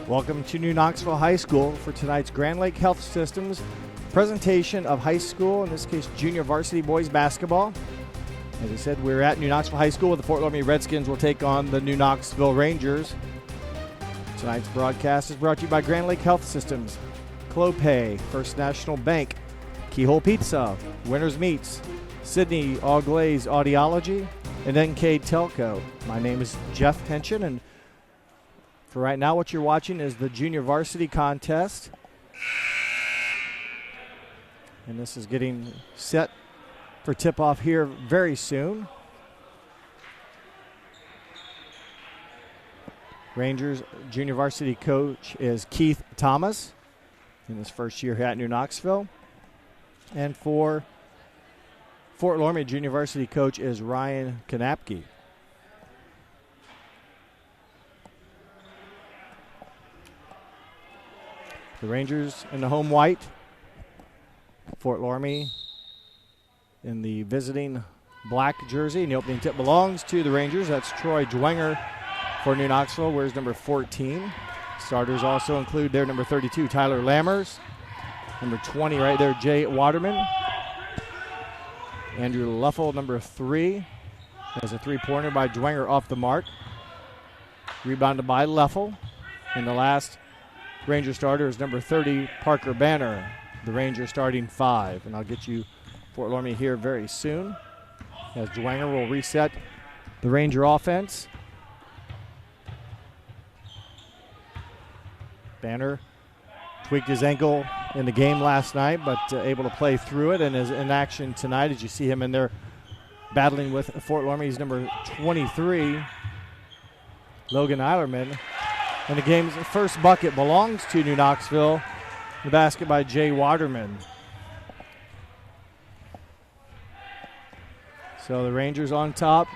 Welcome to New Knoxville High School for tonight's Grand Lake Health Systems presentation of high school, in this case junior varsity boys basketball. As I said, we're at New Knoxville High School. The Fort Loramie Redskins will take on the New Knoxville Rangers. Tonight's broadcast is brought to you by Grand Lake Health Systems, Clopay, First National Bank, Keyhole Pizza, Winners Meats, Sydney All Glaze Audiology, and NKTelco. My name is Jeff Henshin, and for right now, what you're watching is the junior varsity contest. And this is getting set for tip-off here very soon. Rangers junior varsity coach is Keith Thomas in his first year here at New Knoxville. And for Fort Loramie junior varsity coach is Ryan Kanapke. The Rangers in the home white. Fort Loramie in the visiting black jersey. And the opening tip belongs to the Rangers. That's Troy Dwenger for New Knoxville. Wears number 14. Starters also include their number 32, Tyler Lammers. Number 20 right there, Jay Waterman. Andrew Luffel, number 3. Has a three-pointer by Dwenger off the mark. Rebounded by Luffel. And the last Ranger starter is number 30, Parker Banner. The Ranger starting 5. And I'll get you Fort Loramie here very soon as Dwenger will reset the Ranger offense. Banner tweaked his ankle in the game last night, but able to play through it and is in action tonight as you see him in there battling with Fort Loramie's number 23, Logan Eilerman. And the game's first bucket belongs to New Knoxville. The basket by Jay Waterman. So the Rangers on top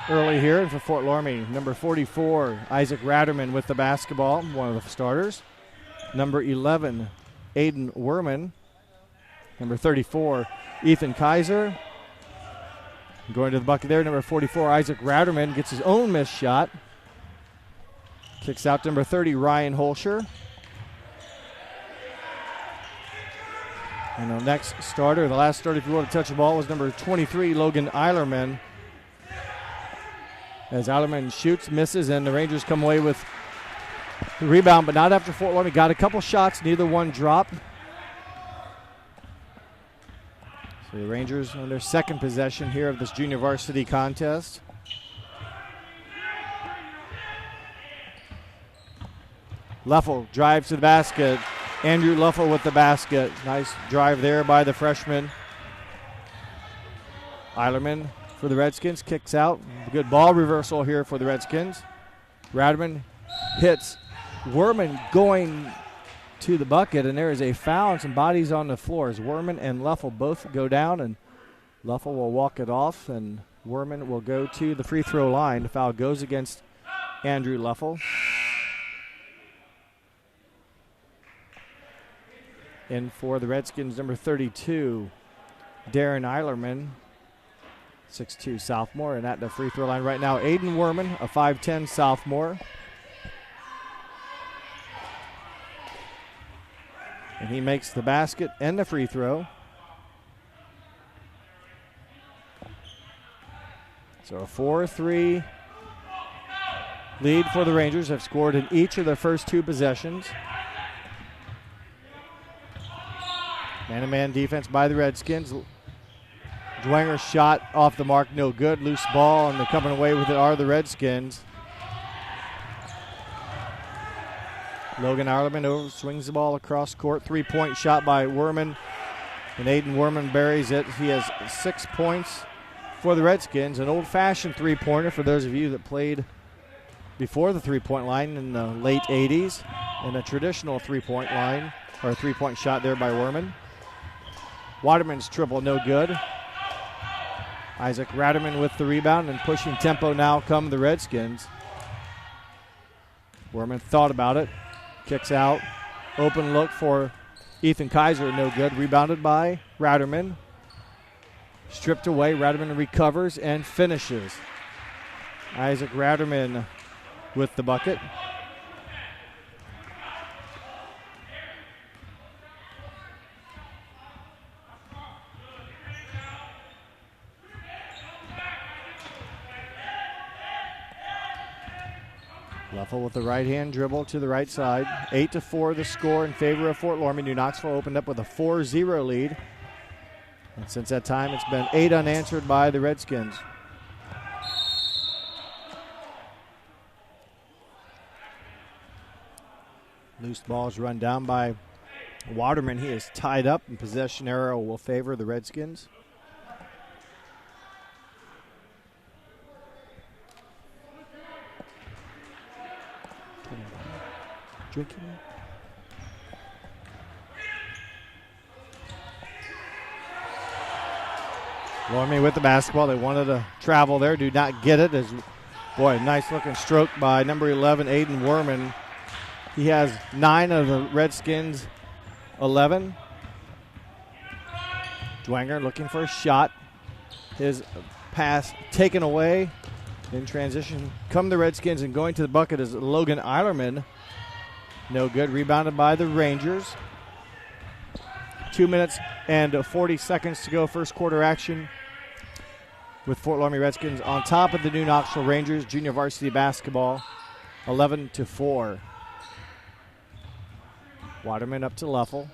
early here. And for Fort Loramie, number 44, Isaac Ratterman with the basketball, one of the starters. Number 11, Aiden Werman. Number 34, Ethan Kaiser. Going to the bucket there, number 44, Isaac Ratterman gets his own missed shot. Kicks out to number 30, Ryan Holscher. And the next starter, the last starter if you want to touch the ball, was number 23, Logan Eilerman. As Eilerman shoots, misses, and the Rangers come away with the rebound, but not after Fort Loramie got a couple shots, neither one dropped. So the Rangers on their second possession here of this junior varsity contest. Luffel drives to the basket. Andrew Luffel with the basket. Nice drive there by the freshman. Eilerman for the Redskins kicks out. Good ball reversal here for the Redskins. Ratterman hits Werman going to the bucket, and there is a foul and some bodies on the floor as Werman and Luffel both go down, and Luffel will walk it off, and Werman will go to the free throw line. The foul goes against Andrew Luffel. And for the Redskins, number 32, Darren Eilerman, 6'2 sophomore, and at the free throw line right now, Aiden Werman, a 5'10 sophomore. And he makes the basket and the free throw. So a 4-3 lead for the Rangers. Have scored in each of their first two possessions. Man-to-man defense by the Redskins. Dwenger's shot off the mark, no good. Loose ball, and they're coming away with it are the Redskins. Logan Eilerman swings the ball across court. Three-point shot by Werman. And Aiden Werman buries it. He has 6 points for the Redskins. An old-fashioned three-pointer for those of you that played before the three-point line in the late 80s. And a traditional three-point line, or a three-point shot there by Werman. Waterman's triple no good. Isaac Ratterman with the rebound, and pushing tempo now come the Redskins. Werman thought about it. Kicks out. Open look for Ethan Kaiser, no good. Rebounded by Ratterman. Stripped away. Ratterman recovers and finishes. Isaac Ratterman with the bucket. Leffel with the right-hand dribble to the right side. 8-4 the score in favor of Fort Loramie. New Knoxville opened up with a 4-0 lead. And since that time, it's been 8 unanswered by the Redskins. Loose ball's run down by Waterman. He is tied up, and possession arrow will favor the Redskins. Drinking. Loramie with the basketball. They wanted to travel there. Do not get it. Boy, nice looking stroke by number 11, Aiden Werman. He has 9 of the Redskins' 11. Dwenger looking for a shot. His pass taken away. In transition, come the Redskins, and going to the bucket is Logan Eilerman. No good. Rebounded by the Rangers. 2 minutes and 40 seconds to go. First quarter action with Fort Loramie Redskins on top of the New Knoxville Rangers. Junior varsity basketball, 11-4. Waterman up to Leffel.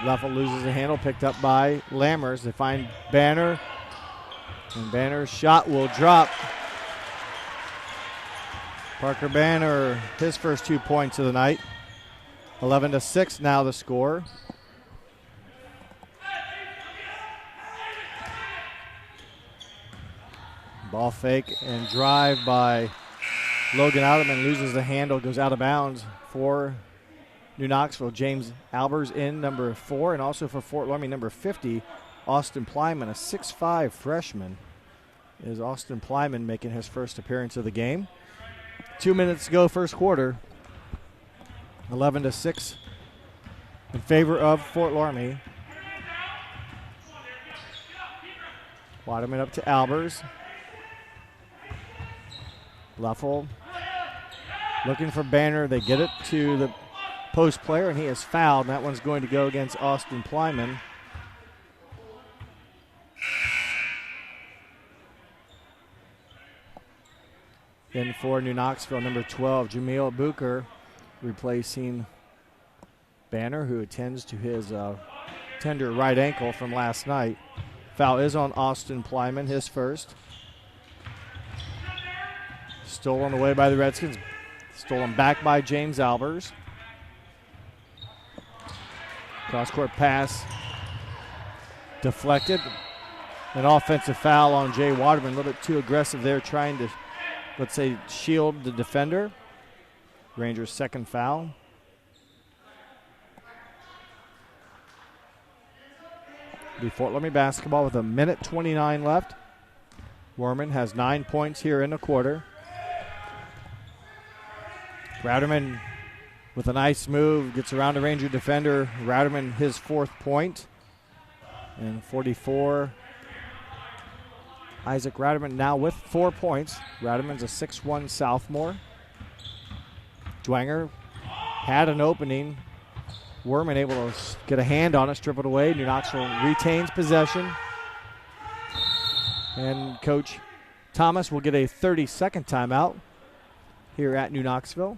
Leffel loses the handle, picked up by Lammers. They find Banner, and Banner's shot will drop. Parker Banner, his first 2 points of the night. 11-6 now the score. Ball fake and drive by Logan Eilerman, loses the handle, goes out of bounds for New Knoxville. James Albers in, number 4, and also for Fort Loramie, number 50, Austin Plyman, a 6'5 freshman. Is Austin Plyman making his first appearance of the game. 2 minutes to go, first quarter. 11-6 in favor of Fort Loramie. Waterman up to Albers. Leffel looking for Banner. They get it to the post player, and he is fouled. And that one's going to go against Austin Plyman. In for New Knoxville, number 12, Jameel Booker, replacing Banner, who attends to his tender right ankle from last night. Foul is on Austin Plyman, his first. Stolen away by the Redskins. Stolen back by James Albers. Cross-court pass deflected. An offensive foul on Jay Waterman. A little bit too aggressive there, trying to, let's say, shield the defender. Rangers' second foul. Be Fort Loramie basketball with 1:29 left. Werman has 9 points here in the quarter. Rowderman with a nice move, gets around the Ranger defender. Rowderman his 4th point. And 44, Isaac Rowderman now with 4 points. Rowderman's a 6'1 sophomore. Dwenger had an opening. Werman able to get a hand on it, strip it away. New Knoxville retains possession. And Coach Thomas will get a 30-second timeout here at New Knoxville.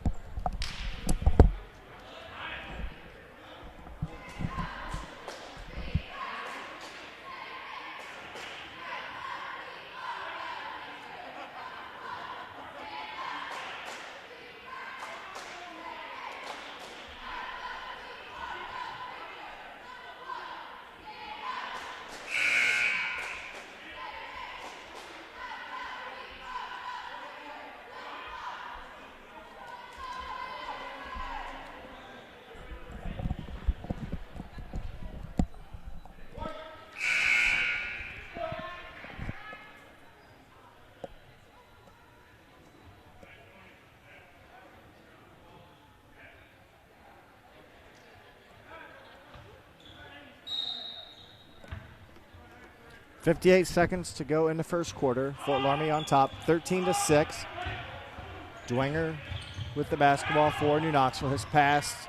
58 seconds to go in the first quarter. Fort Loramie on top, 13-6. Dwenger with the basketball for New Knoxville. His pass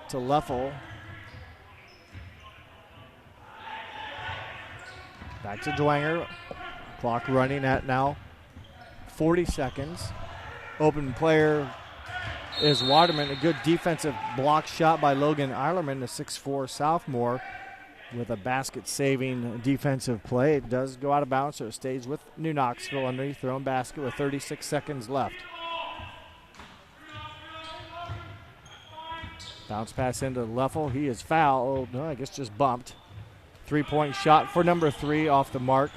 to Leffel. Back to Dwenger. Clock running at now 40 seconds. Open player is Waterman. A good defensive block shot by Logan Eilerman, the 6'4 sophomore, with a basket-saving defensive play. It does go out of bounds, so it stays with New Knoxville underneath their own basket with 36 seconds left. Bounce pass into Leffel. He is fouled. No, I guess just bumped. Three-point shot for number 3 off the mark.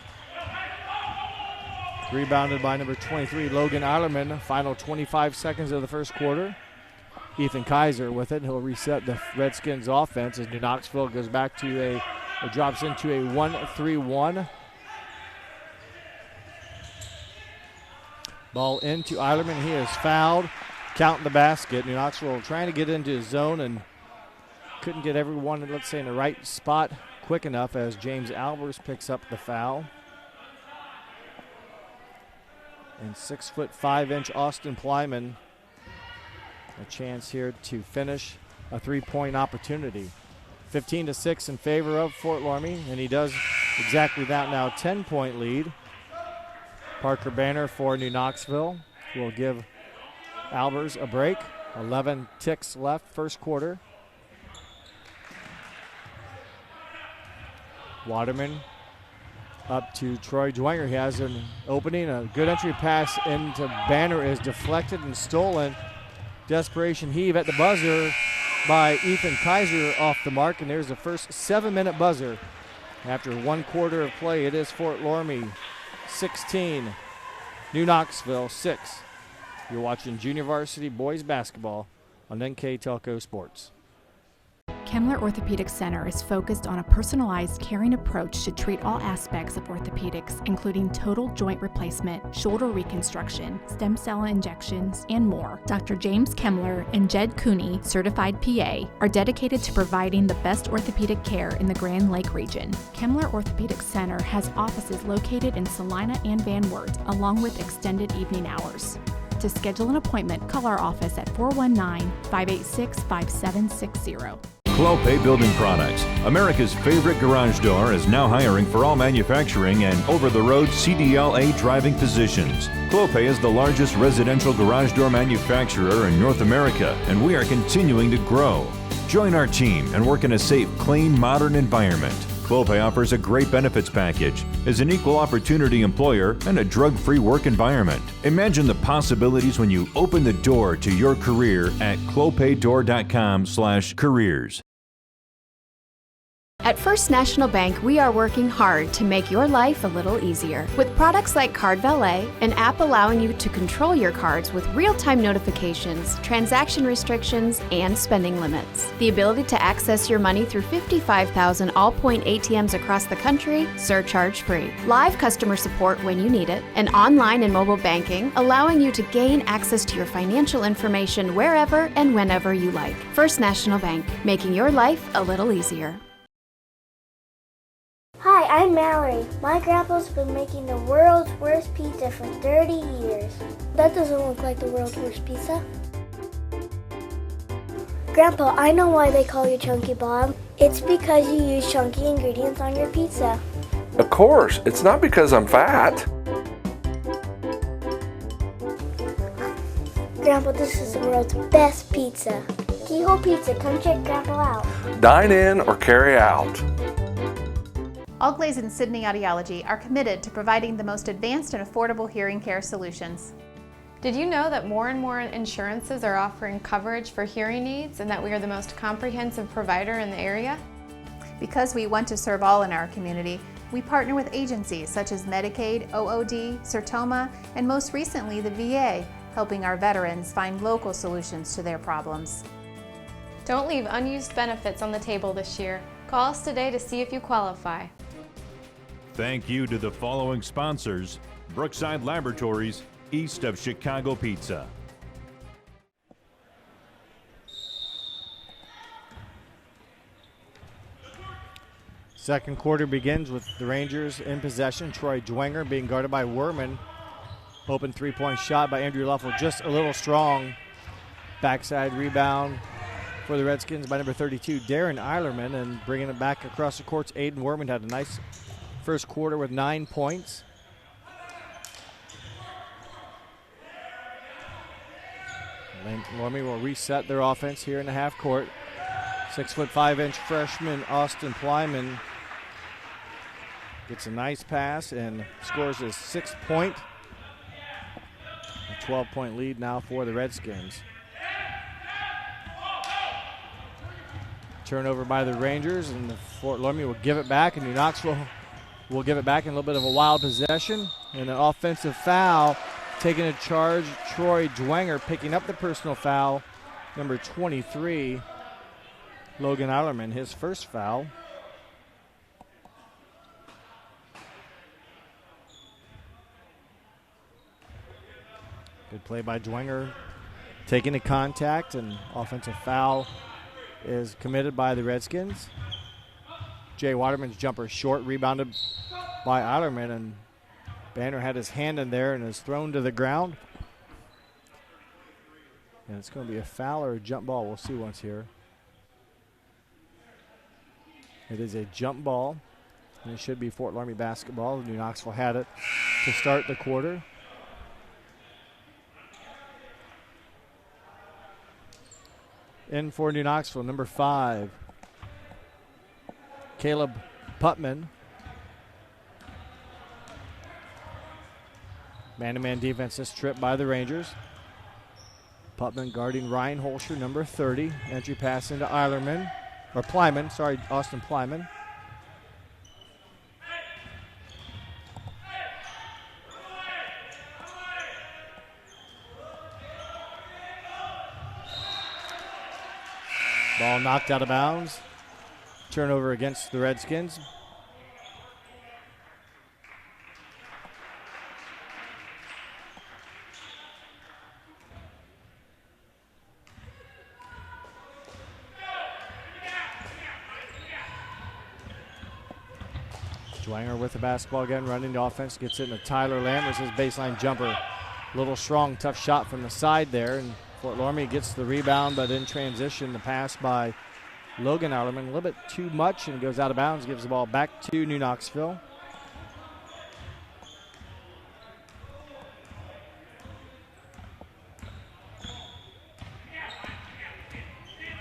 Rebounded by number 23, Logan Eilerman. Final 25 seconds of the first quarter. Ethan Kaiser with it. He'll reset the Redskins offense as New Knoxville goes back to drops into a 1-3-1. Ball into Eilerman. He is fouled. Counting the basket. New Knoxville trying to get into his zone and couldn't get everyone, let's say, in the right spot quick enough as James Albers picks up the foul. And 6'5" Austin Plyman, a chance here to finish a three-point opportunity. 15-6 in favor of Fort Loramie, and he does exactly that now. 10-point lead. Parker Banner for New Knoxville will give Albers a break. 11 ticks left, first quarter. Waterman up to Troy Dwenger. He has an opening. A good entry pass into Banner is deflected and stolen. Desperation heave at the buzzer by Ethan Kaiser off the mark, and there's the first 7-minute buzzer. After one quarter of play, it is Fort Loramie 16, New Knoxville 6. You're watching Junior Varsity Boys Basketball on NKTelco Sports. Kemmler Orthopedic Center is focused on a personalized, caring approach to treat all aspects of orthopedics, including total joint replacement, shoulder reconstruction, stem cell injections, and more. Dr. James Kemmler and Jed Cooney, certified PA, are dedicated to providing the best orthopedic care in the Grand Lake region. Kemmler Orthopedic Center has offices located in Salina and Van Wert, along with extended evening hours. To schedule an appointment, call our office at 419-586-5760. Clopay Building Products, America's favorite garage door, is now hiring for all manufacturing and over-the-road CDLA driving positions. Clopay is the largest residential garage door manufacturer in North America, and we are continuing to grow. Join our team and work in a safe, clean, modern environment. Clopay offers a great benefits package, is an equal opportunity employer, and a drug-free work environment. Imagine the possibilities when you open the door to your career at clopaydoor.com/careers. At First National Bank, we are working hard to make your life a little easier. With products like Card Valet, an app allowing you to control your cards with real-time notifications, transaction restrictions, and spending limits. The ability to access your money through 55,000 all-point ATMs across the country, surcharge-free. Live customer support when you need it. And online and mobile banking, allowing you to gain access to your financial information wherever and whenever you like. First National Bank, making your life a little easier. Hi, I'm Mallory. My grandpa's been making the world's worst pizza for 30 years. That doesn't look like the world's worst pizza. Grandpa, I know why they call you Chunky Bob. It's because you use chunky ingredients on your pizza. Of course, it's not because I'm fat. Grandpa, this is the world's best pizza. Keyhole Pizza, come check Grandpa out. Dine in or carry out. Allglaze and Sydney Audiology are committed to providing the most advanced and affordable hearing care solutions. Did you know that more and more insurances are offering coverage for hearing aids and that we are the most comprehensive provider in the area? Because we want to serve all in our community, we partner with agencies such as Medicaid, OOD, Sertoma, and most recently the VA, helping our veterans find local solutions to their problems. Don't leave unused benefits on the table this year. Call us today to see if you qualify. Thank you to the following sponsors: Brookside Laboratories, east of Chicago Pizza. Second quarter begins with the Rangers in possession. Troy Dwenger being guarded by Werman. Open three-point shot by Andrew Luffel, just a little strong. Backside rebound for the Redskins by number 32, Darren Eilerman, and bringing it back across the courts. Aiden Werman had a nice first quarter with 9 points. Loramie will reset their offense here in the half court. 6'5" freshman Austin Plyman gets a nice pass and scores his 6th point. A 12-point lead now for the Redskins. Turnover by the Rangers, and the Fort Loramie will give it back, and New Knoxville will give it back in a little bit of a wild possession. And an offensive foul taking a charge. Troy Dwenger picking up the personal foul. Number 23, Logan Eilerman, his first foul. Good play by Dwenger, taking the contact, and offensive foul is committed by the Redskins. Jay Waterman's jumper short, rebounded by Eilerman, and Banner had his hand in there and is thrown to the ground. And it's going to be a foul or a jump ball. We'll see once here. It is a jump ball, and it should be Fort Loramie basketball. New Knoxville had it to start the quarter. In for New Knoxville, number 5, Caleb Putman. Man-to-man defense is tripped by the Rangers. Putman guarding Ryan Holscher, number 30. Entry pass into Eilerman, or Plyman, sorry, Austin Plyman. Ball knocked out of bounds. Turnover against the Redskins. Dwenger with the basketball again, running the offense, gets it into Tyler Lammers, his baseline jumper. A little strong, tough shot from the side there, and Fort Loramie gets the rebound, but in transition, the pass by Logan Eilerman, a little bit too much, and goes out of bounds, gives the ball back to New Knoxville.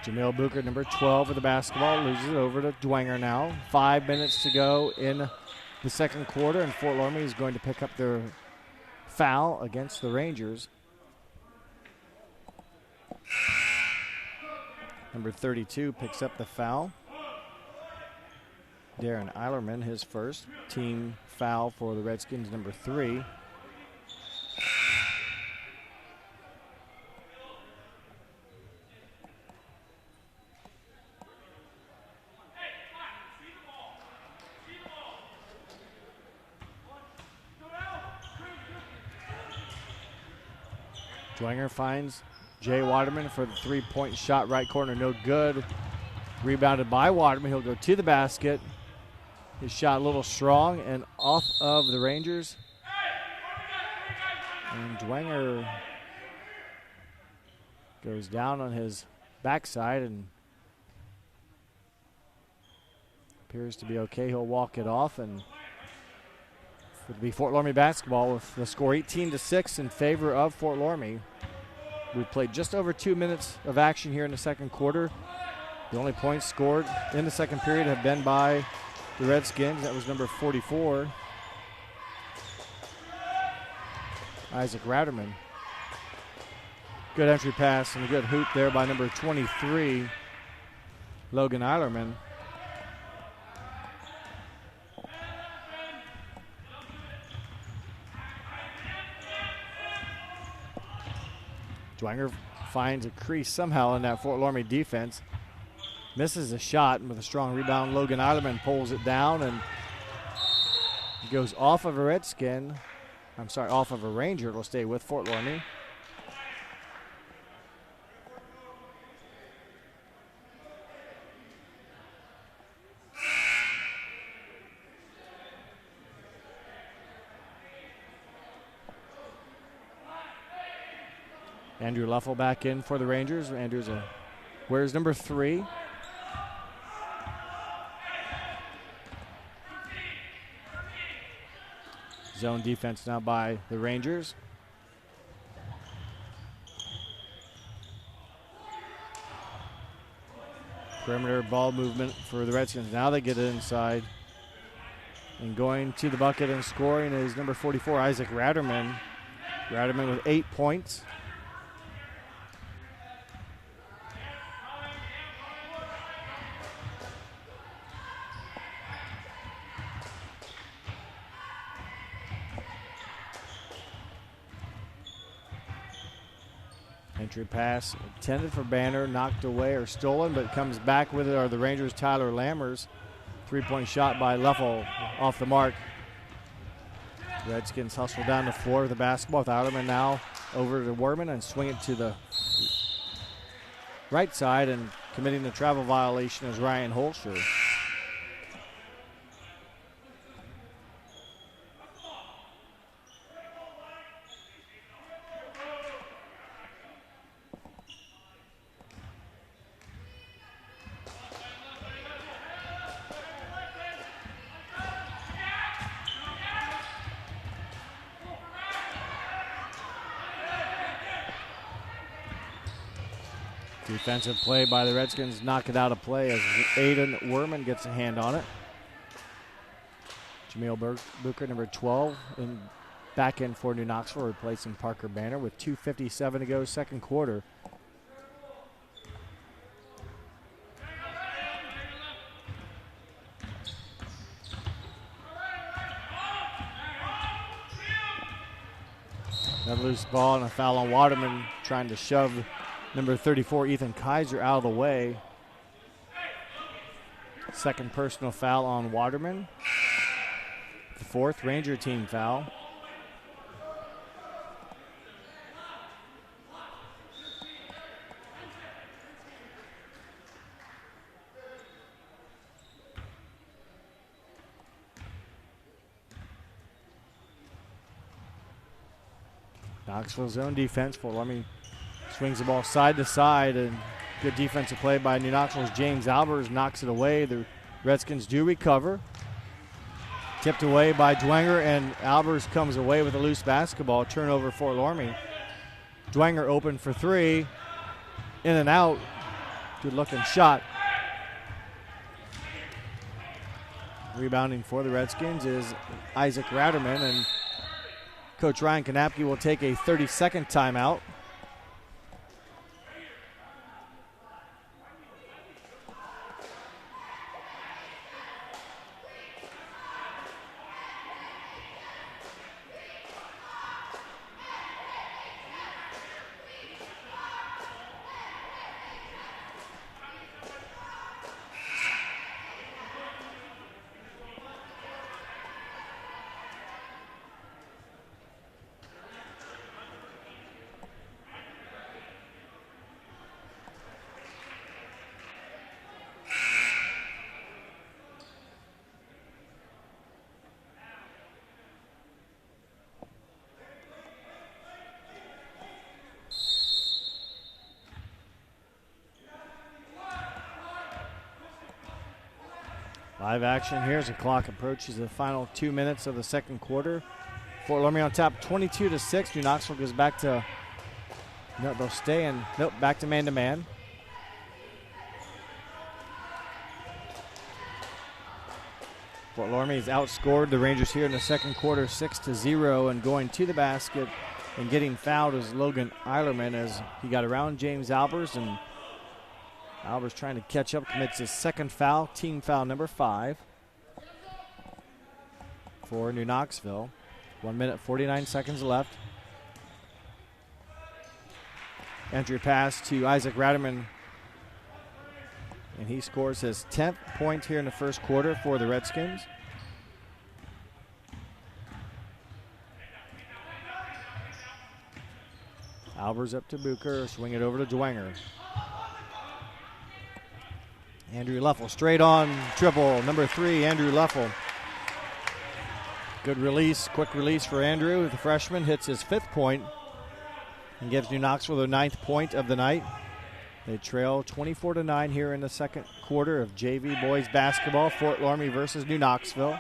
Jamil Booker, number 12 with the basketball, loses it over to Dwenger now. 5 minutes to go in the second quarter, and Fort Loramie is going to pick up their foul against the Rangers. Number 32 picks up the foul. Darren Eilerman, his first team foul for the Redskins, number 3. Dwenger finds Jay Waterman for the three-point shot, right corner, no good. Rebounded by Waterman. He'll go to the basket. His shot a little strong and off of the Rangers. And Dwenger goes down on his backside and appears to be okay. He'll walk it off, and it'll be Fort Loramie basketball with the score 18-6 in favor of Fort Loramie. We've played just over 2 minutes of action here in the second quarter. The only points scored in the second period have been by the Redskins. That was number 44, Isaac Ratterman. Good entry pass and a good hoop there by number 23, Logan Eilerman. Dwenger finds a crease somehow in that Fort Loramie defense. Misses a shot, and with a strong rebound, Logan Eilerman pulls it down, and it goes off of a Redskin. I'm sorry, off of a Ranger. It'll stay with Fort Loramie. Andrew Leffel back in for the Rangers. Andrew's wears number 3. Zone defense now by the Rangers. Perimeter ball movement for the Redskins. Now they get it inside. And going to the bucket and scoring is number 44, Isaac Ratterman. Ratterman with 8 points. Entry pass intended for Banner, knocked away or stolen, but comes back with it are the Rangers' Tyler Lammers. 3-point shot by Leffel off the mark. Redskins hustle down the floor of the basketball with Outerman now over to Werman and swing it to the right side, and committing the travel violation is Ryan Holscher. Defensive play by the Redskins, knock it out of play as Aiden Werman gets a hand on it. Jameel Booker, number 12, back in for New Knoxville, replacing Parker Banner with 2:57 to go, second quarter. Another loose ball and a foul on Waterman, trying to shove number 34, Ethan Kaiser, out of the way. Second personal foul on Waterman. The 4th Ranger team foul. Knoxville zone defense for Loramie. Swings the ball side to side, and good defensive play by New Knoxville's James Albers knocks it away. The Redskins do recover. Tipped away by Dwenger, and Albers comes away with a loose basketball. Turnover for Loramie. Dwenger open for 3. In and out. Good looking shot. Rebounding for the Redskins is Isaac Ratterman, and Coach Ryan Kanapke will take a 30-second timeout. Live action here as the clock approaches the final 2 minutes of the second quarter. Fort Loramie on top 22-6. New Knoxville goes back to, no, they'll stay in, nope, back to man-to-man. Fort Loramie has outscored the Rangers here in the second quarter 6-0, and going to the basket and getting fouled is Logan Eilerman as he got around James Albers, and Albers trying to catch up, commits his second foul, team foul number 5 for New Knoxville. 1 minute, 49 seconds left. Entry pass to Isaac Ratterman, and he scores his 10th point here in the first quarter for the Redskins. Albers up to Booker, swing it over to Dwenger. Andrew Leffel, straight on triple, number 3, Andrew Leffel. Good release, quick release for Andrew. The freshman hits his 5th point. and gives New Knoxville their 9th point of the night. They trail 24-9 here in the second quarter of JV boys basketball. Fort Loramie versus New Knoxville.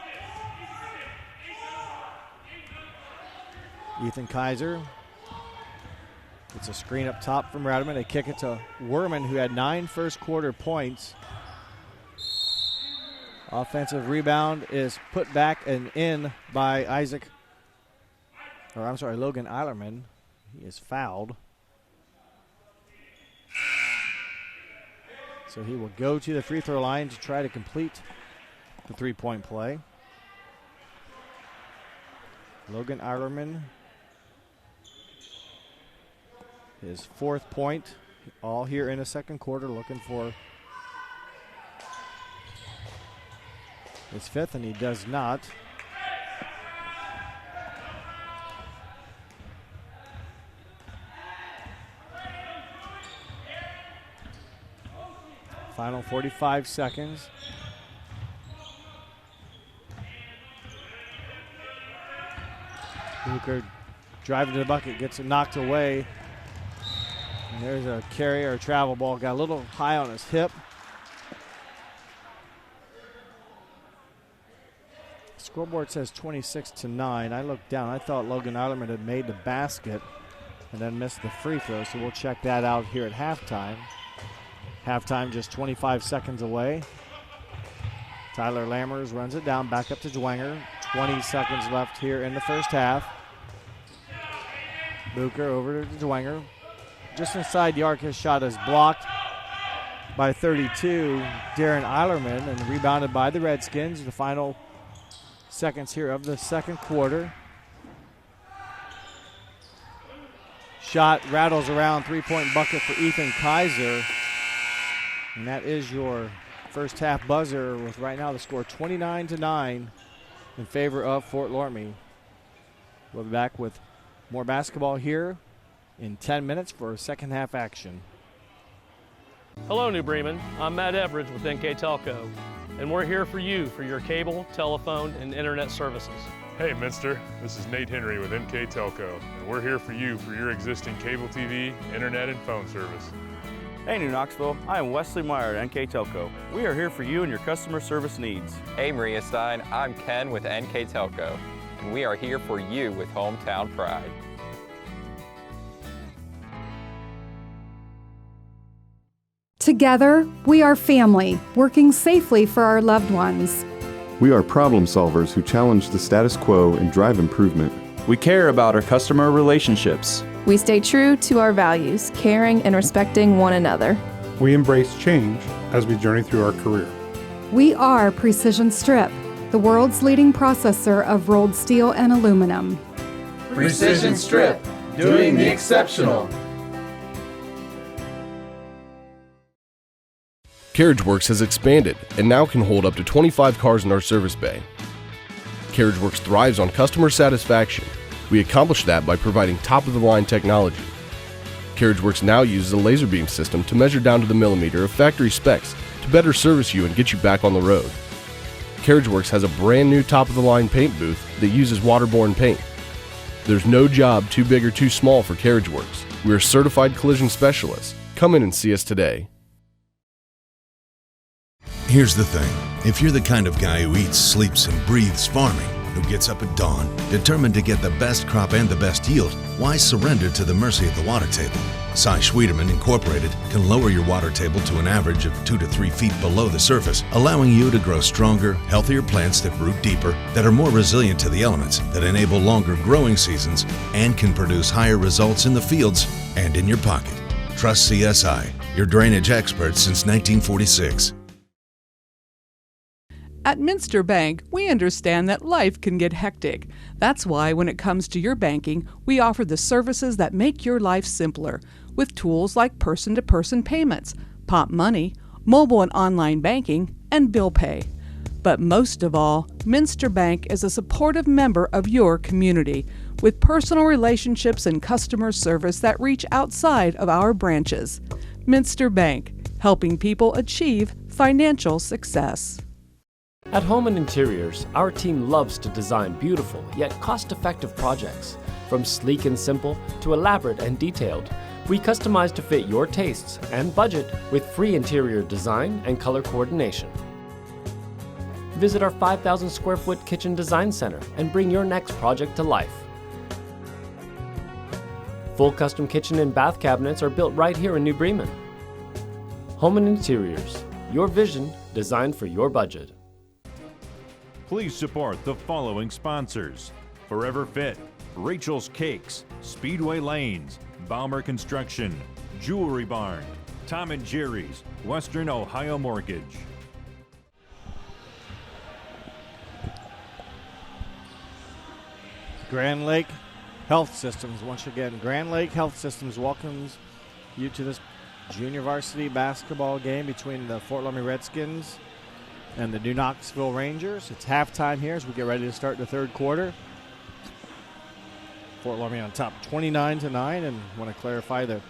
Ethan Kaiser gets a screen up top from Rowderman. They kick it to Werman, who had 9 first quarter points. Offensive rebound is put back and in by Logan Eilerman. He is fouled. So he will go to the free throw line to try to complete the three-point play. Logan Eilerman, his 4th point, all here in the second quarter, looking for his 5th, and he does not. Final 45 seconds. Booker driving to the bucket, gets it knocked away. And there's a carry or a travel ball. Got a little high on his hip. Scoreboard says 26-9. I looked down. I thought Logan Eilerman had made the basket and then missed the free throw, so we'll check that out here at halftime. Halftime just 25 seconds away. Tyler Lammers runs it down, back up to Dwenger. 20 seconds left here in the first half. Booker over to Dwenger. Just inside the arc, his shot is blocked by 32, Darren Eilerman, and rebounded by the Redskins. The final seconds here of the second quarter. Shot rattles around, 3-point bucket for Ethan Kaiser. And that is your first half buzzer, with right now the score 29-9 in favor of Fort Loramie. We'll be back with more basketball here in 10 minutes for second half action. Hello, New Bremen. I'm Matt Everidge with NKTelco, and we're here for you for your cable, telephone, and internet services. Hey, Minster. This is Nate Henry with NKTelco, and we're here for you for your existing cable TV, internet, and phone service. Hey, New Knoxville. I am Wesley Meyer at NKTelco. We are here for you and your customer service needs. Hey, Maria Stein. I'm Ken with NKTelco, and we are here for you with hometown pride. Together, we are family, working safely for our loved ones. We are problem solvers who challenge the status quo and drive improvement. We care about our customer relationships. We stay true to our values, caring and respecting one another. We embrace change as we journey through our career. We are Precision Strip, the world's leading processor of rolled steel and aluminum. Precision Strip, doing the exceptional. CarriageWorks has expanded and now can hold up to 25 cars in our service bay. CarriageWorks thrives on customer satisfaction. We accomplish that by providing top-of-the-line technology. CarriageWorks now uses a laser beam system to measure down to the millimeter of factory specs to better service you and get you back on the road. CarriageWorks has a brand new top-of-the-line paint booth that uses waterborne paint. There's no job too big or too small for CarriageWorks. We are certified collision specialists. Come in and see us today. Here's the thing. If you're the kind of guy who eats, sleeps, and breathes farming, who gets up at dawn, determined to get the best crop and the best yield, why surrender to the mercy of the water table? Cy Schwiedemann Incorporated can lower your water table to an average of 2 to 3 feet below the surface, allowing you to grow stronger, healthier plants that root deeper, that are more resilient to the elements, that enable longer growing seasons, and can produce higher results in the fields and in your pocket. Trust CSI, your drainage experts since 1946. At Minster Bank, we understand that life can get hectic. That's why when it comes to your banking, we offer the services that make your life simpler, with tools like person-to-person payments, Pop Money, mobile and online banking, and bill pay. But most of all, Minster Bank is a supportive member of your community, with personal relationships and customer service that reach outside of our branches. Minster Bank, helping people achieve financial success. At Home and Interiors, our team loves to design beautiful yet cost-effective projects. From sleek and simple to elaborate and detailed, we customize to fit your tastes and budget with free interior design and color coordination. Visit our 5,000 square foot kitchen design center and bring your next project to life. Full custom kitchen and bath cabinets are built right here in New Bremen. Home and Interiors, your vision designed for your budget. Please support the following sponsors: Forever Fit, Rachel's Cakes, Speedway Lanes, Baumer Construction, Jewelry Barn, Tom and Jerry's, Western Ohio Mortgage. Grand Lake Health Systems, once again, Grand Lake Health Systems welcomes you to this junior varsity basketball game between the Fort Loramie Redskins and the New Knoxville Rangers. It's halftime here as we get ready to start the third quarter. Fort Loramie on top 29-9, and want to clarify the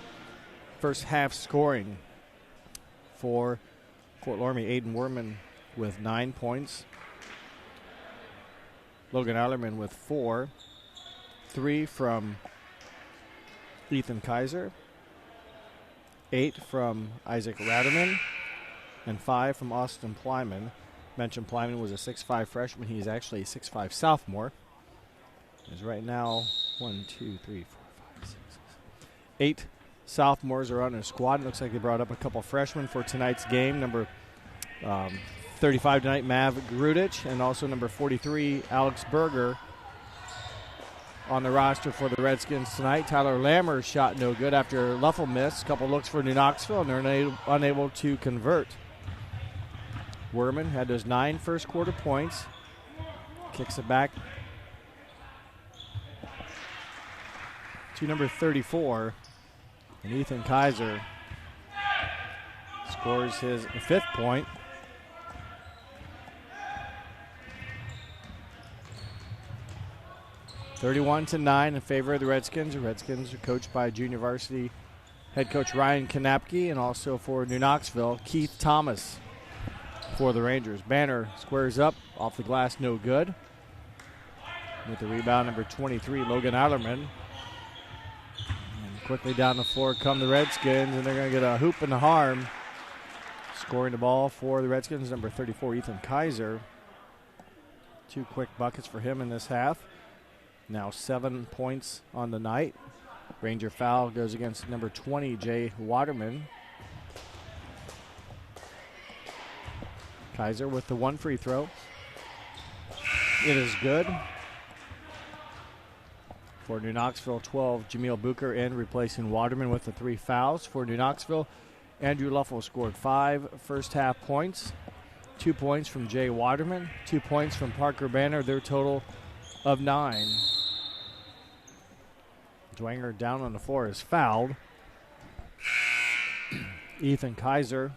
first half scoring for Fort Loramie. Aiden Werman with 9 points. Logan Eilerman with 4. 3 from Ethan Kaiser. 8 from Isaac Raderman. And 5 from Austin Plyman. Mentioned Plyman was a 6'5 freshman. He's actually a 6'5 sophomore. Is right now 8 sophomores are on their squad. It looks like they brought up a couple freshmen for tonight's game. Number 35 tonight, Mav Grudich, and also number 43, Alex Berger, on the roster for the Redskins tonight. Tyler Lammer's shot no good after Luffel missed. A couple looks for New Knoxville, and they're unable to convert. Werman had those 9 first quarter points. Kicks it back to number 34. And Ethan Kaiser scores his 5th point. (31-9) in favor of the Redskins. The Redskins are coached by junior varsity head coach Ryan Kanapke, and also for New Knoxville, Keith Thomas for the Rangers. Banner squares up off the glass, no good. With the rebound, number 23, Logan Eilerman. And quickly down the floor come the Redskins, and they're going to get a hoop and a harm. Scoring the ball for the Redskins, number 34, Ethan Kaiser. 2 quick buckets for him in this half. Now 7 points on the night. Ranger foul goes against number 20, Jay Waterman. Kaiser with the 1 free throw. It is good. For New Knoxville, 12, Jameel Booker in, replacing Waterman with the 3 fouls. For New Knoxville, Andrew Luffel scored 5 first half points. 2 points from Jay Waterman, 2 points from Parker Banner, their total of 9. Dwanger down on the floor is fouled. Ethan Kaiser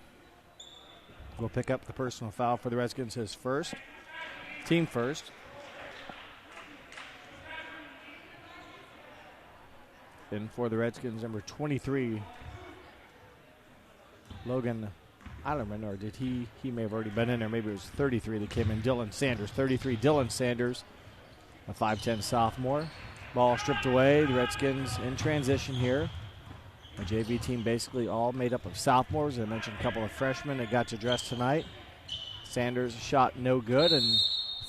will pick up the personal foul for the Redskins, his first, team first. And for the Redskins, number 23, Logan Eilerman, or did he may have already been in there. Maybe it was 33 that came in. Dylan Sanders, 33, Dylan Sanders, a 5'10 sophomore. Ball stripped away. The Redskins in transition here. A JV team basically all made up of sophomores. I mentioned a couple of freshmen that got to dress tonight. Sanders shot no good, and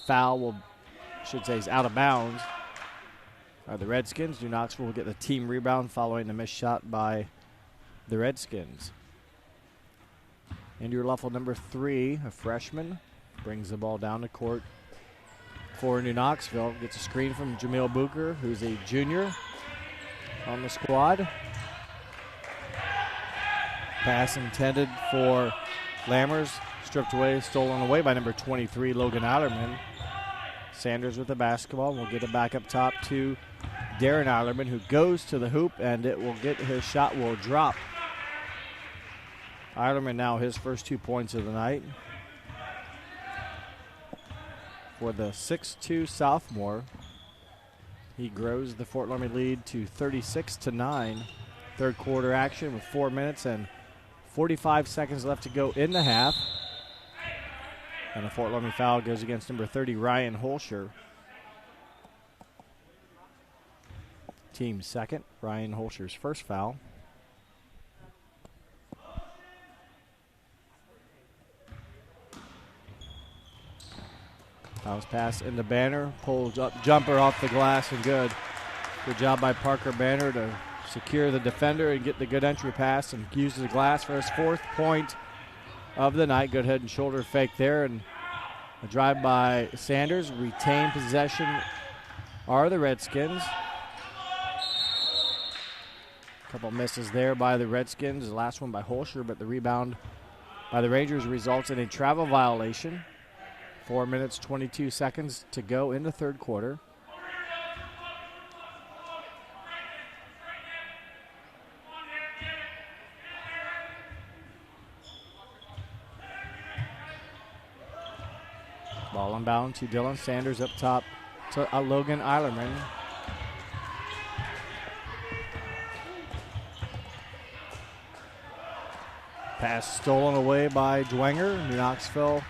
foul is out of bounds. The Redskins. New Knoxville will get the team rebound following the missed shot by the Redskins. Andrew Luffel, number 3, a freshman, brings the ball down the court for New Knoxville. Gets a screen from Jameel Booker, who's a junior on the squad. Pass intended for Lammers, stripped away, stolen away by number 23, Logan Eilerman. Sanders with the basketball. We'll get it back up top to Darren Eilerman, who goes to the hoop, and it will get his shot will drop. Eilerman now his first 2 points of the night. For the 6'2 sophomore, he grows the Fort Loramie lead to 36-9. Third quarter action with 4 minutes and 45 seconds left to go in the half. And a Fort Loramie foul goes against number 30, Ryan Holscher. Team second, Ryan Holscher's first foul. Bounce pass in the Banner, pulls up jumper off the glass and good. Good job by Parker Banner to secure the defender and get the good entry pass and use the glass for his 4th point of the night. Good head and shoulder fake there, and a drive by Sanders. Retain possession are the Redskins. A couple misses there by the Redskins. The last one by Holscher, but the rebound by the Rangers results in a travel violation. 4 minutes, 22 seconds to go in the third quarter. Ball inbound to Dylan Sanders up top to Logan Eilerman. Pass stolen away by Dwenger. New Knoxville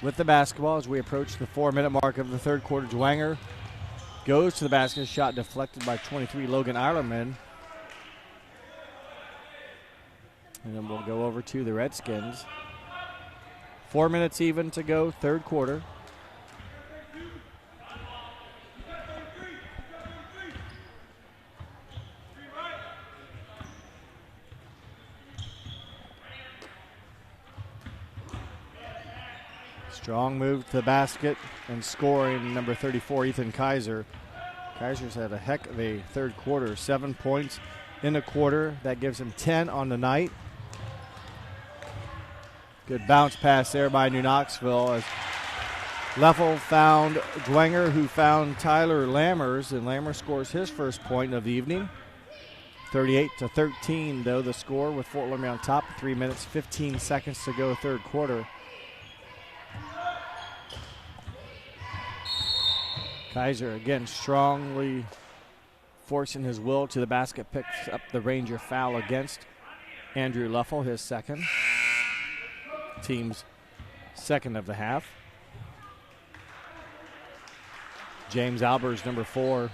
with the basketball as we approach the 4-minute mark of the third quarter. Dwenger goes to the basket. Shot deflected by 23 Logan Eilerman. And then we'll go over to the Redskins. 4 minutes even to go, third quarter. Strong move to the basket and scoring number 34, Ethan Kaiser. Kaiser's had a heck of a third quarter, 7 points in a quarter. That gives him 10 on the night. Good bounce pass there by New Knoxville as Leffel found Dwenger, who found Tyler Lammers, and Lammers scores his first point of the evening. 38-13, though, the score with Fort Loramie on top. 3 minutes, 15 seconds to go, third quarter. Kaiser again strongly forcing his will to the basket, picks up the Ranger foul against Andrew Leffel, his second. Team's second of the half. James Albers, number 4,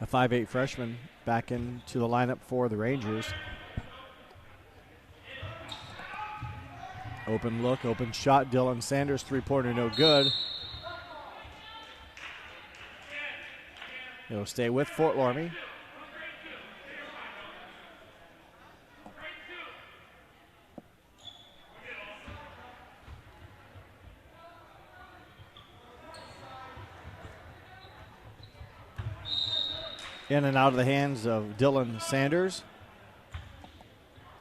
a 5'8 freshman, back into the lineup for the Rangers. Open look, open shot. Dylan Sanders, three-pointer, no good. It'll stay with Fort Loramie. In and out of the hands of Dylan Sanders.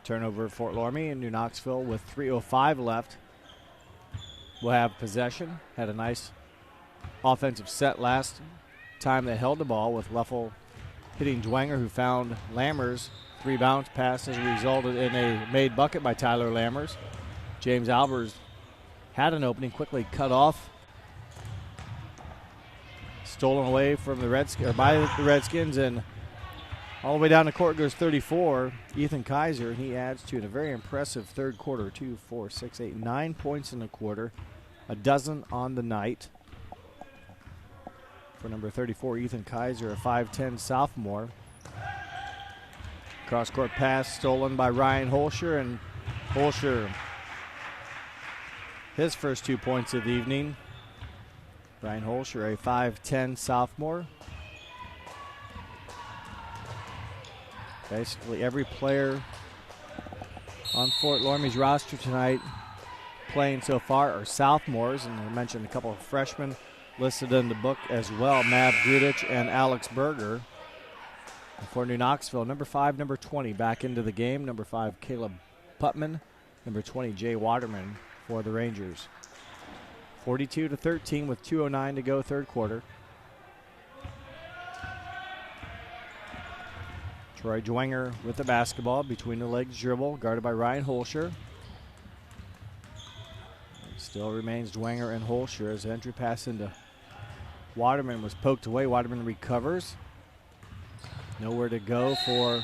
Turnover at Fort Loramie, and New Knoxville with 3:05 left will have possession. Had a nice offensive set last time they held the ball, with Leffel hitting Dwenger, who found Lammers. 3 bounce passes resulted in a made bucket by Tyler Lammers. James Albers had an opening, quickly cut off. Stolen away from the Redskins, or by the Redskins, and all the way down the court goes 34, Ethan Kaiser. He adds to it a very impressive third quarter. 2, 4, 6, 8, 9 points in the quarter, a dozen on the night. For number 34, Ethan Kaiser, a 5'10 sophomore. Cross-court pass stolen by Ryan Holscher, and Holscher, his first 2 points of the evening. Ryan Holscher, a 5'10 sophomore. Basically every player on Fort Loramie's roster tonight playing so far are sophomores, and I mentioned a couple of freshmen listed in the book as well, Mav Grudich and Alex Berger. And for New Knoxville, number 5, number 20 back into the game. Number 5, Caleb Putman. Number 20, Jay Waterman for the Rangers. 42-13 with 2:09 to go, third quarter. Troy Dwenger with the basketball, between the legs dribble, guarded by Ryan Holscher. Still remains Dwenger and Holscher as the entry pass into Waterman was poked away. Waterman recovers. Nowhere to go for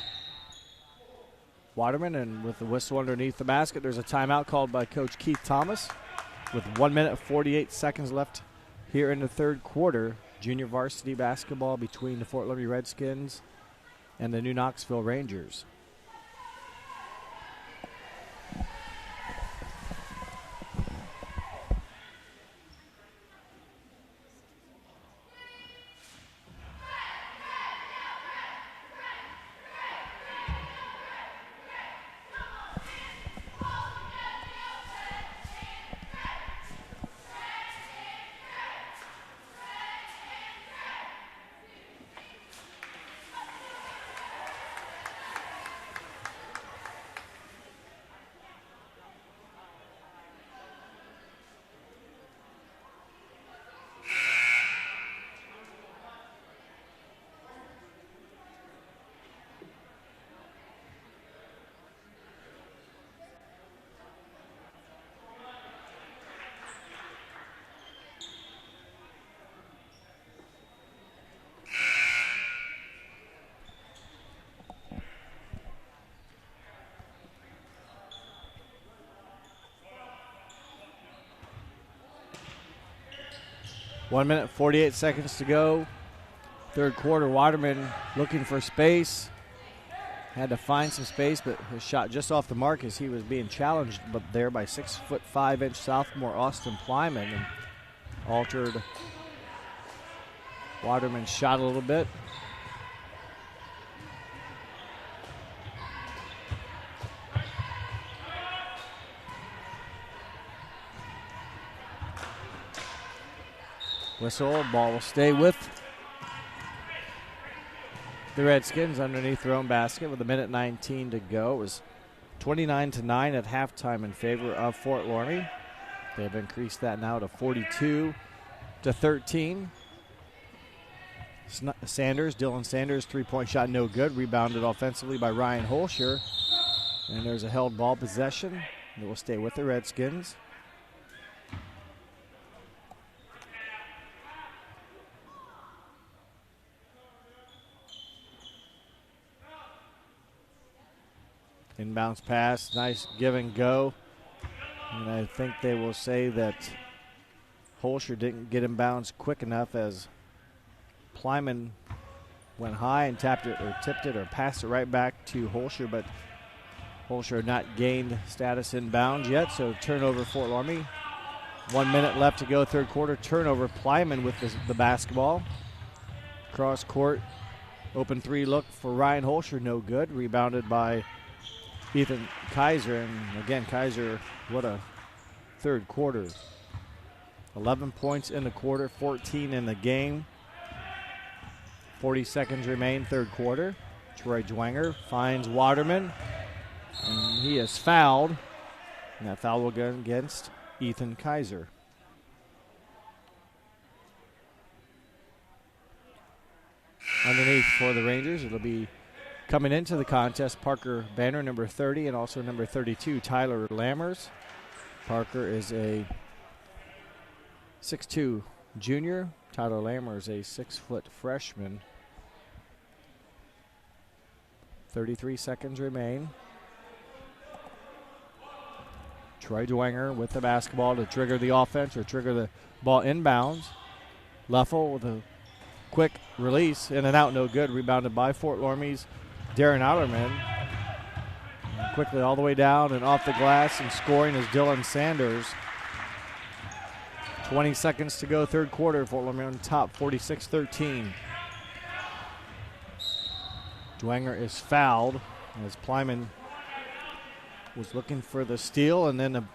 Waterman, and with the whistle underneath the basket, there's a timeout called by Coach Keith Thomas with 1 minute 48 seconds left here in the third quarter. Junior varsity basketball between the Fort Loramie Redskins and the New Knoxville Rangers. One minute, 48 seconds to go. Third quarter, Waterman looking for space. Had to find some space, but his shot just off the mark as he was being challenged, but there by 6'5" sophomore Austin Plyman, and altered Waterman's shot a little bit. Whistle, ball will stay with the Redskins underneath their own basket with 1:19 to go. It was 29-9 at halftime in favor of Fort Loramie. They've increased that now to 42-13. Dylan Sanders, three-point shot no good. Rebounded offensively by Ryan Holscher. And there's a held ball possession that will stay with the Redskins. Inbounds pass, nice give and go. And I think they will say that Holscher didn't get inbounds quick enough as Plyman went high and tipped it or passed it right back to Holscher, but Holscher had not gained status inbounds yet, so turnover Fort Loramie. 1 minute left to go, third quarter. Turnover, Plyman with the basketball. Cross court, open three look for Ryan Holscher, no good. Rebounded by Ethan Kaiser, and again, Kaiser, what a third quarter. 11 points in the quarter, 14 in the game. 40 seconds remain, third quarter. Troy Dwenger finds Waterman, and he is fouled. And that foul will go against Ethan Kaiser. Underneath for the Rangers, it'll be coming into the contest, Parker Banner, number 30, and also number 32, Tyler Lammers. Parker is a 6'2" junior. Tyler Lammers, a 6-foot freshman. 33 seconds remain. Troy Dwenger with the basketball to trigger the offense or trigger the ball inbounds. Leffel with a quick release, in and out, no good. Rebounded by Fort Loramie's Darren Allerman. And quickly all the way down and off the glass and scoring is Dylan Sanders. 20 seconds to go, third quarter. Fort Loramie on top, 46-13. Dwenger is fouled as Plyman was looking for the steal and then a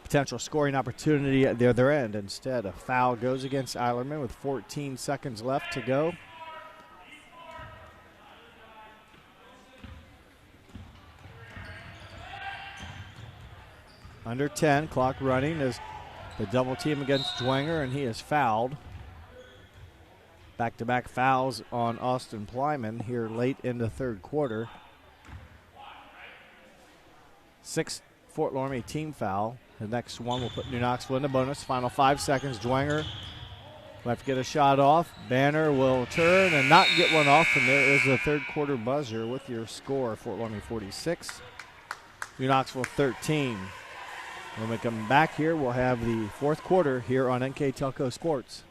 potential scoring opportunity at the other end. Instead, a foul goes against Eilerman with 14 seconds left to go. Under 10, clock running as the double team against Dwenger, and he is fouled. Back-to-back fouls on Austin Plyman here late in the third quarter. 6th Fort Loramie team foul. The next one will put New Knoxville in the bonus. Final 5 seconds. Dwenger will have to get a shot off. Banner will turn and not get one off, and there is a third quarter buzzer with your score. Fort Loramie 46, New Knoxville 13. When we come back here, we'll have the fourth quarter here on NKTelco Sports.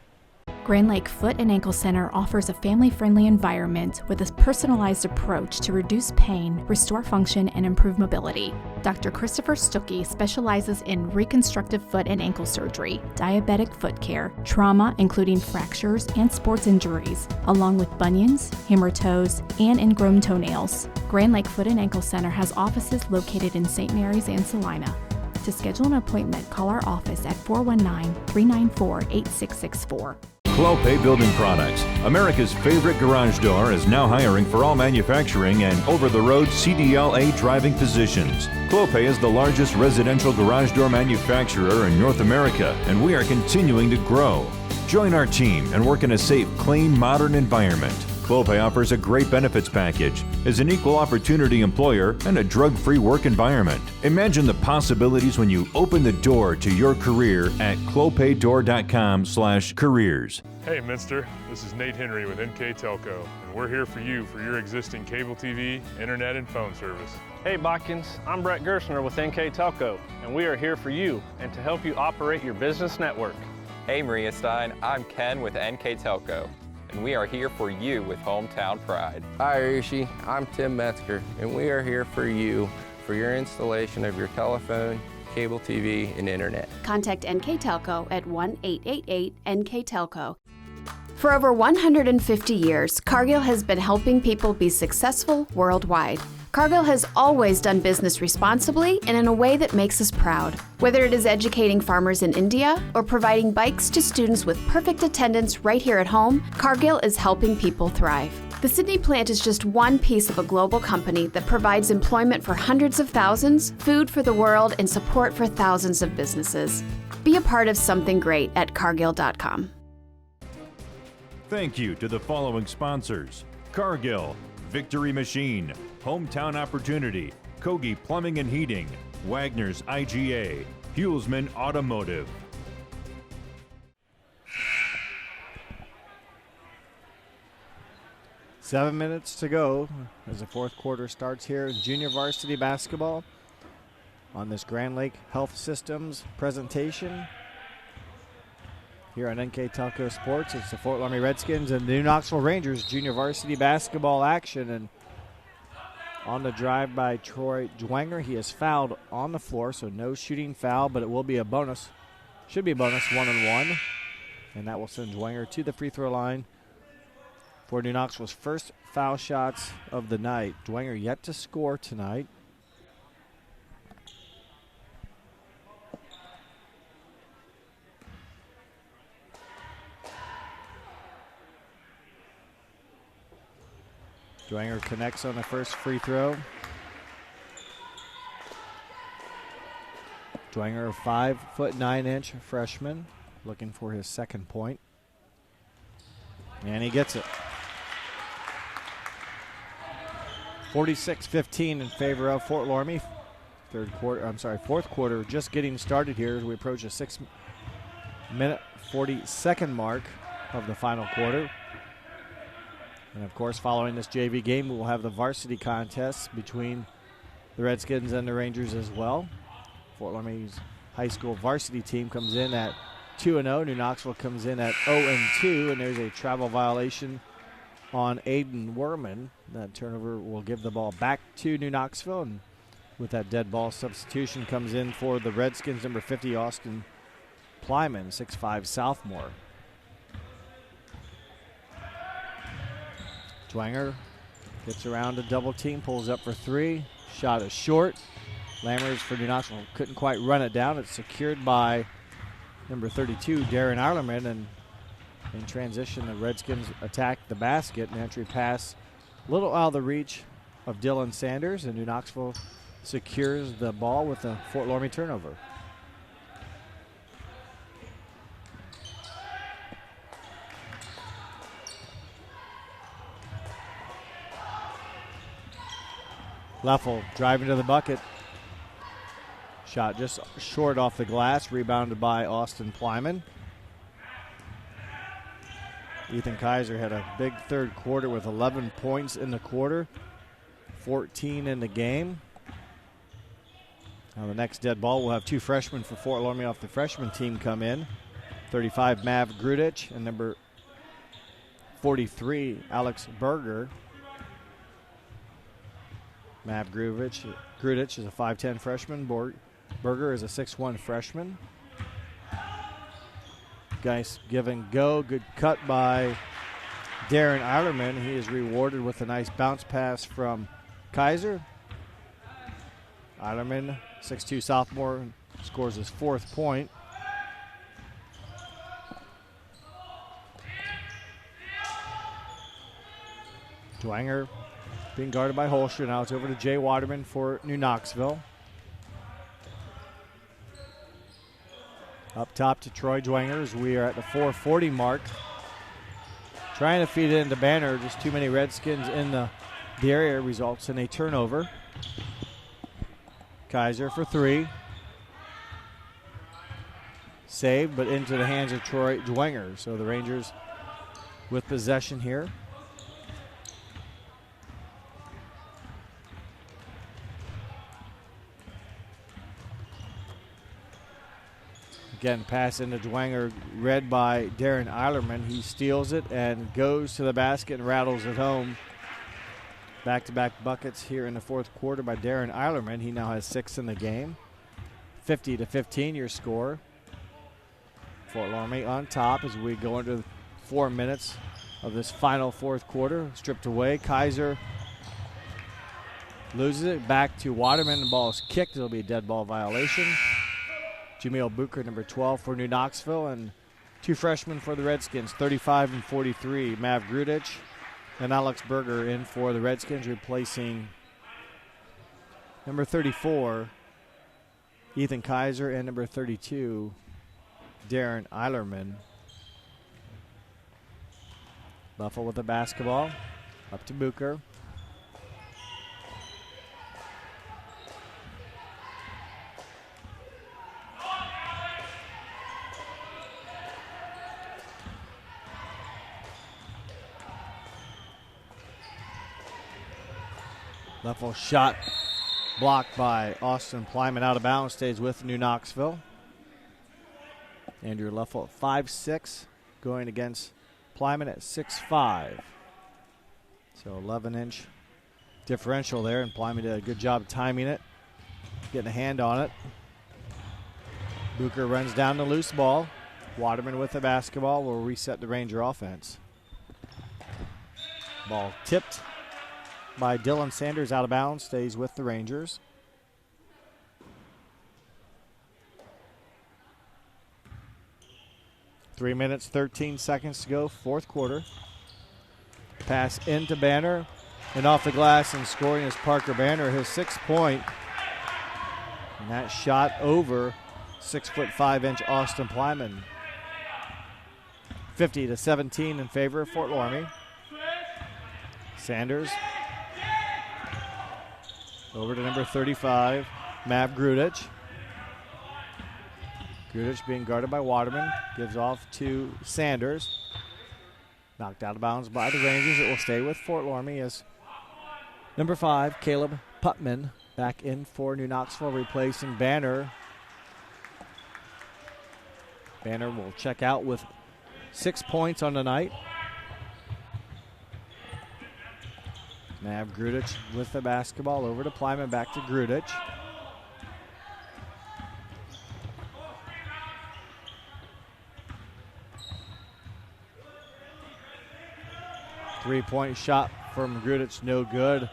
Grand Lake Foot and Ankle Center offers a family-friendly environment with a personalized approach to reduce pain, restore function, and improve mobility. Dr. Christopher Stuckey specializes in reconstructive foot and ankle surgery, diabetic foot care, trauma including fractures and sports injuries, along with bunions, hammer toes, and ingrown toenails. Grand Lake Foot and Ankle Center has offices located in St. Mary's and Salina. To schedule an appointment, call our office at 419-394-8664. Clopay Building Products, America's favorite garage door, is now hiring for all manufacturing and over-the-road CDLA driving positions. Clopay is the largest residential garage door manufacturer in North America, and we are continuing to grow. Join our team and work in a safe, clean, modern environment. Clopay offers a great benefits package, is an equal opportunity employer, and a drug-free work environment. Imagine the possibilities when you open the door to your career at clopaydoor.com/careers. Hey Minster, this is Nate Henry with NKTelco, and we're here for you for your existing cable TV, internet, and phone service. Hey Botkins, I'm Brett Gerstner with NKTelco, and we are here for you and to help you operate your business network. Hey Maria Stein, I'm Ken with NKTelco, and we are here for you with hometown pride. Hi Rishi, I'm Tim Metzger, and we are here for you for your installation of your telephone, cable TV, and internet. Contact NKTelco at 1-888-NKTelco. For over 150 years, Cargill has been helping people be successful worldwide. Cargill has always done business responsibly and in a way that makes us proud. Whether it is educating farmers in India or providing bikes to students with perfect attendance right here at home, Cargill is helping people thrive. The Sydney plant is just one piece of a global company that provides employment for hundreds of thousands, food for the world, and support for thousands of businesses. Be a part of something great at Cargill.com. Thank you to the following sponsors: Cargill, Victory Machine, Hometown Opportunity, Kogi Plumbing and Heating, Wagner's IGA, Hulsman Automotive. Seven minutes to go as the fourth quarter starts here in junior varsity basketball on this Grand Lake Health Systems presentation here on NKTelco Sports. It's the Fort Loramie Redskins and the New Knoxville Rangers junior varsity basketball action. And on the drive by Troy Dwenger, he is fouled on the floor, so no shooting foul, but it will be a bonus. Should be a bonus 1-on-1. And that will send Dwenger to the free throw line for New Knoxville's first foul shots of the night. Dwenger yet to score tonight. Dwenger connects on the first free throw. Dwenger, a 5'9" freshman, looking for his second point. And he gets it. 46-15 in favor of Fort Loramie. Fourth quarter just getting started here as we approach the 6-minute 40-second mark of the final quarter. And of course, following this JV game, we will have the varsity contest between the Redskins and the Rangers as well. Fort Loramie's high school varsity team comes in at 2-0. New Knoxville comes in at 0-2, and there's a travel violation on Aiden Werman. That turnover will give the ball back to New Knoxville, and with that dead ball substitution comes in for the Redskins, number 50, Austin Plyman, 6'5" sophomore. Dwenger gets around a double team, pulls up for three. Shot is short. Lammers for New Knoxville couldn't quite run it down. It's secured by number 32, Darren Ireland, and in transition, the Redskins attack the basket. An entry pass a little out of the reach of Dylan Sanders, and New Knoxville secures the ball with a Fort Loramie turnover. Leffel driving to the bucket. Shot just short off the glass, rebounded by Austin Plyman. Ethan Kaiser had a big third quarter with 11 points in the quarter, 14 in the game. Now the next dead ball, we'll have 2 freshmen for Fort Loramie off the freshman team come in. 35, Mav Grudich, and number 43, Alex Berger. Mav Grudich is a 5'10 freshman. Berger is a 6'1 freshman. Guys, give and go. Good cut by Darren Eilerman. He is rewarded with a nice bounce pass from Kaiser. Eilerman, 6'2 sophomore, scores his 4th point. Dwanger being guarded by Holster. Now it's over to Jay Waterman for New Knoxville. Up top to Troy Dwanger as we are at the 4:40 mark. Trying to feed it into Banner. Just too many Redskins in the area results in a turnover. Kaiser for 3. Saved, but into the hands of Troy Dwanger. So the Rangers with possession here. Again, pass into Dwanger, read by Darren Eilerman. He steals it and goes to the basket and rattles it home. Back-to-back buckets here in the 4th quarter by Darren Eilerman. He now has 6 in the game. 50-15 your score. Fort Loramie on top as we go into 4 minutes of this final 4th quarter. Stripped away. Kaiser loses it. Back to Waterman. The ball is kicked. It'll be a dead ball violation. Jameel Booker, number 12 for New Knoxville, and 2 freshmen for the Redskins, 35 and 43. Mav Grudich and Alex Berger in for the Redskins, replacing number 34, Ethan Kaiser, and number 32, Darren Eilerman. Buffalo with the basketball, up to Booker. Leffel shot blocked by Austin Plyman, out of bounds, stays with New Knoxville. Andrew Leffel at 5'6", going against Plyman at 6'5". So 11-inch differential there, and Plyman did a good job timing it, getting a hand on it. Booker runs down the loose ball. Waterman with the basketball will reset the Ranger offense. Ball tipped by Dylan Sanders, out of bounds, stays with the Rangers. Three minutes, 13 seconds to go, 4th quarter. Pass into Banner, and off the glass and scoring is Parker Banner, his 6th point. And that shot over 6'5" Austin Plyman. 50-17 in favor of Fort Loramie. Sanders over to number 35, Mav Grudich. Grudich being guarded by Waterman. Gives off to Sanders. Knocked out of bounds by the Rangers. It will stay with Fort Loramie as number 5, Caleb Putman, back in for New Knoxville, replacing Banner. Banner will check out with 6 points on the night. Mav Grudich with the basketball, over to Plyman, back to Grudich. Three-point shot from Grudich, no good.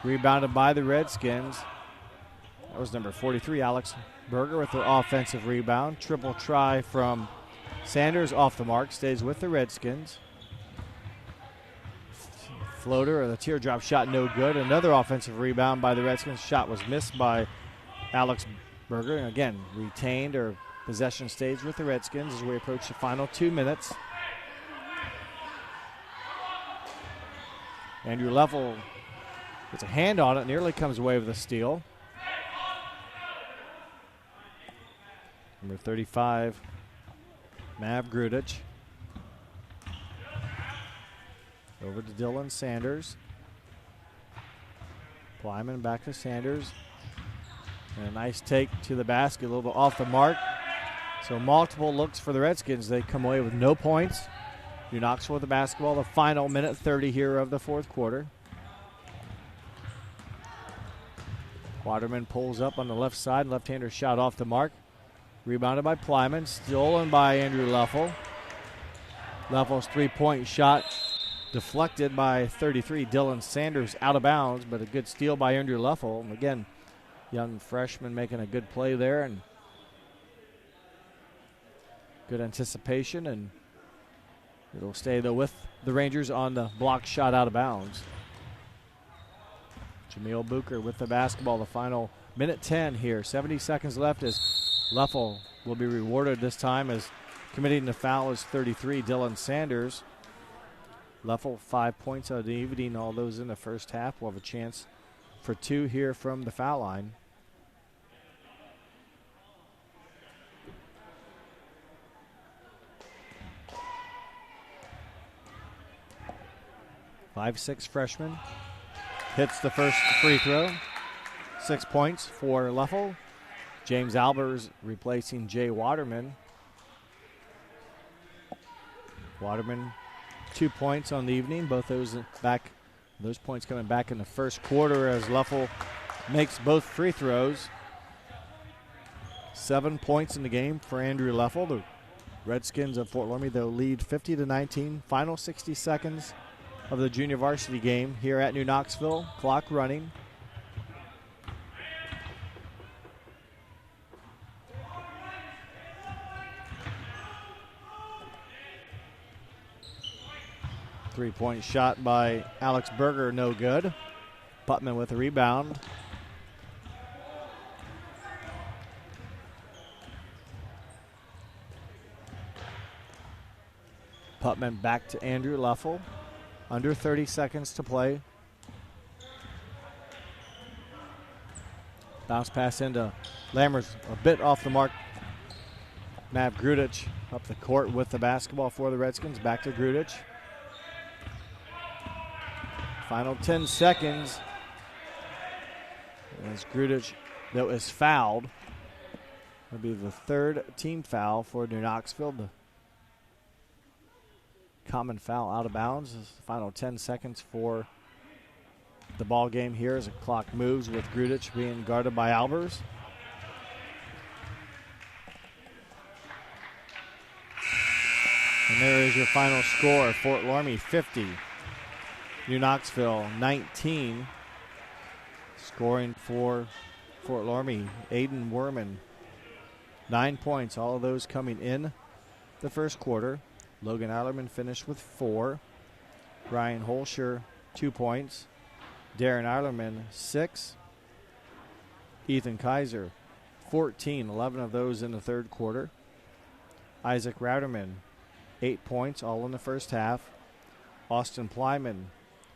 Rebounded by the Redskins. That was number 43, Alex Berger, with the offensive rebound. Triple try from Sanders, off the mark, stays with the Redskins. Floater, or the teardrop shot, no good. Another offensive rebound by the Redskins. Shot was missed by Alex Berger. And again, retained, or possession stays with the Redskins as we approach the final 2 minutes. Andrew Leffel gets a hand on it, nearly comes away with a steal. Number 35, Mav Grudich. Over to Dylan Sanders. Plyman back to Sanders. And a nice take to the basket, a little bit off the mark. So multiple looks for the Redskins. They come away with no points. New Knoxville with the basketball, the final minute 30 here of the fourth quarter. Waterman pulls up on the left side. Left-hander shot off the mark. Rebounded by Plyman. Stolen by Andrew Leffel. Leffel's three-point shot deflected by 33 Dylan Sanders out of bounds, but a good steal by Andrew Leffel. And again, young freshman making a good play there and good anticipation, and it'll stay though with the Rangers on the block shot out of bounds. Jameel Booker with the basketball, the final minute 10 here. 70 seconds left as Leffel will be rewarded this time as committing the foul is 33 Dylan Sanders. Leffel 5 points of the evening, all those in the first half. We'll have a chance for two here from the foul line. Five-six freshman hits the first free throw. 6 points for Leffel. James Albers replacing Jay Waterman. Waterman 2 points on the evening. Both those points coming back in the first quarter as Leffel makes both free throws. 7 points in the game for Andrew Leffel. The Redskins of Fort Loramie, they'll lead 50-19. Final 60 seconds of the junior varsity game here at New Knoxville. Clock running. Three-point shot by Alex Berger, no good. Putman with a rebound. Putman back to Andrew Leffel. Under 30 seconds to play. Bounce pass into Lammers, a bit off the mark. Mav Grudich up the court with the basketball for the Redskins. Back to Grudich. Final 10 seconds. As Grudich, though, is fouled. It'll be the third team foul for New Knoxville. The common foul out of bounds. This is the final 10 seconds for the ball game here as the clock moves with Grudich being guarded by Albers. And there is your final score. Fort Loramie 50. New Knoxville 19. Scoring for Fort Loramie, Aiden Werman. 9 points, all of those coming in the first quarter. Logan Eilerman finished with 4. Ryan Holscher, 2 points. Darren Eilerman, 6. Ethan Kaiser, 14, 11 of those in the third quarter. Isaac Rauderman, 8 points, all in the first half. Austin Plyman,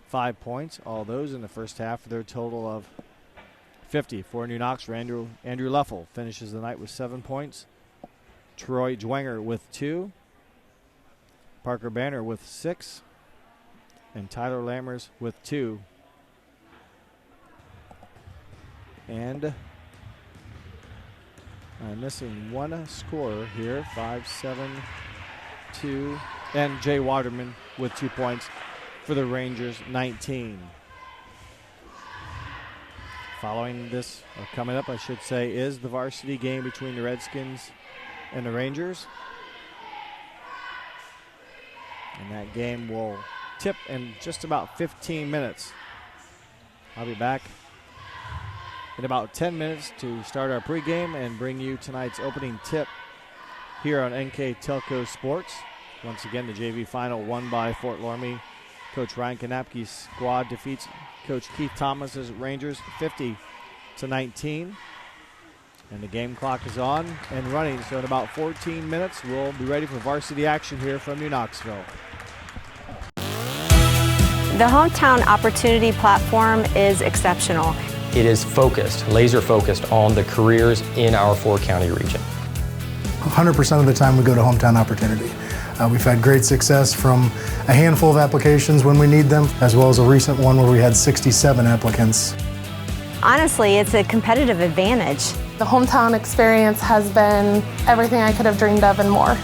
5 points, all those in the first half for their total of 50 for New Knoxville. Andrew Leffel finishes the night with 7 points. Troy Dwenger with 2. Parker Banner with 6. And Tyler Lammers with 2. And I'm missing one scorer here. 5, 7, 2. And Jay Waterman with 2 points for the Rangers, 19. Following this, or coming up, I should say, is the varsity game between the Redskins and the Rangers. And that game will tip in just about 15 minutes. I'll be back in about 10 minutes to start our pregame and bring you tonight's opening tip here on NKTelco Sports. Once again, the JV final won by Fort Loramie. Coach Ryan Kanapke's squad defeats Coach Keith Thomas's Rangers 50-19. And the game clock is on and running, so in about 14 minutes, we'll be ready for varsity action here from New Knoxville. The Hometown Opportunity Platform is exceptional. It is focused, laser focused on the careers in our 4-county region. 100% of the time we go to Hometown Opportunity. We've had great success from a handful of applications when we need them, as well as a recent one where we had 67 applicants. Honestly, it's a competitive advantage. The hometown experience has been everything I could have dreamed of and more.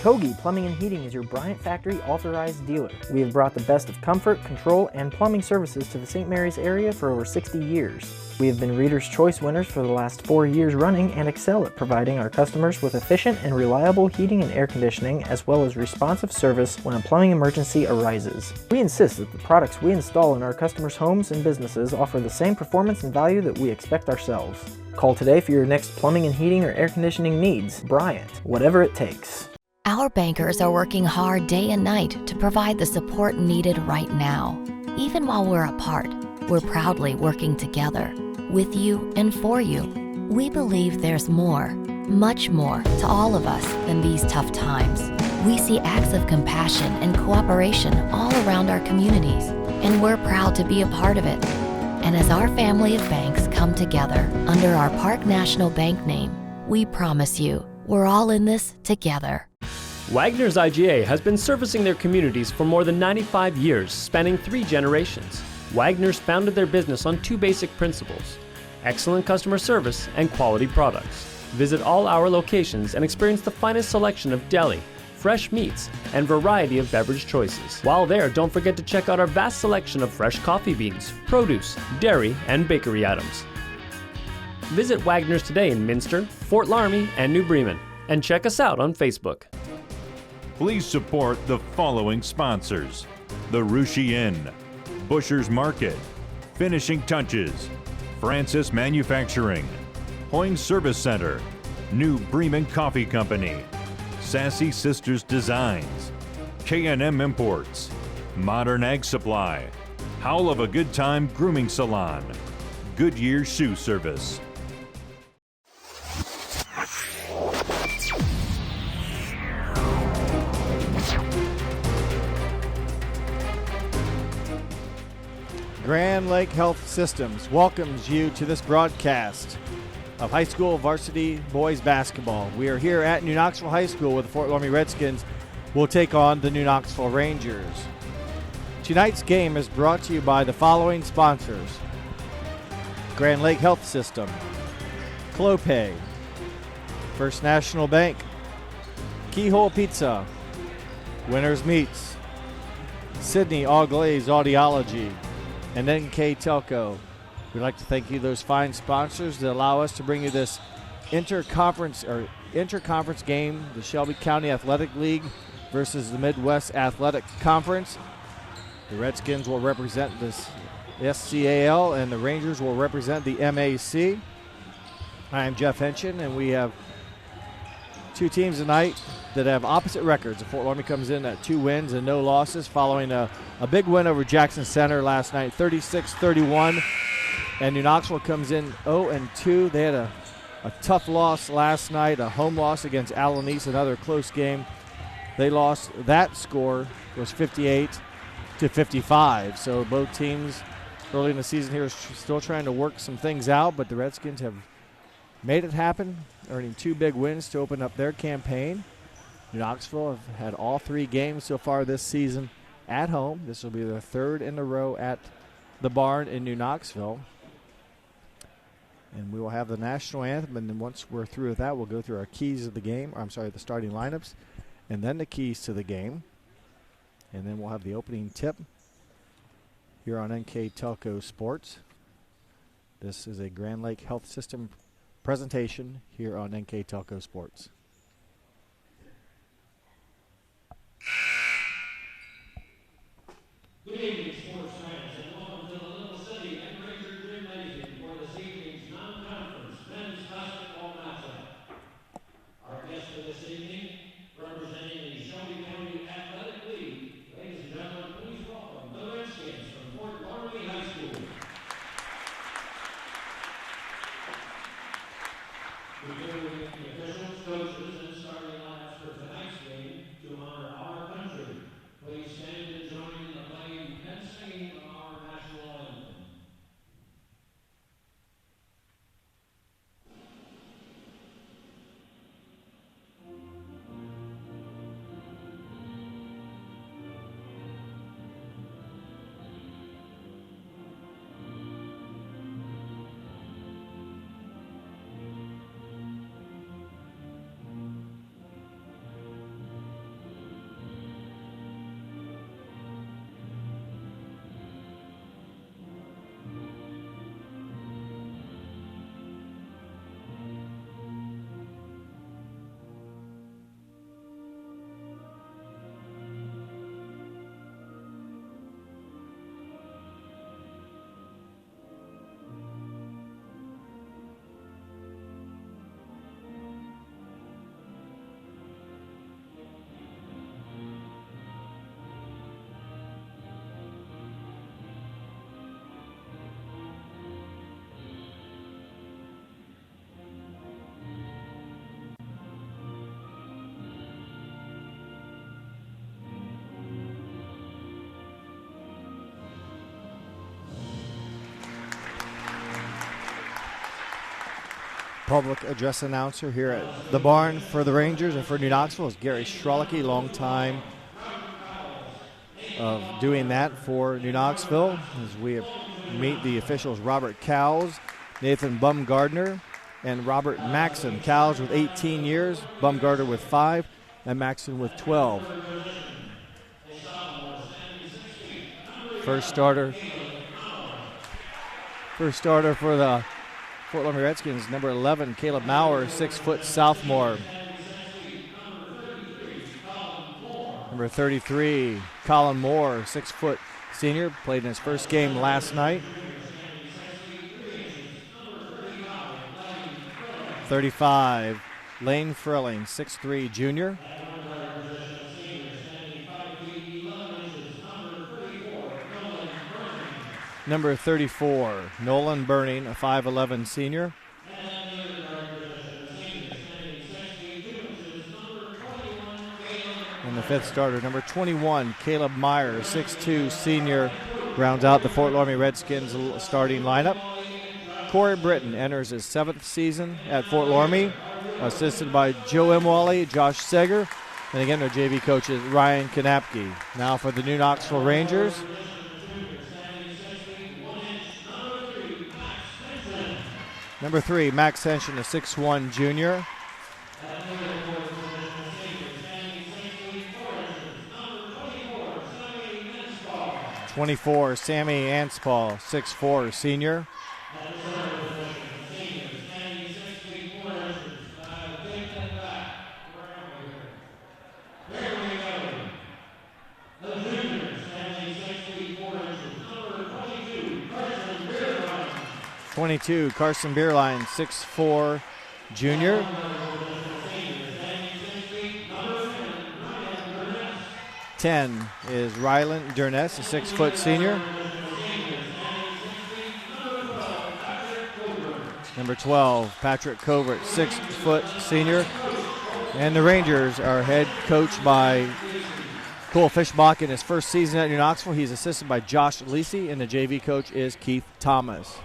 Kogi Plumbing and Heating is your Bryant Factory authorized dealer. We have brought the best of comfort, control, and plumbing services to the St. Mary's area for over 60 years. We have been Reader's Choice winners for the last 4 years running and excel at providing our customers with efficient and reliable heating and air conditioning, as well as responsive service when a plumbing emergency arises. We insist that the products we install in our customers' homes and businesses offer the same performance and value that we expect ourselves. Call today for your next plumbing and heating or air conditioning needs. Bryant, whatever it takes. Our bankers are working hard day and night to provide the support needed right now. Even while we're apart, we're proudly working together, with you and for you. We believe there's more, much more, to all of us than these tough times. We see acts of compassion and cooperation all around our communities, and we're proud to be a part of it. And as our family of banks come together under our Park National Bank name, we promise you, we're all in this together. Wagner's IGA has been servicing their communities for more than 95 years, spanning 3 generations. Wagner's founded their business on 2 basic principles: excellent customer service and quality products. Visit all our locations and experience the finest selection of deli, fresh meats, and variety of beverage choices. While there, don't forget to check out our vast selection of fresh coffee beans, produce, dairy, and bakery items. Visit Wagner's today in Minster, Fort Loramie, and New Bremen, and check us out on Facebook. Please support the following sponsors: The Rushi Inn, Busher's Market, Finishing Touches, Francis Manufacturing, Hoying Service Center, New Bremen Coffee Company, Sassy Sisters Designs, K&M Imports, Modern Ag Supply, Howl of a Good Time Grooming Salon, Goodyear Shoe Service. Grand Lake Health Systems welcomes you to this broadcast of high school varsity boys basketball. We are here at New Knoxville High School where the Fort Loramie Redskins will take on the New Knoxville Rangers. Tonight's game is brought to you by the following sponsors: Grand Lake Health System, Clopay, First National Bank, Keyhole Pizza, Winners Meats, Sydney All Glaze Audiology, and NKTelco. We'd like to thank you, those fine sponsors, that allow us to bring you this interconference game, the Shelby County Athletic League versus the Midwest Athletic Conference. The Redskins will represent this SCAL, and the Rangers will represent the MAC. I am Jeff Henshin, and we have 2 teams tonight that have opposite records. The Fort Loramie comes in at 2 wins and no losses following a big win over Jackson Center last night, 36-31. And New Knoxville comes in 0-2. They had a tough loss last night, a home loss against Alanis, another close game. They lost. That score was 58-55. So both teams early in the season here are still trying to work some things out, but the Redskins have made it happen, earning 2 big wins to open up their campaign. New Knoxville have had all 3 games so far this season at home. This will be their 3rd in a row at the Barn in New Knoxville. And we will have the national anthem, and then once we're through with that, we'll go through our keys of the game. The starting lineups, and then the keys to the game. And then we'll have the opening tip here on NKTelco Sports. This is a Grand Lake Health System presentation here on NKTelco Sports. Good evening, sports fans, and welcome to the Little City and Ranger Gymnasium for this evening's non-conference men's basketball matchup. Our guest for this evening, representing the Shelby County Athletic League, ladies and gentlemen, please welcome the Redskins from Fort Loramie High School. Before we get the officials, coaches, and starting lineups for tonight's game, to honor our country, please stand and join in the playing and singing of our Public address announcer here at the barn for the Rangers and for New Knoxville is Gary Schrolicki, long time of doing that for New Knoxville. As we meet the officials, Robert Cowles, Nathan Bumgardner, and Robert Maxon. Cowles with 18 years, Bumgardner with 5, and Maxon with 12. First starter for the Fort Loramie Redskins, number 11, Caleb Maurer, 6-foot sophomore. Number 33, Colin Moore, 6-foot senior, played in his first game last night. 35, Lane Frilling, 6'3", junior. Number 34, Nolan Burning, a 5'11", senior. And the fifth starter, number 21, Caleb Meyer, 6'2", senior, rounds out the Fort Loramie Redskins starting lineup. Corey Britton enters his 7th season at Fort Loramie, assisted by Joe Imwally, Josh Seger, and again their JV coach is Ryan Kanapke. Now for the New Knoxville Rangers. Number 3, Max Henshin, a 6'1", junior. #24, 24, Sammy Anspal, 6'4", senior. #22, Carson Beerline, 6'4", junior. #10 is Rylan Durness, a 6-foot senior. Number 12, Patrick Covert, 6-foot senior. And the Rangers are head coached by Cole Fishbach in his first season at New Knoxville. He's assisted by Josh Lisi, and the JV coach is Keith Thomas.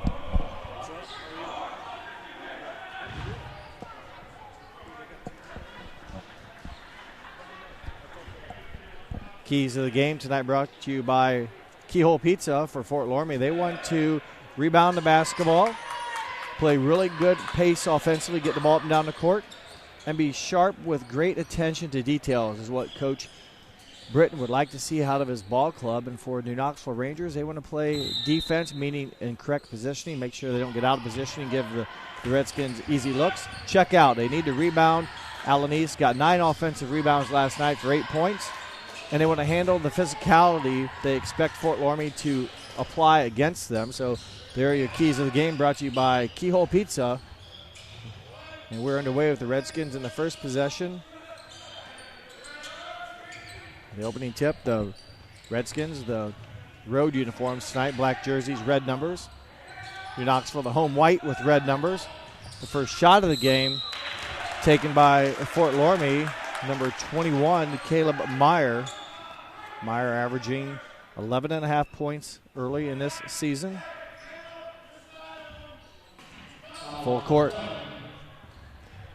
Keys of the game tonight brought to you by Keyhole Pizza for Fort Loramie. They want to rebound the basketball, play really good pace offensively, get the ball up and down the court, and be sharp with great attention to details is what Coach Britton would like to see out of his ball club. And for New Knoxville Rangers, they want to play defense, meaning in correct positioning, make sure they don't get out of position and give the Redskins easy looks. Check out. They need to rebound. Alan East got 9 offensive rebounds last night for 8 points. And they want to handle the physicality they expect Fort Loramie to apply against them. So there are your keys of the game, brought to you by Keyhole Pizza. And we're underway with the Redskins in the first possession. The opening tip, the Redskins, the road uniforms tonight, black jerseys, red numbers. New Knoxville, the home white with red numbers. The first shot of the game taken by Fort Loramie, number 21, Caleb Meyer. Meyer averaging 11.5 points early in this season. Full court.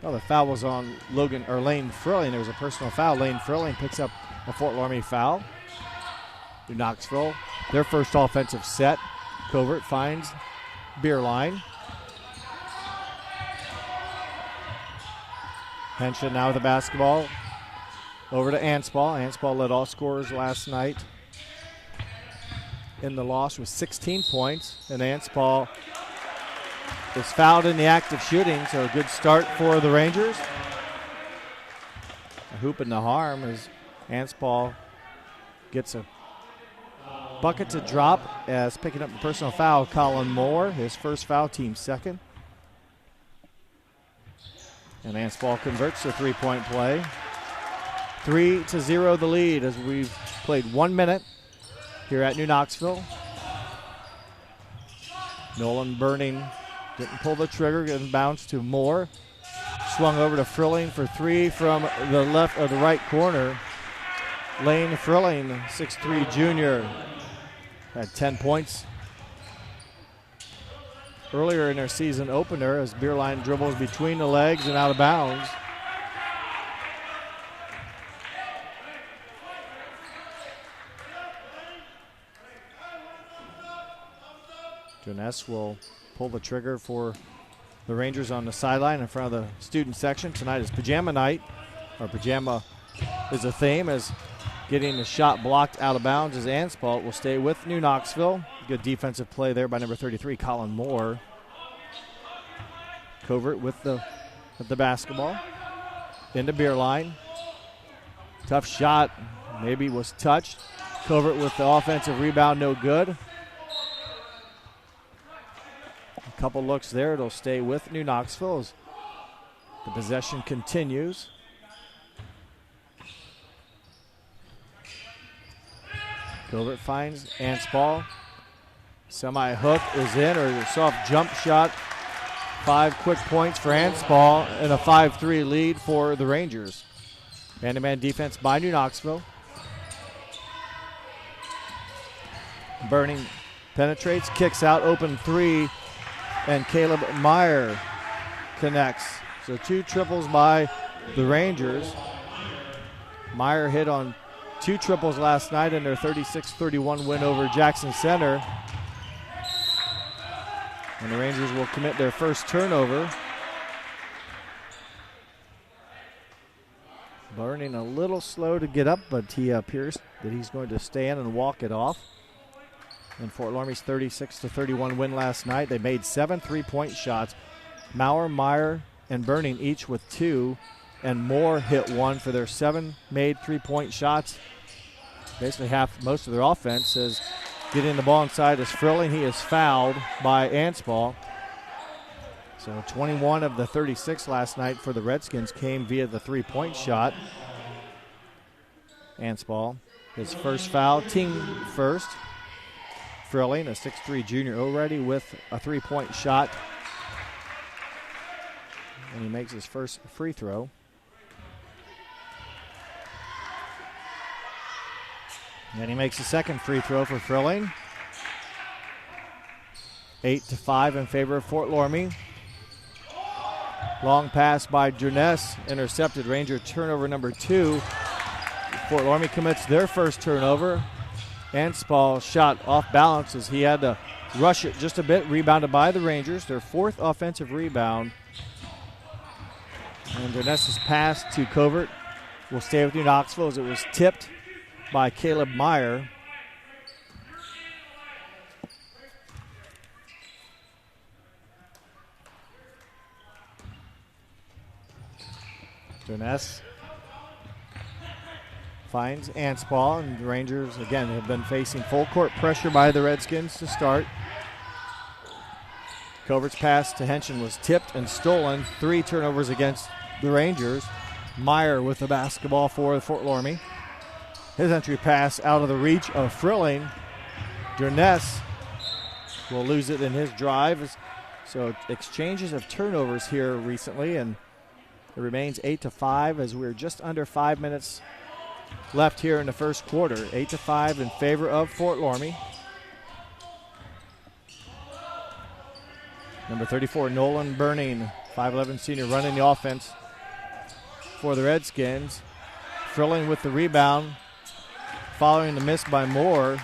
Well, the foul was on Lane Frilling. There was a personal foul. Lane Frilling picks up a Fort Loramie foul. New Knoxville, their first offensive set. Covert finds Beerline. Henshin now with the basketball. Over to Anspal. Anspal led all scorers last night in the loss with 16 points. And Anspal is fouled in the act of shooting, so a good start for the Rangers. A hoop in the harm as Anspal gets a bucket to drop as picking up the personal foul, Colin Moore, his first foul, team second. And Anspal converts the three-point play. 3-0 the lead as we've played 1 minute here at New Knoxville. Nolan Burning didn't pull the trigger, getting bounced to Moore. Swung over to Frilling for 3 from the left or the right corner. Lane Frilling, 6'3", junior, had 10 points earlier in their season opener as Beerline dribbles between the legs and out of bounds. Jones will pull the trigger for the Rangers on the sideline in front of the student section. Tonight is pajama night, or pajama is a theme, as getting the shot blocked out of bounds as Anspalt will stay with New Knoxville. Good defensive play there by number 33, Colin Moore. Covert with the basketball. Into Beerline. Tough shot, maybe was touched. Covert with the offensive rebound, no good. A couple looks there, it'll stay with New Knoxville as the possession continues. Covert finds Anspall. Semi-hook is in, or a soft jump shot. 5 quick points for Anspall and a 5-3 lead for the Rangers. Man-to-man defense by New Knoxville. Burning penetrates, kicks out, open 3, and Caleb Meyer connects. So 2 triples by the Rangers. Meyer hit on 2 triples last night in their 36-31 win over Jackson Center. And the Rangers will commit their first turnover. Burning a little slow to get up, but he appears that he's going to stand and walk it off. In Fort Loramie's 36-31 win last night, they made 7 3-point shots. Maurer, Meyer, and Burning each with 2, and Moore hit 1 for their 7 made 3-point shots. Basically most of their offense is getting the ball inside is Frilling. He is fouled by Anspall. So 21 of the 36 last night for the Redskins came via the 3-point shot. Anspall, his first foul, team first. Frilling, a 6'3 junior, already with a 3-point shot. And he makes his first free throw. And he makes the second free throw for Frilling. 8-5 in favor of Fort Loramie. Long pass by Jones, intercepted. Ranger turnover number 2. Fort Loramie commits their first turnover. Anspall shot off balance as he had to rush it just a bit. Rebounded by the Rangers, their 4th offensive rebound. And Jones' pass to Covert will stay with New Knoxville as it was tipped by Caleb Meyer. Jones finds Anspall, and the Rangers again have been facing full court pressure by the Redskins to start. Covert's pass to Henshin was tipped and stolen. 3 turnovers against the Rangers. Meyer with the basketball for Fort Loramie. His entry pass out of the reach of Frilling. Jones will lose it in his drive. So exchanges of turnovers here recently, and it remains 8-5 as we're just under 5 minutes left here in the first quarter. 8-5 in favor of Fort Loramie. Number 34, Nolan Burning, 5'11 senior, running the offense for the Redskins. Frilling with the rebound, following the miss by Moore,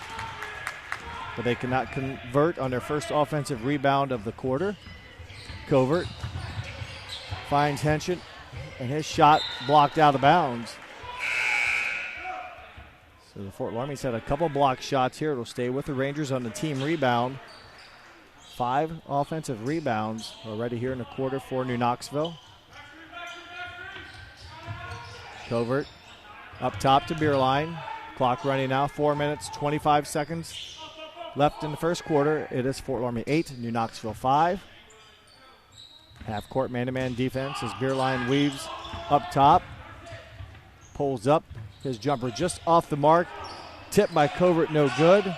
but they cannot convert on their first offensive rebound of the quarter. Covert finds Henshin, and his shot blocked out of bounds. So the Fort Loramie's had a couple block shots here. It'll stay with the Rangers on the team rebound. 5 offensive rebounds already here in the quarter for New Knoxville. Covert up top to Beerline. Clock running now, 4 minutes, 25 seconds left in the first quarter. It is Fort Loramie 8, New Knoxville 5. Half-court man-to-man defense as Beerline weaves up top. Pulls up. His jumper just off the mark. Tipped by Covert, no good.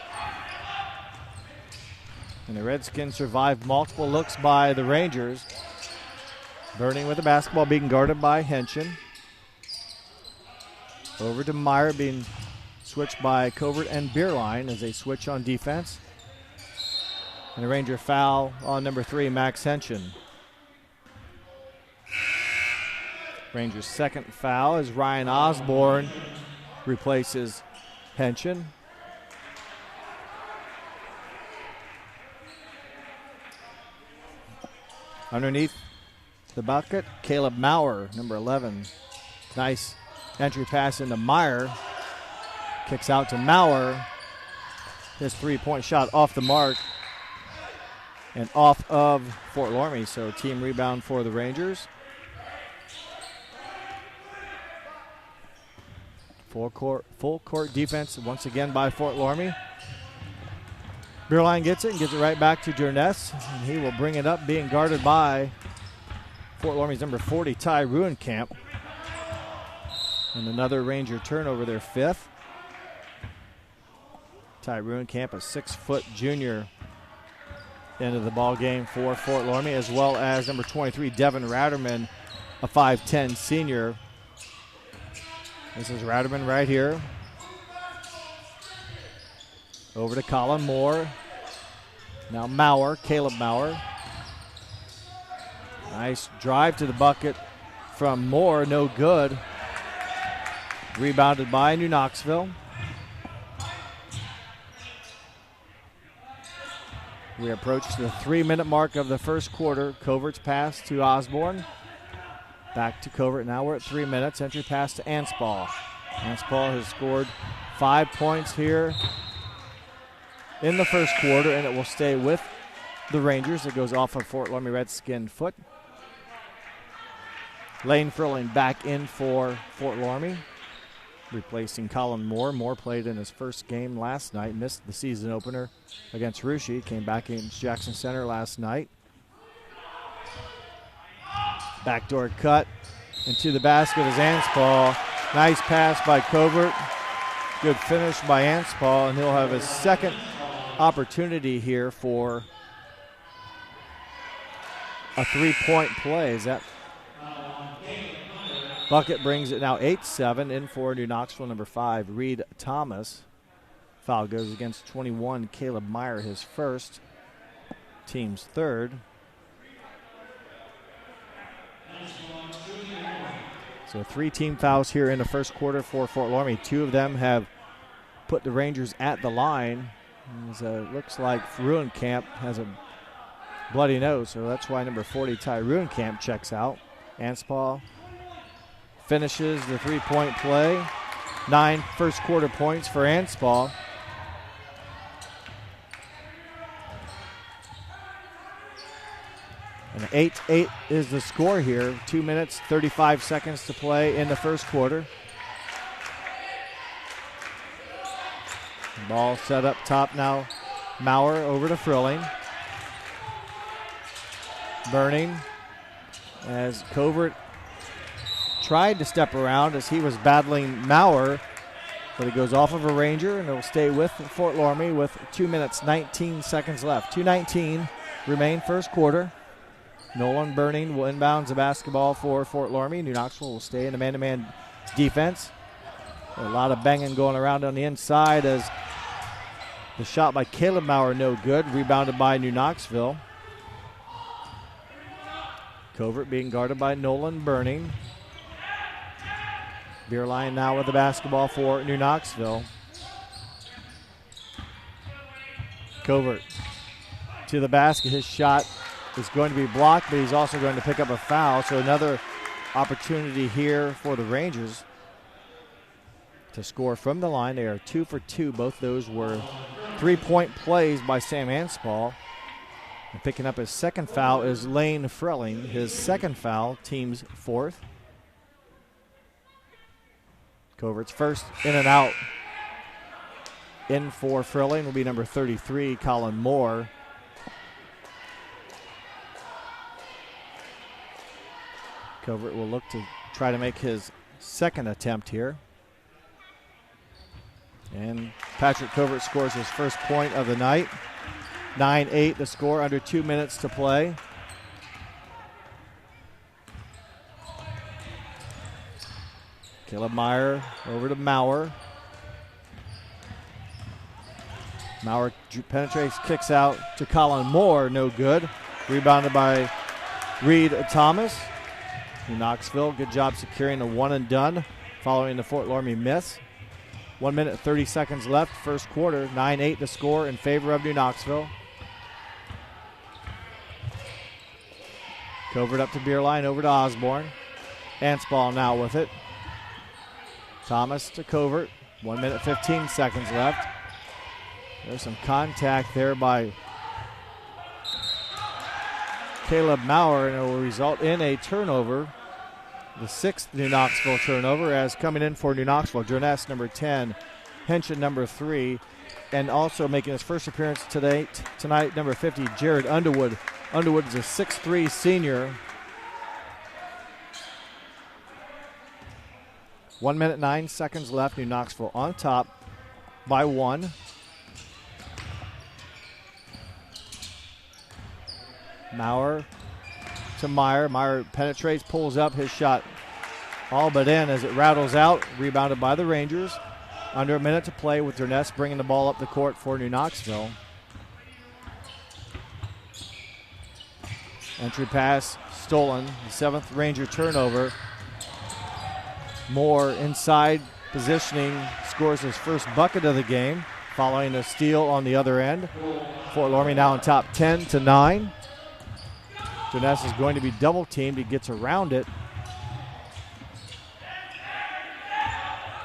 And the Redskins survived multiple looks by the Rangers. Burning with the basketball, being guarded by Henshin. Over to Meyer, being switched by Covert and Beerline as they switch on defense. And a Ranger foul on number 3, Max Henschen. Rangers' second foul as Ryan Osborne replaces Henschen. Underneath the bucket, Caleb Maurer, number 11. Nice entry pass into Meyer. Kicks out to Maurer. His three-point shot off the mark and off of Fort Loramie, so team rebound for the Rangers. Full court defense once again by Fort Loramie. Beerline gets it and gives it right back to Jerness, and he will bring it up, being guarded by Fort Loramie's number 40, Ty Ruenkamp. And another Ranger turnover, their 5th. Ty Ruenkamp, a 6-foot junior, into the ball game for Fort Loramie, as well as number 23, Devin Ratterman, a 5'10 senior. This is Ratterman right here. Over to Colin Moore. Now Maurer, Caleb Maurer. Nice drive to the bucket from Moore, no good. Rebounded by New Knoxville. We approach the 3-minute mark of the first quarter. Covert's pass to Osborne. Back to Covert. Now we're at 3 minutes. Entry pass to Anspall. Anspall has scored 5 points here in the first quarter, and it will stay with the Rangers. It goes off of Fort Loramie Redskin foot. Lane Frilling back in for Fort Loramie, replacing Colin Moore. Moore played in his first game last night, missed the season opener against Russia. Came back against Jackson Center last night. Backdoor cut into the basket is Anspall. Nice pass by Covert. Good finish by Anspall, and he'll have his second opportunity here for a three-point play. Is that bucket brings it now 8-7 in for New Knoxville, number 5, Reed Thomas. Foul goes against 21, Caleb Meyer, his first, team's third. So 3 team fouls here in the first quarter for Fort Loramie. 2 of them have put the Rangers at the line. Looks like Ruenkamp has a bloody nose, so that's why number 40, Ty Ruenkamp, checks out. Anspall finishes the three-point play. 9 first quarter points for Anspall. And 8-8 is the score here. 2 minutes, 35 seconds to play in the first quarter. Ball set up top now. Maurer over to Frilling. Burning as Covert tried to step around as he was battling Maurer, but it goes off of a Ranger, and it will stay with Fort Loramie with 2 minutes, 19 seconds left. 2:19 remain first quarter. Nolan Burning will inbounds the basketball for Fort Loramie. New Knoxville will stay in the man-to-man defense. A lot of banging going around on the inside as the shot by Caleb Maurer no good. Rebounded by New Knoxville. Covert being guarded by Nolan Burning. Beerline now with the basketball for New Knoxville. Covert to the basket. His shot is going to be blocked, but he's also going to pick up a foul. So another opportunity here for the Rangers to score from the line. They are 2 for 2. Both those were three-point plays by Sam Anspall. And picking up his second foul is Lane Frilling. His second foul, team's 4th. Covert's first in and out. In for Frilling will be number 33, Colin Moore. Covert will look to try to make his second attempt here. And Patrick Covert scores his first point of the night. 9-8 the score, under 2 minutes to play. Caleb Meyer over to Maurer. Maurer penetrates, kicks out to Colin Moore, no good. Rebounded by Reed Thomas. New Knoxville, good job securing a one and done following the Fort Loramie miss. 1 minute, 30 seconds left, first quarter, 9-8 to score in favor of New Knoxville. Covert up to Beerline, over to Osborne. Ansball now with it. Thomas to Covert, 1 minute, 15 seconds left. There's some contact there by Caleb Maurer, and it will result in a turnover. The sixth New Knoxville turnover, as coming in for New Knoxville, Jerness number 10, Henshin number 3, and also making his first appearance tonight, number 50, Jared Underwood. Underwood is a 6'3" senior. 1 minute, 9 seconds left. New Knoxville on top by 1. Maurer to Meyer. Meyer penetrates, pulls up, his shot all but in as it rattles out. Rebounded by the Rangers. Under a minute to play with Jerness bringing the ball up the court for New Knoxville. Entry pass stolen. The 7th Ranger turnover. Moore inside positioning, scores his first bucket of the game following a steal on the other end. Fort Loramie now on top 10-9. Jerness is going to be double teamed. He gets around it.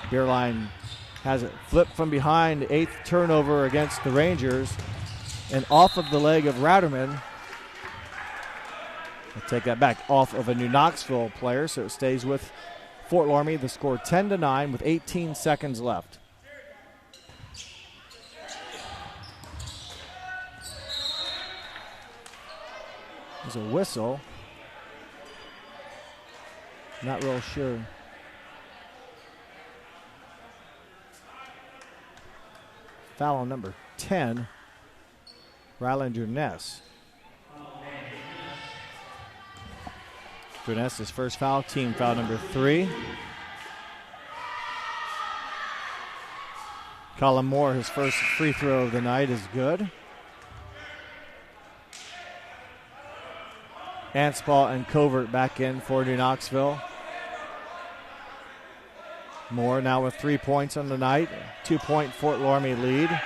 Beerline has it flipped from behind. 8th turnover against the Rangers. And off of the leg of Ratterman. I'll take that back. Off of a New Knoxville player, so it stays with Fort Loramie. The score 10-9 with 18 seconds left. There's a whistle. Not real sure. Foul on number 10, Ryland Jerness. Jerness' first foul, team foul number 3. Colin Moore, his first free throw of the night, is good. Anspaugh and Covert back in for New Knoxville. Moore now with 3 points on the night. 2-point Fort Loramie lead.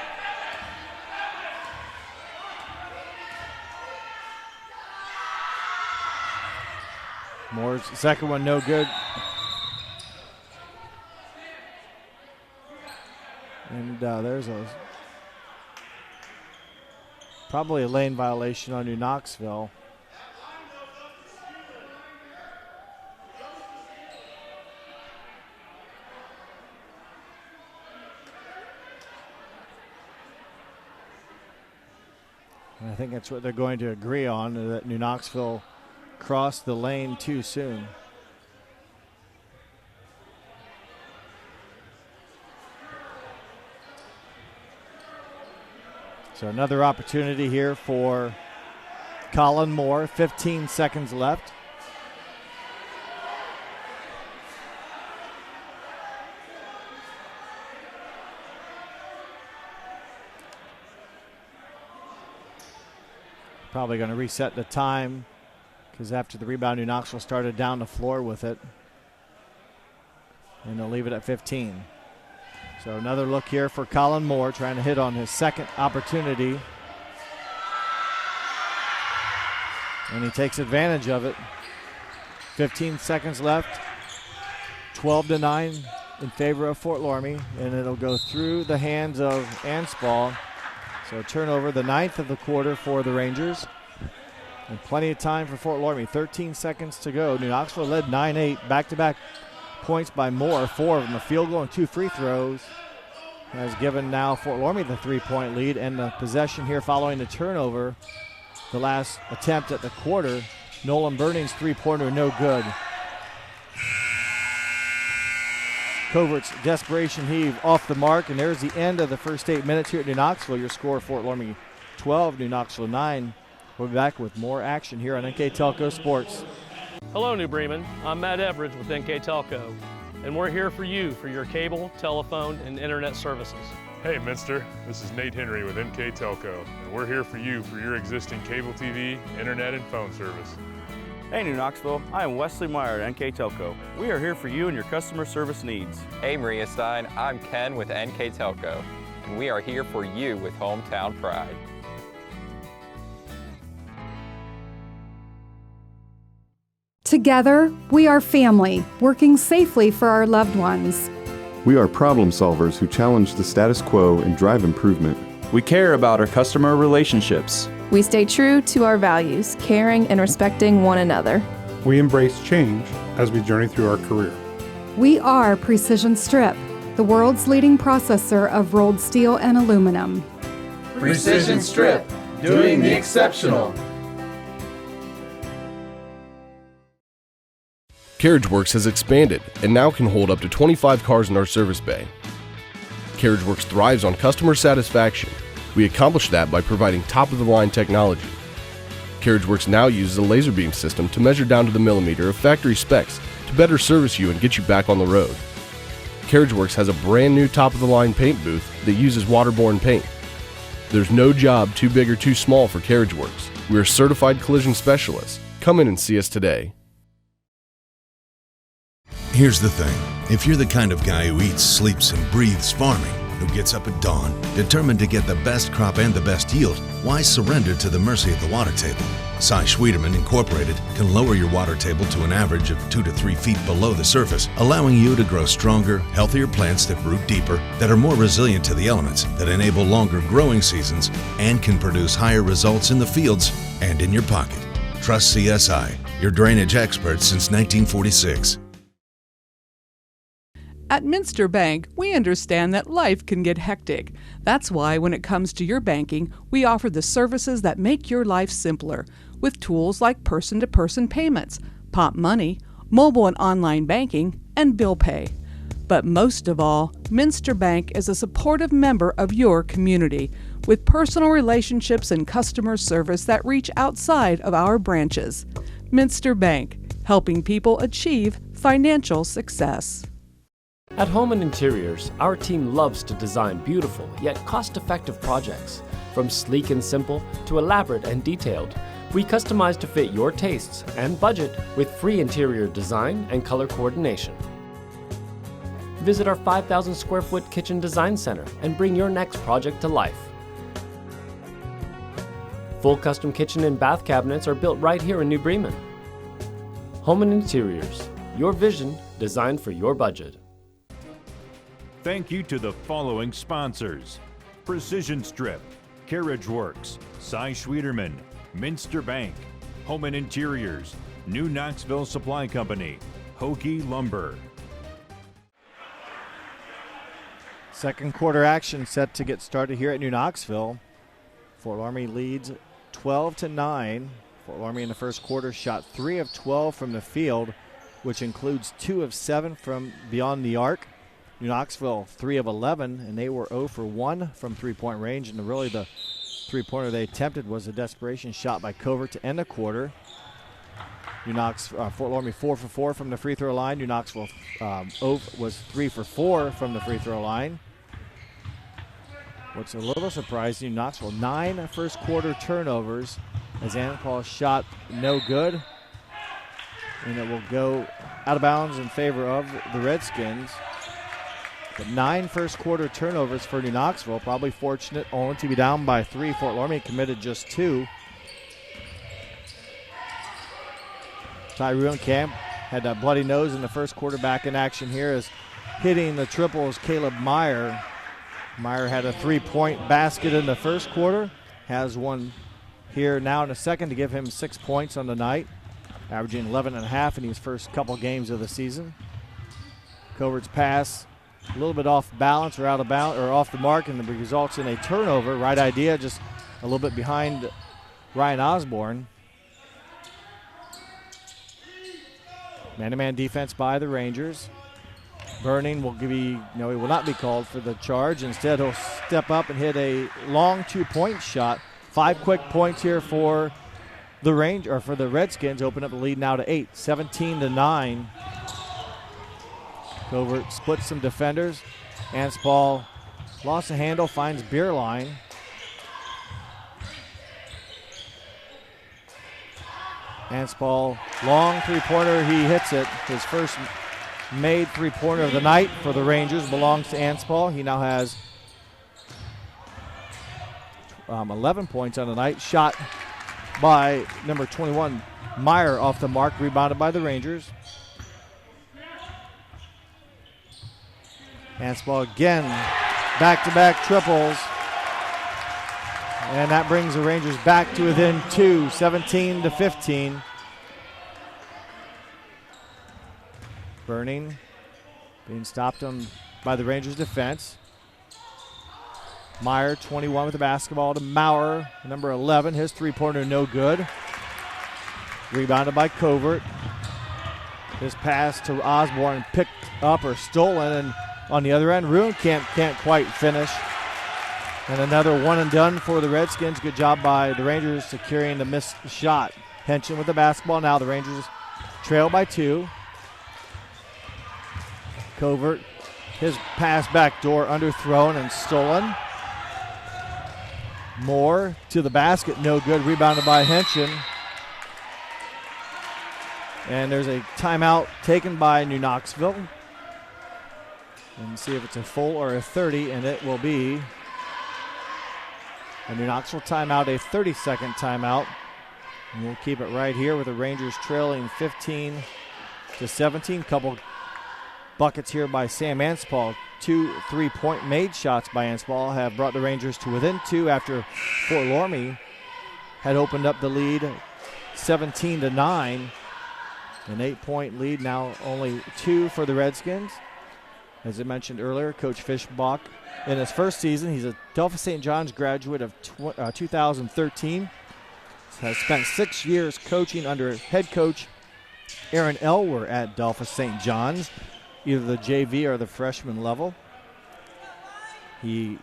Moore's second one no good. And there's probably a lane violation on New Knoxville. And I think that's what they're going to agree on, that New Knoxville crossed the lane too soon. So another opportunity here for Colin Moore. 15 seconds left. Probably going to reset the time because after the rebound, New Knoxville started down the floor with it. And they'll leave it at 15. So another look here for Colin Moore, trying to hit on his second opportunity. And he takes advantage of it. 15 seconds left. 12-9 in favor of Fort Loramie. And it'll go through the hands of Anspaugh. So turnover, the 9th of the quarter for the Rangers. And plenty of time for Fort Loramie. 13 seconds to go. New Knoxville led 9-8. Back-to-back points by Moore. 4 of them, a field goal and 2 free throws. Has given now Fort Loramie the 3-point lead. And the possession here following the turnover. The last attempt at the quarter. Nolan Burning's three-pointer, no good. Covert's desperation heave off the mark, and there's the end of the first 8 minutes here at New Knoxville. Your score, Fort Loramie 12, New Knoxville 9. We'll be back with more action here on NKTelco Sports. Hello, New Bremen. I'm Matt Everidge with NKTelco, and we're here for you for your cable, telephone, and internet services. Hey Minster, this is Nate Henry with NKTelco, and we're here for you for your existing cable TV, internet, and phone service. Hey New Knoxville, I am Wesley Meyer at NKTelco. We are here for you and your customer service needs. Hey Maria Stein, I'm Ken with NKTelco, and we are here for you with hometown pride. Together, we are family, working safely for our loved ones. We are problem solvers who challenge the status quo and drive improvement. We care about our customer relationships. We stay true to our values, caring and respecting one another. We embrace change as we journey through our career. We are Precision Strip, the world's leading processor of rolled steel and aluminum. Precision Strip, doing the exceptional. CarriageWorks has expanded and now can hold up to 25 cars in our service bay. CarriageWorks thrives on customer satisfaction. We accomplish that by providing top-of-the-line technology. CarriageWorks now uses a laser beam system to measure down to the millimeter of factory specs to better service you and get you back on the road. CarriageWorks has a brand new top-of-the-line paint booth that uses waterborne paint. There's no job too big or too small for CarriageWorks. We are certified collision specialists. Come in and see us today. Here's the thing. If you're the kind of guy who eats, sleeps, and breathes farming, who gets up at dawn, determined to get the best crop and the best yield, why surrender to the mercy of the water table? Cy Schwederman Incorporated can lower your water table to an average of 2 to 3 feet below the surface, allowing you to grow stronger, healthier plants that root deeper, that are more resilient to the elements, that enable longer growing seasons, and can produce higher results in the fields and in your pocket. Trust CSI, your drainage experts since 1946. At Minster Bank, we understand that life can get hectic. That's why when it comes to your banking, we offer the services that make your life simpler with tools like person-to-person payments, Pop Money, mobile and online banking, and bill pay. But most of all, Minster Bank is a supportive member of your community with personal relationships and customer service that reach outside of our branches. Minster Bank, helping people achieve financial success. At Home and Interiors, our team loves to design beautiful yet cost-effective projects. From sleek and simple to elaborate and detailed, we customize to fit your tastes and budget with free interior design and color coordination. Visit our 5,000 square foot kitchen design center and bring your next project to life. Full custom kitchen and bath cabinets are built right here in New Bremen. Home and Interiors, your vision designed for your budget. Thank you to the following sponsors: Precision Strip, CarriageWorks, Cy Schwederman, Minster Bank, Home and Interiors, New Knoxville Supply Company, Hokie Lumber. Second quarter action set to get started here at New Knoxville. Fort Loramie leads 12-9. Fort Loramie in the first quarter shot 3 of 12 from the field, which includes 2 of 7 from beyond the arc. New Knoxville 3 of 11, and they were 0 for 1 from three-point range, and really the three-pointer they attempted was a desperation shot by Covert to end the quarter. Fort Loramie 4 for 4 from the free throw line. New Knoxville was 3 for 4 from the free throw line. What's a little surprising, New Knoxville 9 first quarter turnovers as Anacall shot no good, and it will go out of bounds in favor of the Redskins. But 9 first quarter turnovers for New Knoxville, probably fortunate only to be down by 3. Fort Loramie committed just 2. Tyrone Camp had a bloody nose in the first quarter. Back in action here is hitting the triples Caleb Meyer. Meyer had a 3-point basket in the first quarter. Has one here now in the second to give him 6 points on the night, averaging 11.5 in his first couple games of the season. Covert's pass a little bit off balance or out of bounds or off the mark, and it results in a turnover. Right idea, just a little bit behind Ryan Osborne. Man-to-man defense by the Rangers. Burning will he will not be called for the charge. Instead, he'll step up and hit a long 2-point shot. 5 quick points here for the Redskins. Open up the lead now to 8, 17-9. Covert splits some defenders. Anspall lost a handle, finds Beerline. Anspall, long three-pointer, he hits it. His first made three-pointer of the night for the Rangers belongs to Anspall. He now has 11 points on the night. Shot by number 21, Meyer, off the mark, rebounded by the Rangers. Anspall again, back-to-back triples. And that brings the Rangers back to within 2, 17-15. Burning, being stopped on by the Rangers defense. Meyer, 21 with the basketball to Maurer, number 11. His three-pointer no good. Rebounded by Covert. His pass to Osborne picked up or stolen, and on the other end, Ruin can't quite finish. And another one and done for the Redskins. Good job by the Rangers securing the missed shot. Henson with the basketball now. The Rangers trail by 2. Covert, his pass back door underthrown and stolen. Moore to the basket, no good. Rebounded by Henson. And there's a timeout taken by New Knoxville. And see if it's a full or a 30, and it will be a New Knoxville timeout, a 30-second timeout. And we'll keep it right here with the Rangers trailing 15-17. Couple buckets here by Sam Anspall. 2 3-point made shots by Anspall have brought the Rangers to within 2 after Fort Loramie had opened up the lead 17-9. An 8-point lead, now only 2 for the Redskins. As I mentioned earlier, Coach Fischbach, in his first season, he's a Delphos St. John's graduate of 2013. Has spent 6 years coaching under head coach Aaron Elwer at Delphos St. John's, either the JV or the freshman level. He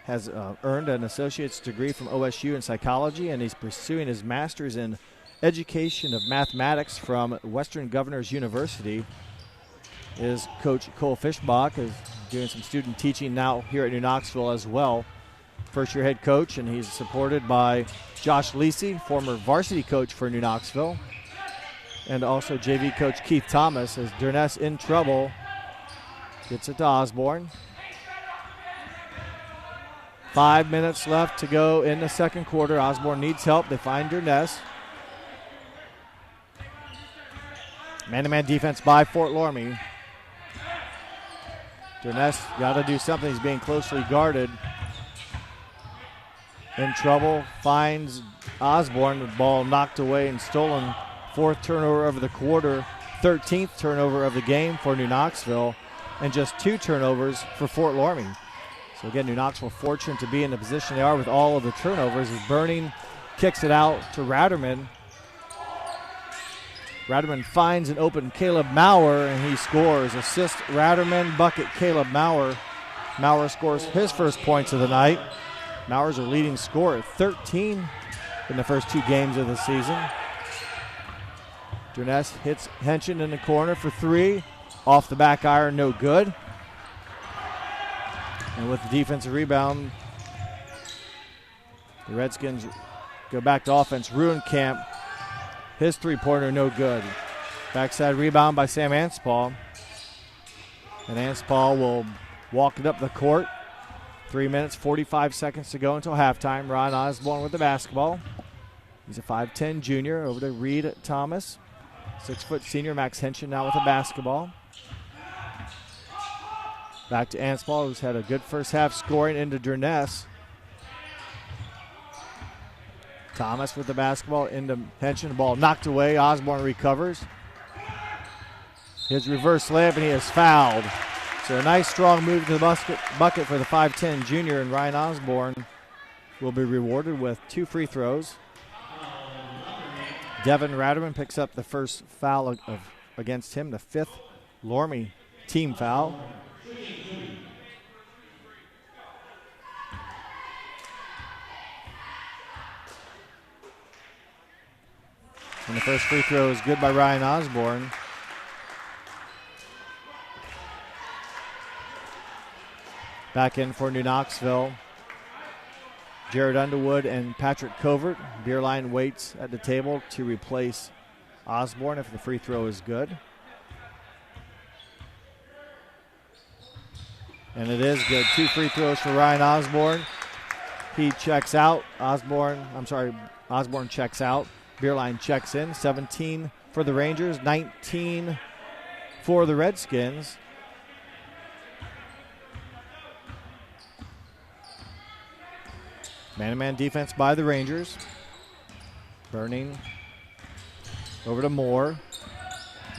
has earned an associate's degree from OSU in psychology, and he's pursuing his master's in education of mathematics from Western Governors University. Is Coach Cole Fischbach, is doing some student teaching now here at New Knoxville as well. First-year head coach, and he's supported by Josh Lisi, former varsity coach for New Knoxville, and also JV coach Keith Thomas, as Durness in trouble. Gets it to Osborne. 5 minutes left to go in the second quarter. Osborne needs help. They find Durness. Man-to-man defense by Fort Loramie. Durness got to do something. He's being closely guarded. In trouble, finds Osborne. The ball knocked away and stolen. 4th turnover of the quarter, 13th turnover of the game for New Knoxville, and just 2 turnovers for Fort Loramie. So again, New Knoxville fortunate to be in the position they are with all of the turnovers. As Burning kicks it out to Ratterman. Ratterman finds an open Caleb Maurer, and he scores. Assist Ratterman, bucket Caleb Maurer. Maurer scores his first points of the night. Maurer's a leading scorer at 13 in the first 2 games of the season. Durness hits Henson in the corner for 3. Off the back iron, no good. And with the defensive rebound, the Redskins go back to offense. Ruencamp, his three-pointer no good. Backside rebound by Sam Anspall. And Anspall will walk it up the court. 3 minutes, 45 seconds to go until halftime. Ron Osborne with the basketball. He's a 5'10 junior. Over to Reed Thomas. 6-foot senior Max Henson now with the basketball. Back to Anspall, who's had a good first half scoring into Durness. Thomas with the basketball into Henson. The ball knocked away. Osborne recovers. His reverse layup, and he is fouled. So a nice strong move to the bucket for the 5'10 junior, and Ryan Osborne will be rewarded with 2 free throws. Devin Ratterman picks up the first foul against him, the 5th Loramie team foul. And the first free throw is good by Ryan Osborne. Back in for New Knoxville, Jared Underwood and Patrick Covert. Beerline waits at the table to replace Osborne if the free throw is good. And it is good. 2 free throws for Ryan Osborne. He checks out. Osborne checks out. Beerline checks in. 17 for the Rangers, 19 for the Redskins. Man-to-man defense by the Rangers. Burning over to Moore.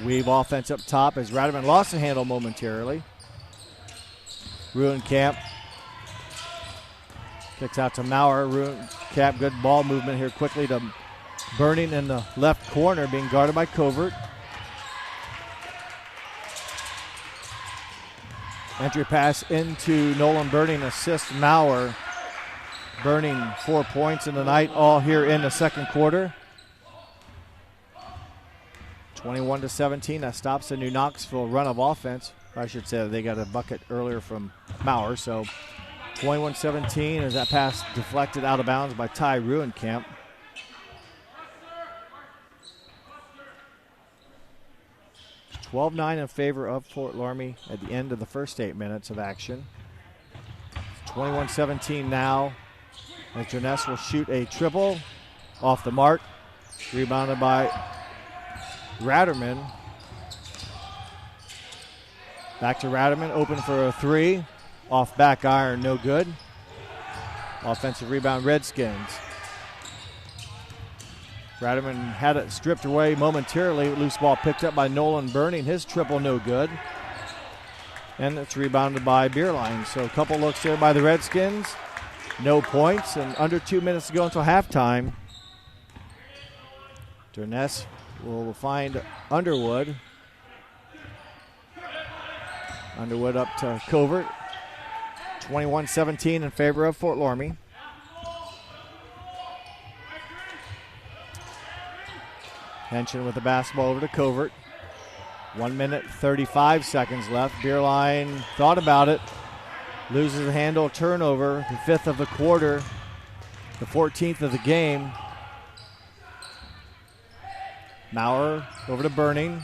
Weave offense up top as Rademan lost the handle momentarily. Ruencamp kicks out to Maurer. Ruencamp, good ball movement here quickly to Burning in the left corner, being guarded by Covert. Entry pass into Nolan Burning, assist Maurer. Burning 4 points in the night, all here in the second quarter. 21-17, that stops the New Knoxville run of offense. I should say they got a bucket earlier from Maurer, so 21-17 as that pass deflected out of bounds by Ty Ruencamp. It's 12-9 in favor of Fort Loramie at the end of the first 8 minutes of action. 21-17 now. As Jones will shoot a triple off the mark. Rebounded by Raderman. Back to Raderman, open for a 3. Off back iron, no good. Offensive rebound, Redskins. Raderman had it stripped away momentarily. Loose ball picked up by Nolan Burning. His triple, no good. And it's rebounded by Beerline. So a couple looks there by the Redskins. No points, and under 2 minutes to go until halftime. Jones will find Underwood. Underwood up to Covert. 21-17 in favor of Fort Loramie. Henson with the basketball over to Covert. 1 minute, 35 seconds left. Beerline thought about it. Loses the handle, turnover, the 5th of the quarter, the 14th of the game. Maurer over to Burning.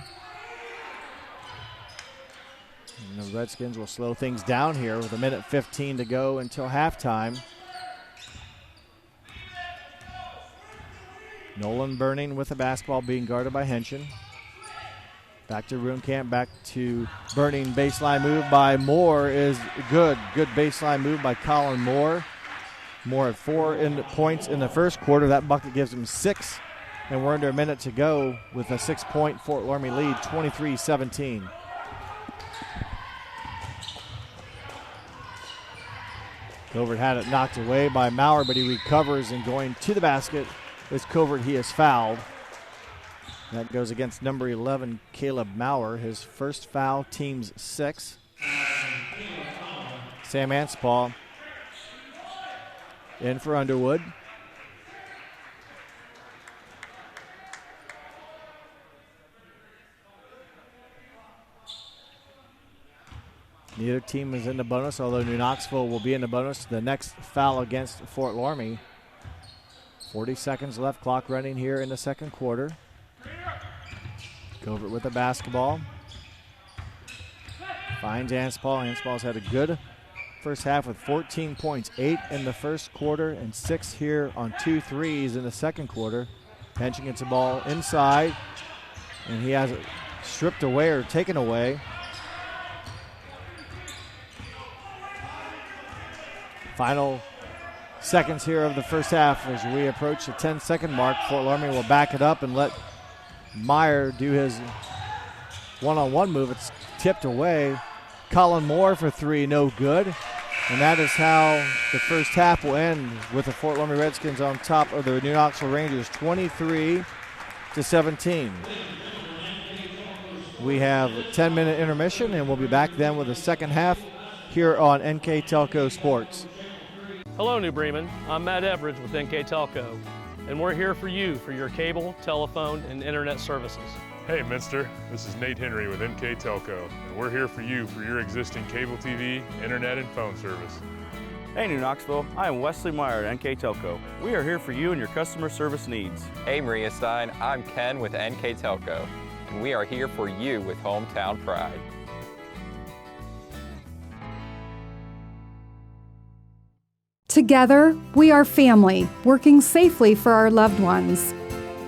And the Redskins will slow things down here with 1 minute 15 to go until halftime. Nolan Burning with the basketball, being guarded by Henson. Back to Ruencamp, back to Burning. Baseline move by Moore is good. Good baseline move by Colin Moore. Moore had 4 points in the first quarter. That bucket gives him 6. And we're under a minute to go with a 6-point Fort Loramie lead, 23-17. Covert had it knocked away by Maurer, but he recovers, and going to the basket is Covert. He is fouled. That goes against number 11, Caleb Maurer. His first foul, team's 6. Sam Anspaugh in for Underwood. Neither team is in the bonus, although New Knoxville will be in the bonus. The next foul against Fort Loramie. 40 seconds left, clock running here in the second quarter. Covert with the basketball. Finds Anspaugh. Anspaugh's had a good first half with 14 points, 8 in the first quarter and 6 here on 2 threes in the second quarter. Henson gets the ball inside, and he has it stripped away or taken away. Final seconds here of the first half as we approach the 10-second mark. Fort Loramie will back it up and let Meyer do his one-on-one move. It's tipped away. Colin Moore for 3, no good. And that is how the first half will end, with the Fort Loramie Redskins on top of the New Knoxville Rangers, 23-17. We have a 10-minute intermission, and we'll be back then with the second half here on NKTelco Sports. Hello, New Bremen. I'm Matt Everidge with NKTelco, and we're here for you for your cable, telephone, and internet services. Hey Minster, this is Nate Henry with NKTelco, and we're here for you for your existing cable TV, internet, and phone service. Hey New Knoxville, I am Wesley Meyer at NKTelco. We are here for you and your customer service needs. Hey Maria Stein, I'm Ken with NKTelco, and we are here for you with hometown pride. Together, we are family, working safely for our loved ones.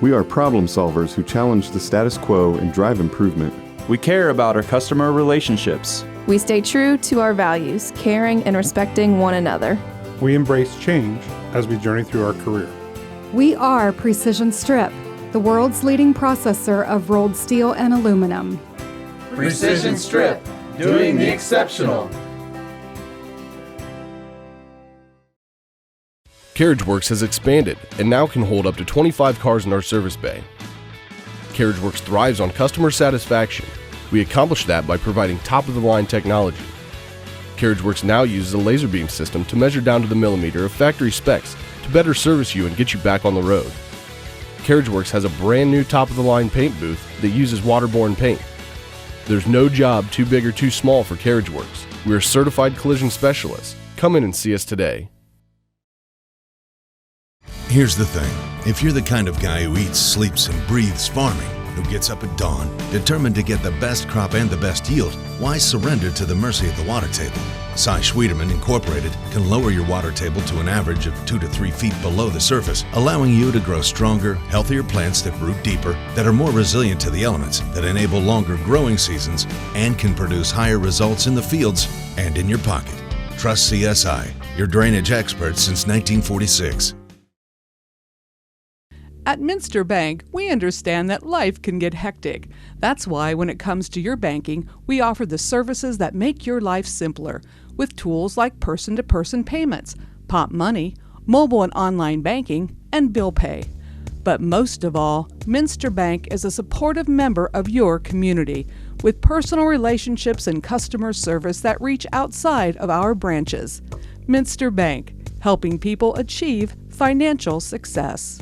We are problem solvers who challenge the status quo and drive improvement. We care about our customer relationships. We stay true to our values, caring and respecting one another. We embrace change as we journey through our career. We are Precision Strip, the world's leading processor of rolled steel and aluminum. Precision Strip, doing the exceptional. CarriageWorks has expanded and now can hold up to 25 cars in our service bay. CarriageWorks thrives on customer satisfaction. We accomplish that by providing top-of-the-line technology. CarriageWorks now uses a laser beam system to measure down to the millimeter of factory specs to better service you and get you back on the road. CarriageWorks has a brand new top-of-the-line paint booth that uses waterborne paint. There's no job too big or too small for CarriageWorks. We are certified collision specialists. Come in and see us today. Here's the thing. If you're the kind of guy who eats, sleeps, and breathes farming, who gets up at dawn, determined to get the best crop and the best yield, why surrender to the mercy of the water table? Cy Schwederman Incorporated can lower your water table to an average of 2 to 3 feet below the surface, allowing you to grow stronger, healthier plants that root deeper, that are more resilient to the elements, that enable longer growing seasons, and can produce higher results in the fields and in your pocket. Trust CSI, your drainage experts since 1946. At Minster Bank, we understand that life can get hectic. That's why when it comes to your banking, we offer the services that make your life simpler with tools like person-to-person payments, Pop Money, mobile and online banking, and bill pay. But most of all, Minster Bank is a supportive member of your community with personal relationships and customer service that reach outside of our branches. Minster Bank, helping people achieve financial success.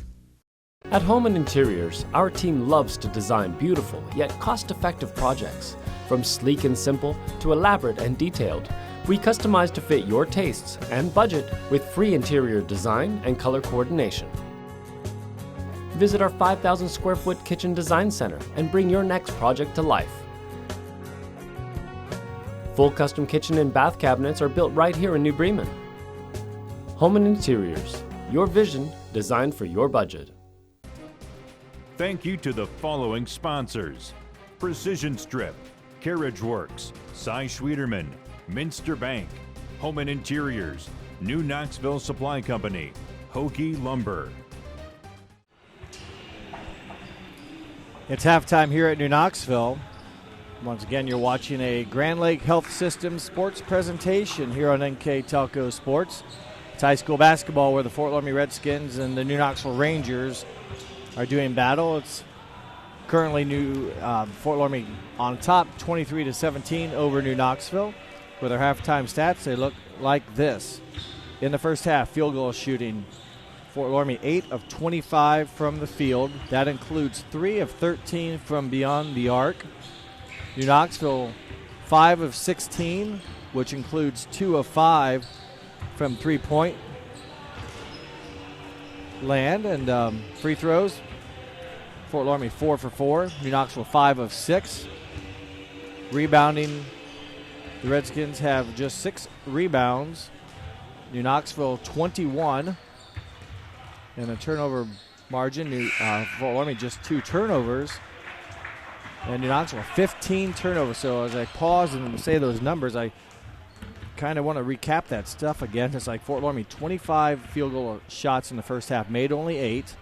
At Home and Interiors, our team loves to design beautiful yet cost-effective projects. From sleek and simple to elaborate and detailed, we customize to fit your tastes and budget with free interior design and color coordination. Visit our 5,000 square foot kitchen design center and bring your next project to life. Full custom kitchen and bath cabinets are built right here in New Bremen. Home and Interiors, your vision designed for your budget. Thank you to the following sponsors: Precision Strip, CarriageWorks, Cy Schwederman, Minster Bank, Home and Interiors, New Knoxville Supply Company, Hokie Lumber. It's halftime here at New Knoxville. Once again, you're watching a Grand Lake Health Systems sports presentation here on NKTelco Sports. It's high school basketball where the Fort Loramie Redskins and the New Knoxville Rangers are doing battle. It's currently Fort Loramie on top, 23-17 over New Knoxville. With their halftime stats, they look like this. In the first half, field goal shooting, Fort Loramie 8 of 25 from the field. That includes 3 of 13 from beyond the arc. New Knoxville 5 of 16, which includes 2 of 5 from three-point land. And free throws, Fort Loramie 4 for 4. New Knoxville 5 of 6. Rebounding, the Redskins have just 6 rebounds. New Knoxville 21. And a turnover margin, Fort Loramie just 2 turnovers. And New Knoxville 15 turnovers. So as I pause and say those numbers, I kind of want to recap that stuff again. It's like Fort Loramie 25 field goal shots in the first half, made only 8.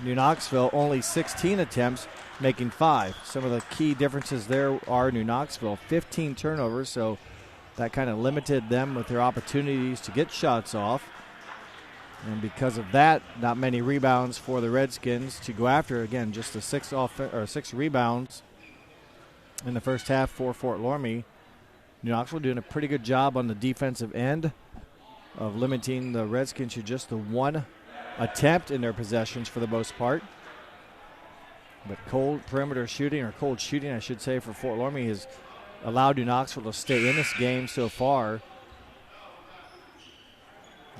New Knoxville only 16 attempts, making 5. Some of the key differences there are New Knoxville 15 turnovers, so that kind of limited them with their opportunities to get shots off. And because of that, not many rebounds for the Redskins to go after. Again, just the 6 rebounds in the first half for Fort Loramie. New Knoxville doing a pretty good job on the defensive end of limiting the Redskins to just the 1 attempt in their possessions for the most part. But cold perimeter shooting, or cold shooting, I should say, for Fort Loramie has allowed New Knoxville to stay in this game so far.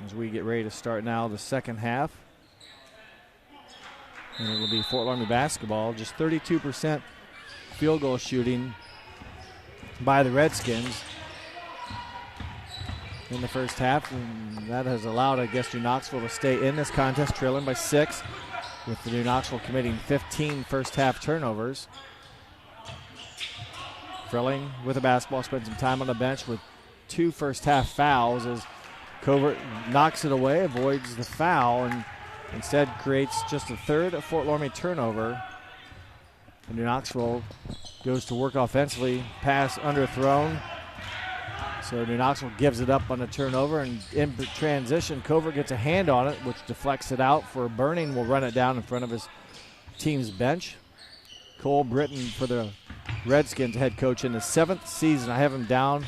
As we get ready to start now the second half. And it will be Fort Loramie basketball. Just 32% field goal shooting by the Redskins in the first half. And that has allowed, I guess, New Knoxville to stay in this contest, trailing by 6, with the New Knoxville committing 15 first half turnovers. Frilling with the basketball, spent some time on the bench with 2 first half fouls as Covert knocks it away, avoids the foul, and instead creates just a third Fort Loramie turnover. And New Knoxville goes to work offensively, pass underthrown. So New Knoxville gives it up on the turnover, and in transition, Covert gets a hand on it, which deflects it out for Burning. Will run it down in front of his team's bench. Cole Britton for the Redskins head coach in the 7th season. I have him down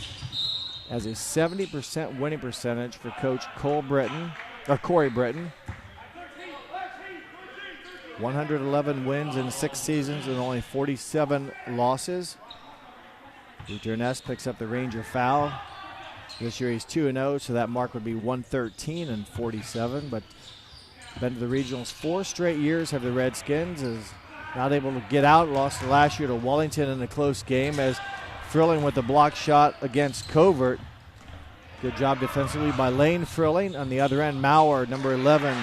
as a 70% winning percentage for Coach Corey Britton. 111 wins in 6 seasons and only 47 losses. Durness picks up the Ranger foul. This year he's 2-0, so that mark would be 113 and 47. But been to the regionals 4 straight years have the Redskins, is not able to get out. Lost last year to Wellington in a close game, as Frilling with the block shot against Covert. Good job defensively by Lane Frilling. On the other end, Maurer, number 11,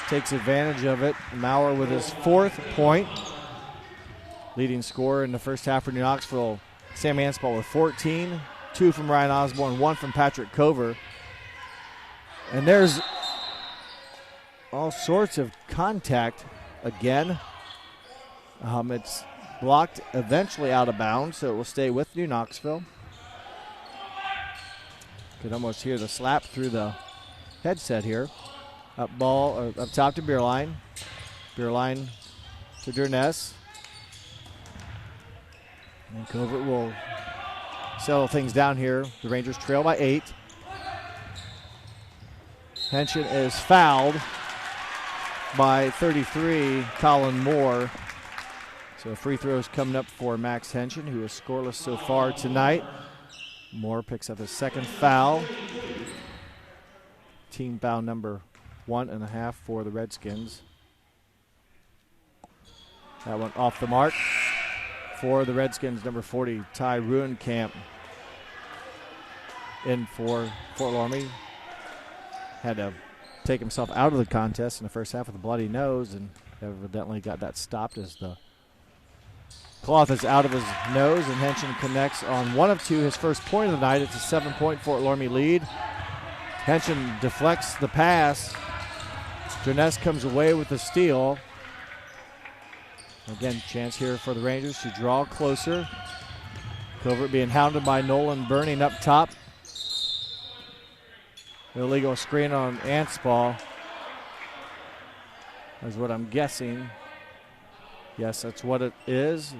takes advantage of it. Maurer with his 4th point. Leading scorer in the first half for New Knoxville, Sam Anspall with 14. 2 from Ryan Osborne, 1 from Patrick Cover. And there's all sorts of contact again. It's blocked eventually out of bounds, so it will stay with New Knoxville. Could almost hear the slap through the headset here. Up top to Beerline. Beerline to Durness. And Covert will settle things down here. The Rangers trail by 8. Henshin is fouled by 33, Colin Moore. So free throws coming up for Max Henshin, who is scoreless so far tonight. Moore picks up his 2nd foul. Team foul number 1.5 for the Redskins. That one off the mark for the Redskins. Number 40, Ty Ruenkamp, in for Fort Loramie. Had to take himself out of the contest in the first half with a bloody nose, and evidently got that stopped as the cloth is out of his nose, and Henshin connects on 1 of 2, his first point of the night. It's a 7-point Fort Loramie lead. Henshin deflects the pass. Durness comes away with the steal. Again, chance here for the Rangers to draw closer. Covert being hounded by Nolan Burning up top. Illegal screen on Anspall is what I'm guessing. Yes, that's what it is.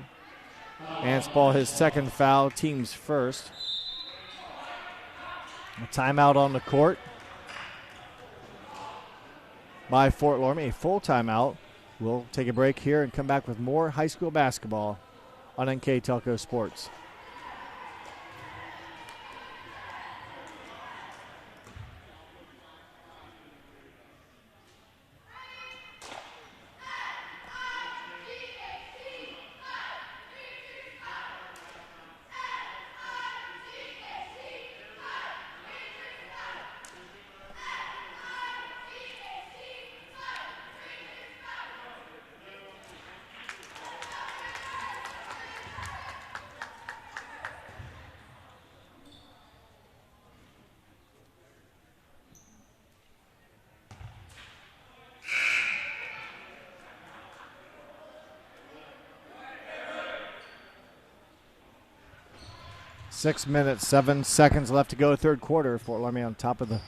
Anspall, his 2nd foul, team's first. A timeout on the court by Fort Loramie, a full timeout. We'll take a break here and come back with more high school basketball on NKTelco Sports. Six minutes, 7 seconds left to go, third quarter. Fort Loramie on top of the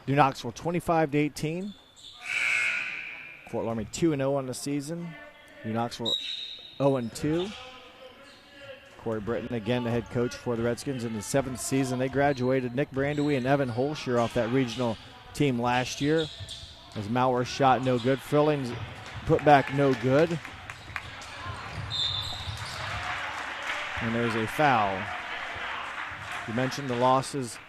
New Knoxville 25-18. Fort Loramie 2-0 on the season. New Knoxville 0-2. Corey Britton, again, the head coach for the Redskins in the 7th season. They graduated Nick Brandewy and Evan Holscher off that regional team last year. As Mauer's shot no good. Frilling's put back no good. And there's a foul. You mentioned the losses.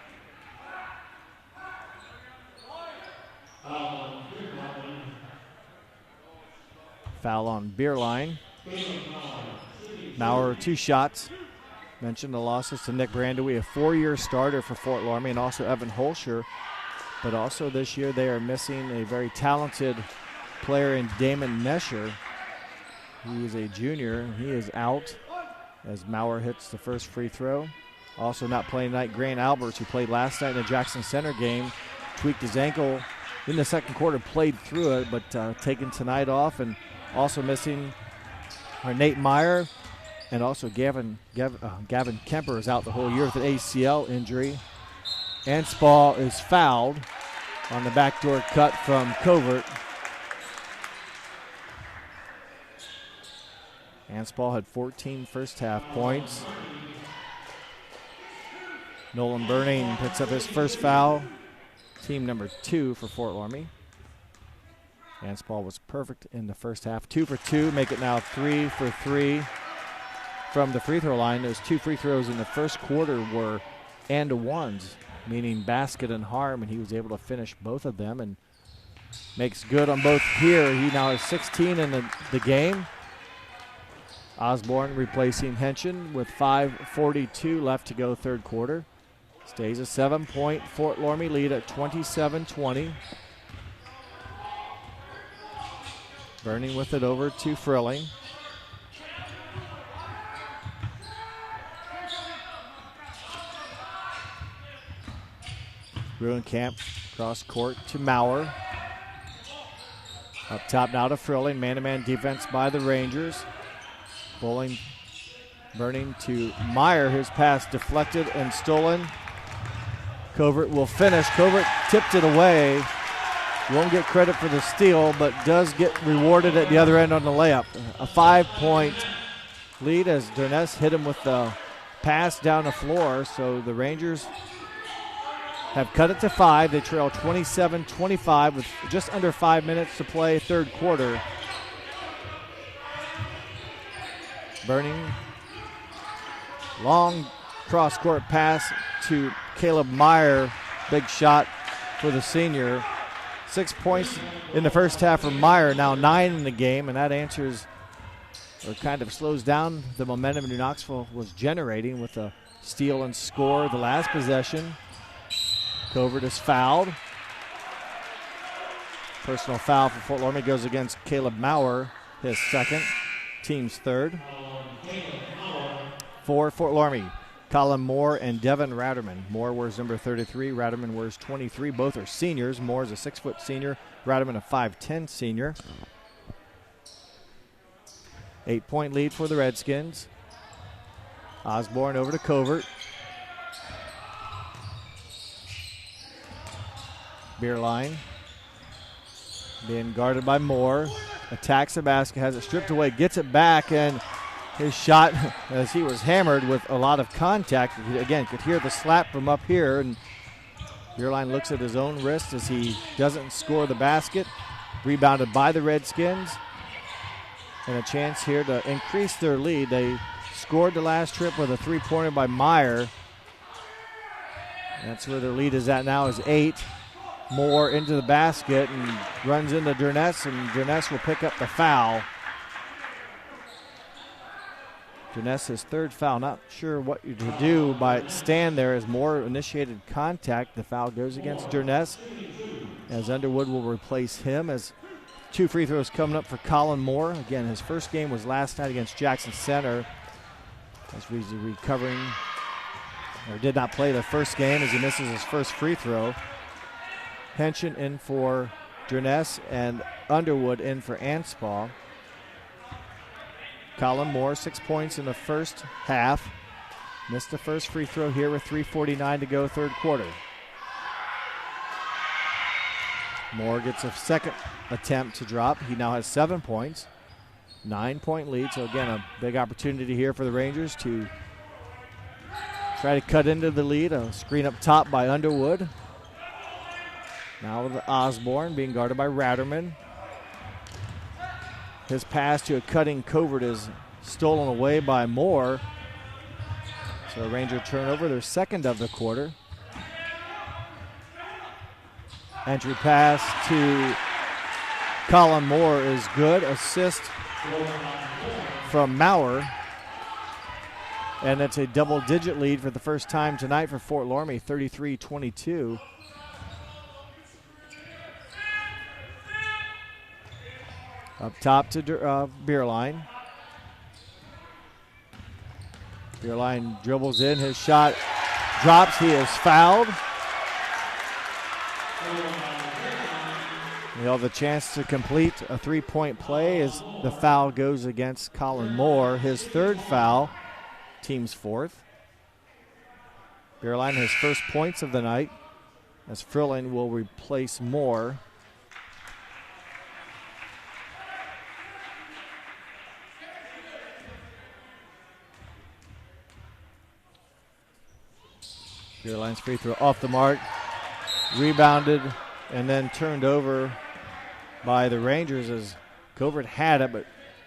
Foul on Beerline. Maurer, 2 shots. Mentioned the losses to Nick Brandewy, a 4-year starter for Fort Loramie, and also Evan Holscher. But also this year they are missing a very talented player in Damon Nesher. He is a junior. He is out as Maurer hits the first free throw. Also not playing tonight, Grant Alberts, who played last night in the Jackson Center game, tweaked his ankle in the second quarter, played through it, but taking tonight off. And also missing Nate Meyer, and also Gavin Kemper is out the whole year with an ACL injury. Anspaugh is fouled on the backdoor cut from Covert. Anspaugh had 14 first half points. Nolan Burning picks up his first foul, team number 2 for Fort Loramie. Anspaugh was perfect in the first half, 2 for 2, make it now 3 for 3 from the free throw line. Those 2 free throws in the first quarter were and-ones, meaning basket and harm, and he was able to finish both of them and makes good on both here. He now has 16 in the game. Osborne replacing Henshin with 5:42 left to go third quarter. Stays a 7-point Fort Loramie lead at 27-20. Burning with it over to Frilling. Ruenkamp cross court to Maurer. Up top now to Frilling. Man-to-man defense by the Rangers. Bowling, Burning to Meyer. His pass deflected and stolen. Covert will finish. Covert tipped it away. Won't get credit for the steal, but does get rewarded at the other end on the layup. A 5-point lead as Durness hit him with the pass down the floor. So the Rangers have cut it to 5. They trail 27-25 with just under 5 minutes to play third quarter. Burning, long cross-court pass to Caleb Meyer. Big shot for the senior. 6 points in the first half for Meyer, now 9 in the game, and that answers or kind of slows down the momentum New Knoxville was generating with a steal and score the last possession. Covert is fouled. Personal foul for Fort Loramie goes against Caleb Maurer, his second, team's third. For Fort Loramie, Colin Moore and Devin Ratterman. Moore wears number 33, Ratterman wears 23. Both are seniors. Moore is a 6-foot senior, Ratterman a 5'10 senior. 8-point lead for the Redskins. Osborne over to Covert. Beerline being guarded by Moore. Attacks the basket, has it stripped away, gets it back, and his shot, as he was hammered with a lot of contact, again, could hear the slap from up here, and Beerline looks at his own wrist as he doesn't score the basket. Rebounded by the Redskins, and a chance here to increase their lead. They scored the last trip with a 3-pointer by Meyer. That's where their lead is at now, is 8. Moore into the basket and runs into Durness, and Durness will pick up the foul. Durness, his third foul. Not sure what to do by stand there as Moore initiated contact. The foul goes against Durness as Underwood will replace him as 2 free throws coming up for Colin Moore. Again, his first game was last night against Jackson Center as he's recovering, or did not play the first game as he misses his first free throw. Henshin in for Durness and Underwood in for Anspaugh. Colin Moore, 6 points in the first half. Missed the first free throw here with 3:49 to go third quarter. Moore gets a second attempt to drop. He now has 7 points. 9-point lead, so again, a big opportunity here for the Rangers to try to cut into the lead. A screen up top by Underwood. Now with Osborne being guarded by Ratterman. His pass to a cutting Covert is stolen away by Moore. So a Ranger turnover, their second of the quarter. Entry pass to Colin Moore is good. Assist from Maurer. And it's a double-digit lead for the first time tonight for Fort Loramie, 33-22. Up top to Bierlein. Bierlein dribbles in. His shot drops. He is fouled. He'll have a chance to complete a three-point play as the foul goes against Colin Moore. His third foul, team's fourth. Bierlein his first points of the night as Frilling will replace Moore. Bierlein's free throw off the mark, rebounded, and then turned over by the Rangers as Covert had it but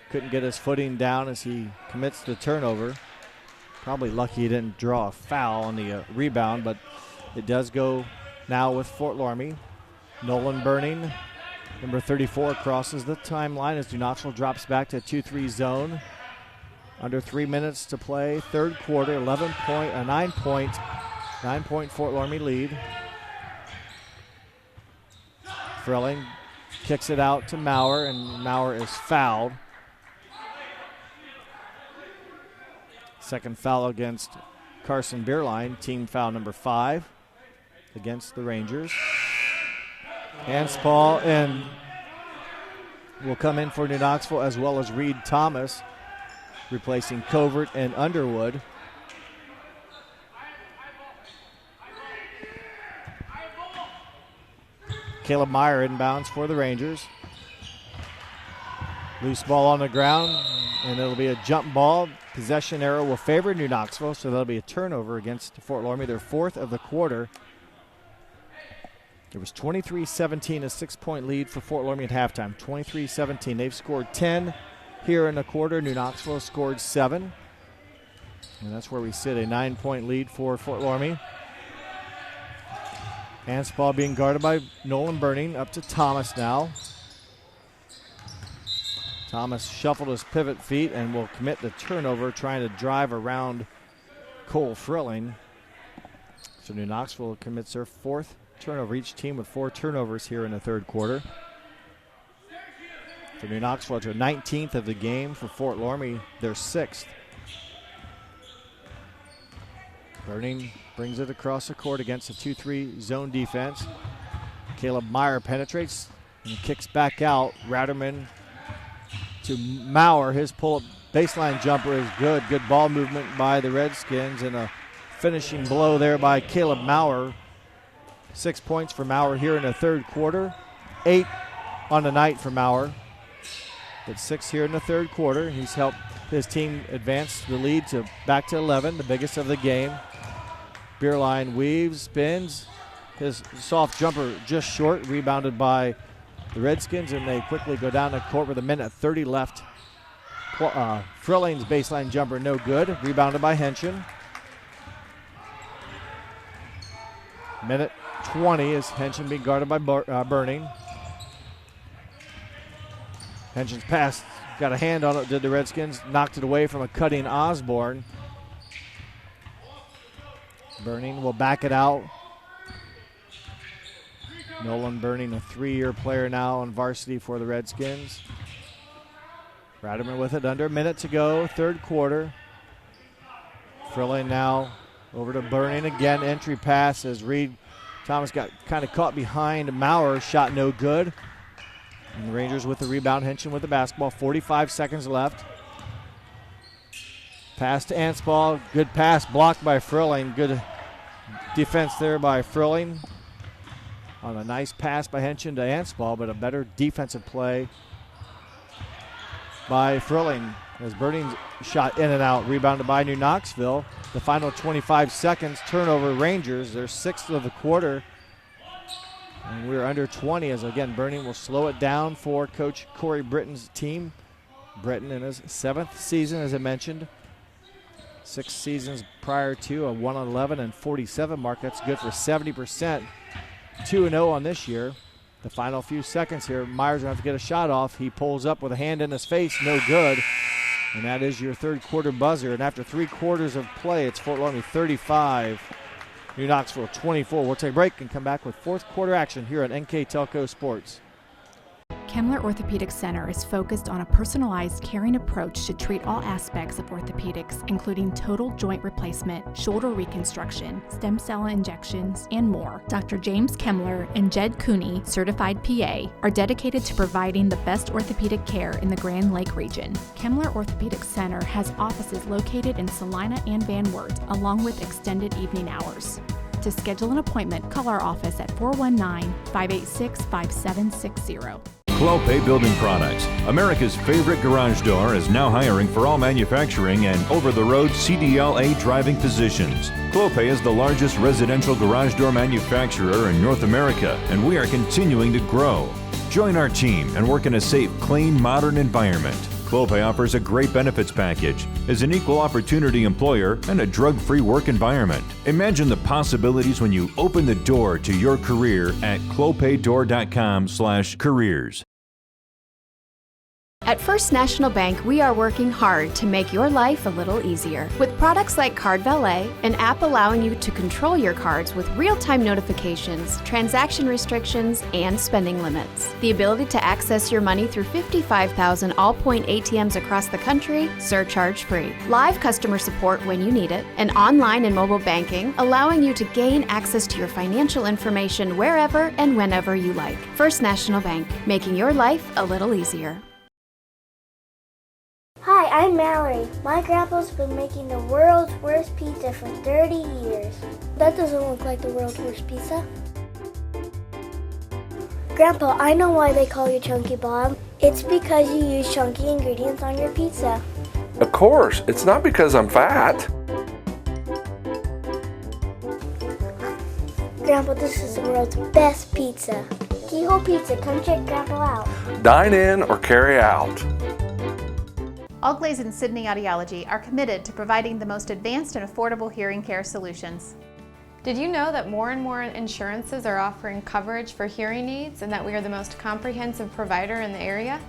couldn't get his footing down as he commits the turnover. Probably lucky he didn't draw a foul on the rebound, but it does go now with Fort Loramie. Nolan Burning, number 34, crosses the timeline as Knoxville drops back to a 2-3 zone. Under 3 minutes to play, third quarter, 9-point Fort Loramie lead. Frilling kicks it out to Maurer, and Maurer is fouled. Second foul against Carson Bierlein, team foul number 5 against the Rangers. Hanspal and will come in for New Knoxville, as well as Reed Thomas, replacing Covert and Underwood. Caleb Meyer inbounds for the Rangers. Loose ball on the ground, and it'll be a jump ball. Possession arrow will favor New Knoxville, so that'll be a turnover against Fort Loramie, their fourth of the quarter. It was 23-17, a 6-point lead for Fort Loramie at halftime. 23-17. They've scored 10 here in the quarter. New Knoxville scored 7. And that's where we sit, a 9-point lead for Fort Loramie. Hanspal being guarded by Nolan Burning. Up to Thomas now. Thomas shuffled his pivot feet and will commit the turnover, trying to drive around Cole Frilling. So New Knoxville commits their fourth turnover, each team with 4 turnovers here in the third quarter. For New Knoxville, it's their 19th of the game. For Fort Loramie, their 6th. Burning brings it across the court against a 2-3 zone defense. Caleb Meyer penetrates and kicks back out. Ratterman to Maurer. His pull-up baseline jumper is good. Good ball movement by the Redskins, and a finishing blow there by Caleb Maurer. 6 points for Maurer here in the third quarter. 8 on the night for Maurer. But 6 here in the third quarter. He's helped his team advance the lead to back to 11, the biggest of the game. Bierlein weaves, spins. His soft jumper just short, rebounded by the Redskins, and they quickly go down the court with 1:30 left. Frilling's baseline jumper no good, rebounded by Henshin. 1:20 is Henshin being guarded by Burning. Henshin's pass got a hand on it, did the Redskins, knocked it away from a cutting Osborne. Burning will back it out. Nolan Burning, a 3-year player now on varsity for the Redskins. Ratterman with it, under a minute to go, third quarter. Frilling now over to Burning again. Entry pass as Reed Thomas got kind of caught behind Maurer, shot no good. And the Rangers with the rebound, Henshin with the basketball, 45 seconds left. Pass to Hanspal, good pass, blocked by Frilling. Good defense there by Frilling on a nice pass by Henshin to Hanspal, but a better defensive play by Frilling as Burning's shot in and out, rebounded by New Knoxville. The final 25 seconds, turnover Rangers, their 6th of the quarter. And we're under 20 as, again, Burning will slow it down for Coach Corey Britton's team. Britton in his 7th season, as I mentioned. 6 seasons prior to a 1-11 and 47 mark. That's good for 70%. 2-0 on this year. The final few seconds here, Myers going to have to get a shot off. He pulls up with a hand in his face, no good. And that is your third quarter buzzer. And after 3 quarters of play, it's Fort Loramie 35, New Knoxville 24. We'll take a break and come back with fourth quarter action here on NKTelco Sports. Kemmler Orthopedic Center is focused on a personalized, caring approach to treat all aspects of orthopedics, including total joint replacement, shoulder reconstruction, stem cell injections, and more. Dr. James Kemmler and Jed Cooney, certified PA, are dedicated to providing the best orthopedic care in the Grand Lake region. Kemmler Orthopedic Center has offices located in Salina and Van Wert, along with extended evening hours. To schedule an appointment, call our office at 419-586-5760. Clopay Building Products, America's favorite garage door, is now hiring for all manufacturing and over-the-road CDLA driving positions. Clopay is the largest residential garage door manufacturer in North America, and we are continuing to grow. Join our team and work in a safe, clean, modern environment. Clopay offers a great benefits package, is an equal opportunity employer, and a drug-free work environment. Imagine the possibilities when you open the door to your career at clopaydoor.com/careers. At First National Bank, we are working hard to make your life a little easier. With products like Card Valet, an app allowing you to control your cards with real-time notifications, transaction restrictions, and spending limits. The ability to access your money through 55,000 all-point ATMs across the country, surcharge-free. Live customer support when you need it. And online and mobile banking, allowing you to gain access to your financial information wherever and whenever you like. First National Bank, making your life a little easier. Hi, I'm Mallory. My grandpa's been making the world's worst pizza for 30 years. That doesn't look like the world's worst pizza. Grandpa, I know why they call you Chunky Bob. It's because you use chunky ingredients on your pizza. Of course, it's not because I'm fat. Grandpa, this is the world's best pizza. Keyhole Pizza, come check Grandpa out. Dine in or carry out. Allglaze and Sydney Audiology are committed to providing the most advanced and affordable hearing care solutions. Did you know that more and more insurances are offering coverage for hearing aids and that we are the most comprehensive provider in the area?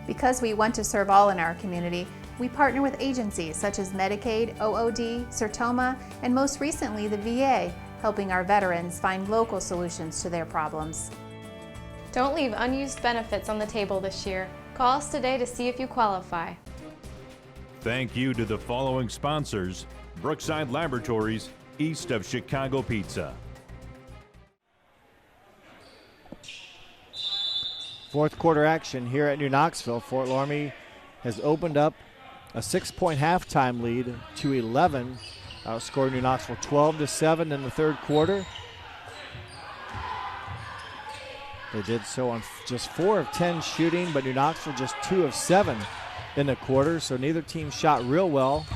Because we want to serve all in our community, we partner with agencies such as Medicaid, OOD, Sertoma, and most recently the VA, helping our veterans find local solutions to their problems. Don't leave unused benefits on the table this year. Call us today to see if you qualify. Thank you to the following sponsors: Brookside Laboratories, east of Chicago Pizza. Fourth quarter action here at New Knoxville. Fort Loramie has opened up a 6-point halftime lead to 11. Outscored New Knoxville 12-7 in the third quarter. They did so on just 4 of 10 shooting, but New Knoxville just 2 of 7 in the quarter, so neither team shot real well.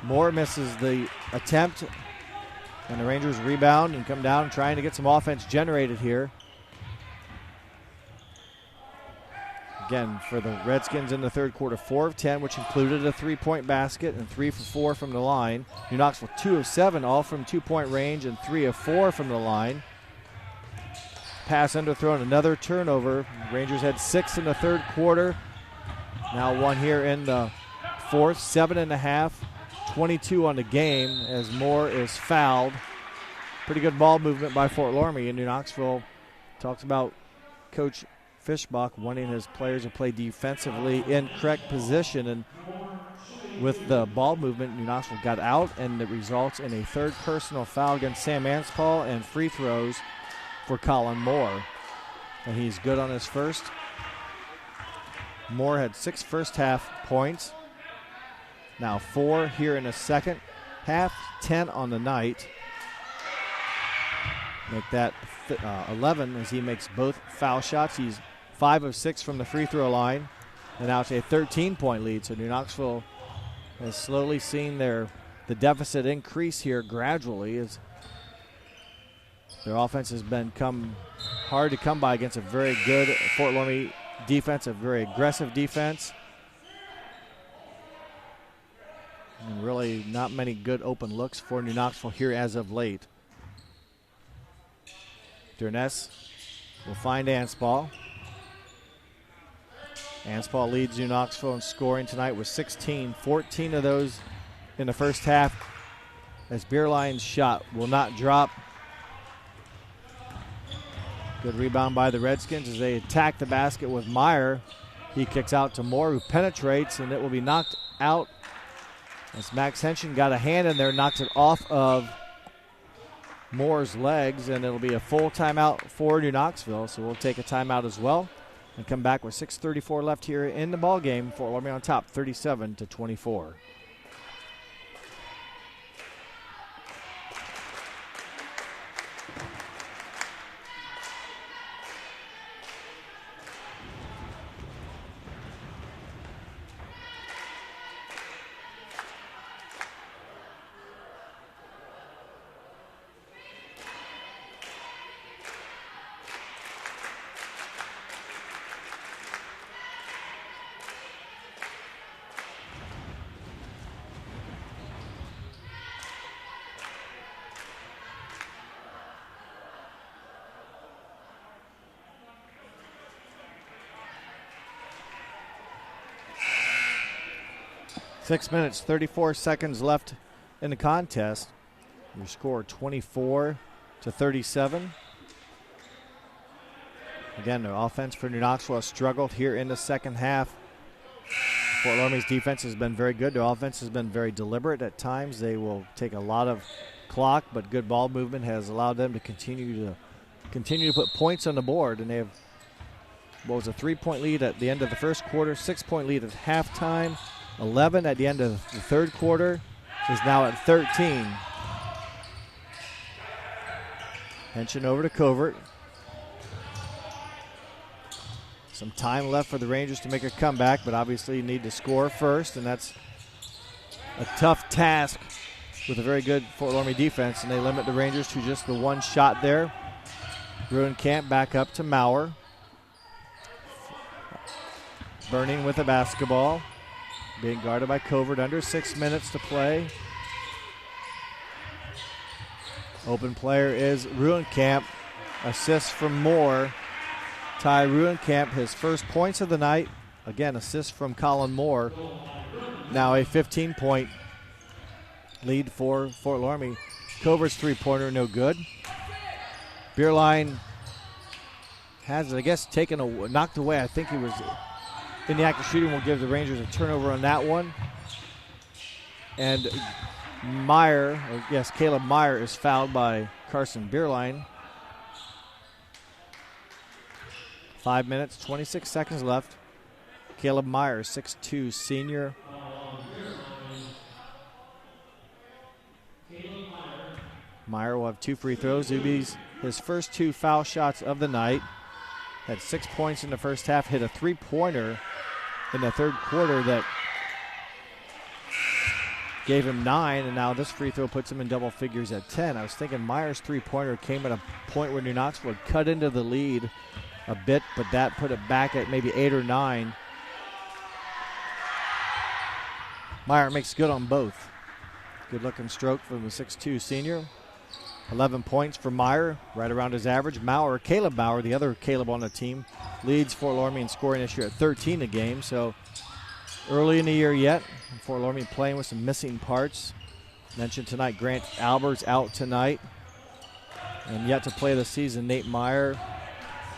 Moore misses the attempt, and the Rangers rebound and come down trying to get some offense generated here. Again, for the Redskins in the third quarter, 4 of 10, which included a 3-point basket and 3 for 4 from the line. New Knoxville 2 of 7, all from 2-point range, and 3 of 4 from the line. Pass underthrown, another turnover. Rangers had 6 in the third quarter. Now 1 here in the fourth, 7.5, 22 on the game as Moore is fouled. Pretty good ball movement by Fort Loramie. And New Knoxville talks about Coach Fishbach wanting his players to play defensively in correct position. And with the ball movement, New Knoxville got out, and it results in a third personal foul against Sam Anspal and free throws for Colin Moore. And he's good on his first. Moore had 6 first half points. Now 4 here in the second half, 10 on the night. Make that 11 as he makes both foul shots. He's 5 of 6 from the free throw line. And now it's a 13-point lead. So New Knoxville has slowly seen the deficit increase here gradually as their offense has become hard to come by against a very good Fort Loramie defense, a very aggressive defense. And really not many good open looks for New Knoxville here as of late. Durness will find Anspall. Anspall leads New Knoxville in scoring tonight with 16, 14 of those in the first half, as Bierlein's shot will not drop. Good rebound by the Redskins as they attack the basket with Meyer. He kicks out to Moore, who penetrates, and it will be knocked out as Max Henshin got a hand in there, knocked it off of Moore's legs, and it'll be a full timeout for New Knoxville. So we'll take a timeout as well and come back with 6:34 left here in the ball game. Fort Loramie on top, 37-24. Six minutes, 34 seconds left in the contest. Your score 24-37. Again, the offense for New Knoxville has struggled here in the second half. Fort Loramie's defense has been very good. Their offense has been very deliberate at times. They will take a lot of clock, but good ball movement has allowed them to continue to put points on the board. And they have what was a 3-point lead at the end of the first quarter, 6-point lead at halftime. 11 at the end of the third quarter, is now at 13. Henshin over to Covert. Some time left for the Rangers to make a comeback, but obviously you need to score first, and that's a tough task with a very good Fort Loramie defense, and they limit the Rangers to just the one shot there. Ruenkamp back up to Maurer. Burning with the basketball. Being guarded by Covert, under 6 minutes to play. Open player is Ruenkamp. Assist from Moore. Ty Ruenkamp, his first points of the night. Again, assist from Colin Moore. Now a 15-point lead for Fort Loramie. Covert's three-pointer, no good. Bierlein has, I guess, knocked away. I think he was in the act of shooting. Will give the Rangers a turnover on that one. And Caleb Meyer is fouled by Carson Bierlein. 5 minutes, 26 seconds left. Caleb Meyer, 6'2", senior. Meyer will have 2 free throws. Zuby's his first 2 foul shots of the night. Had 6 points in the first half, hit a 3-pointer in the third quarter that gave him 9, and now this free throw puts him in double figures at 10. I was thinking Meyer's 3-pointer came at a point where New Knoxville had cut into the lead a bit, but that put it back at maybe 8 or 9. Meyer makes good on both. Good-looking stroke from the 6'2" senior. 11 points for Meyer, right around his average. Caleb Maurer, the other Caleb on the team, leads Fort Loramie in scoring this year at 13 a game. So early in the year yet. Fort Loramie playing with some missing parts. Mentioned tonight, Grant Albert's out tonight. And yet to play the season, Nate Meyer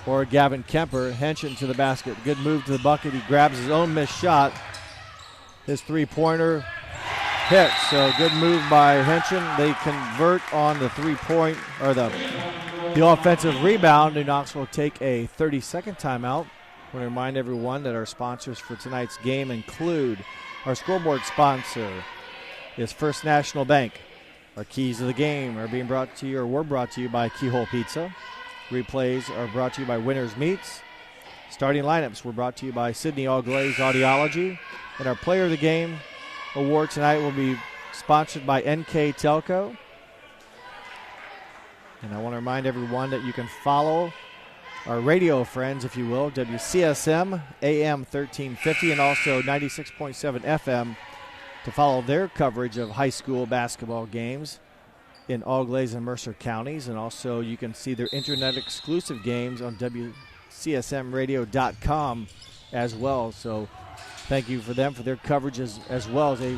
or Gavin Kemper. Henshin to the basket. Good move to the bucket. He grabs his own missed shot. His 3-pointer hit. So good move by Henshin. They convert on the 3-point or the offensive rebound. New Knoxville will take a 30-second timeout. I want to remind everyone that our sponsors for tonight's game include our scoreboard sponsor is First National Bank. Our keys of the game are being brought to you, or were brought to you by Keyhole Pizza. Replays are brought to you by Winners Meats. Starting lineups were brought to you by Sydney All Glaze Audiology. And our Player of the Game award tonight will be sponsored by NKTelco. And I want to remind everyone that you can follow our radio friends, if you will, WCSM AM 1350 and also 96.7 FM to follow their coverage of high school basketball games in Auglaize and Mercer counties. And also you can see their internet exclusive games on WCSMradio.com as well. So thank you for them for their coverage as well as they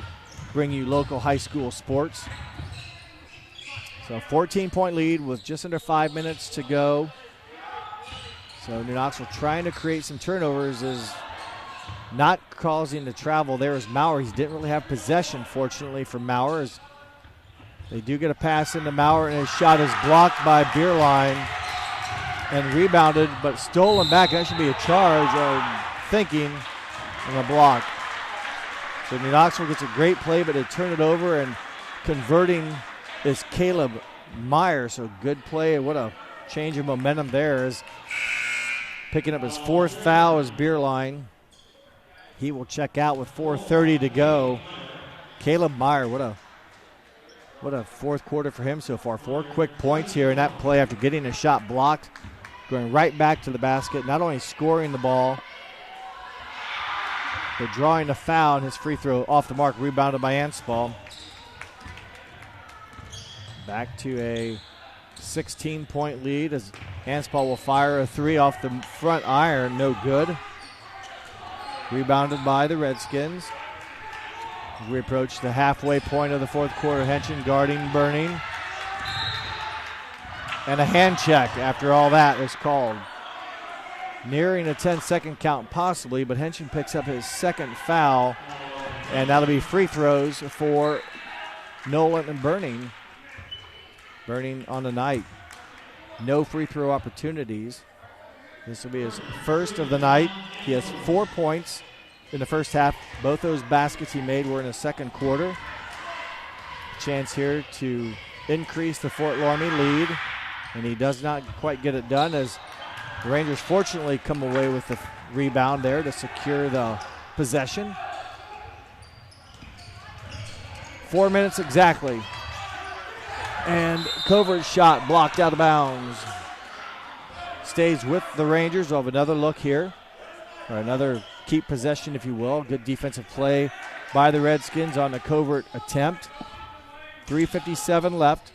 bring you local high school sports. So a 14-point lead with just under 5 minutes to go. So New Knoxville trying to create some turnovers is not causing the travel there as Maurer. He didn't really have possession, fortunately, for Maurer. As they do get a pass into Maurer, and his shot is blocked by Bierlein and rebounded, but stolen back. That should be a charge, thinking, on a block. So New Knoxville gets a great play, but they turn it over, and converting is Caleb Meyer. So good play, and what a change of momentum there. Is picking up his 4th foul is Bierlein. He will check out with 4:30 to go. Caleb Meyer, what a fourth quarter for him so far. 4 quick points here in that play after getting a shot blocked, going right back to the basket, not only scoring the ball, but drawing a foul, and his free throw off the mark, rebounded by Anspall. Back to a 16-point lead as Anspall will fire a 3 off the front iron, no good. Rebounded by the Redskins. As we approach the halfway point of the fourth quarter, Henson guarding Burning. And a hand check after all that is called. Nearing a 10-second count possibly, but Henson picks up his 2nd foul. And that'll be free throws for Nolan and Burning. Burning on the night. No free throw opportunities. This will be his first of the night. He has 4 points in the first half. Both those baskets he made were in the second quarter. Chance here to increase the Fort Loramie lead, and he does not quite get it done as the Rangers fortunately come away with the rebound there to secure the possession. 4 minutes exactly. And Covert's shot blocked out of bounds. Stays with the Rangers. We'll have another look here, or another keep possession, if you will. Good defensive play by the Redskins on the Covert attempt. 3:57 left.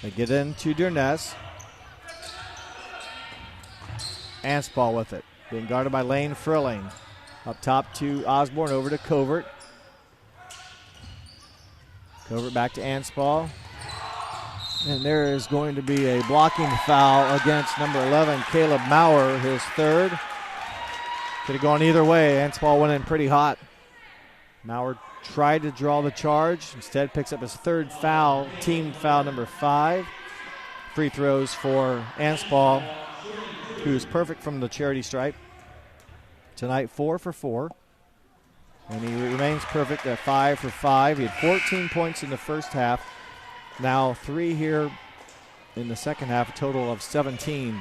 They get into Durness. Anspall with it. Being guarded by Lane Frilling. Up top to Osborne, over to Covert. Covert back to Anspall. And there is going to be a blocking foul against number 11, Caleb Maurer, his 3rd. Could have gone either way. Anspall went in pretty hot. Maurer tried to draw the charge. Instead picks up his 3rd foul, team foul number 5. Free throws for Anspall, who's perfect from the charity stripe. Tonight 4 for 4. And he remains perfect at 5 for 5. He had 14 points in the first half. Now 3 here in the second half, a total of 17.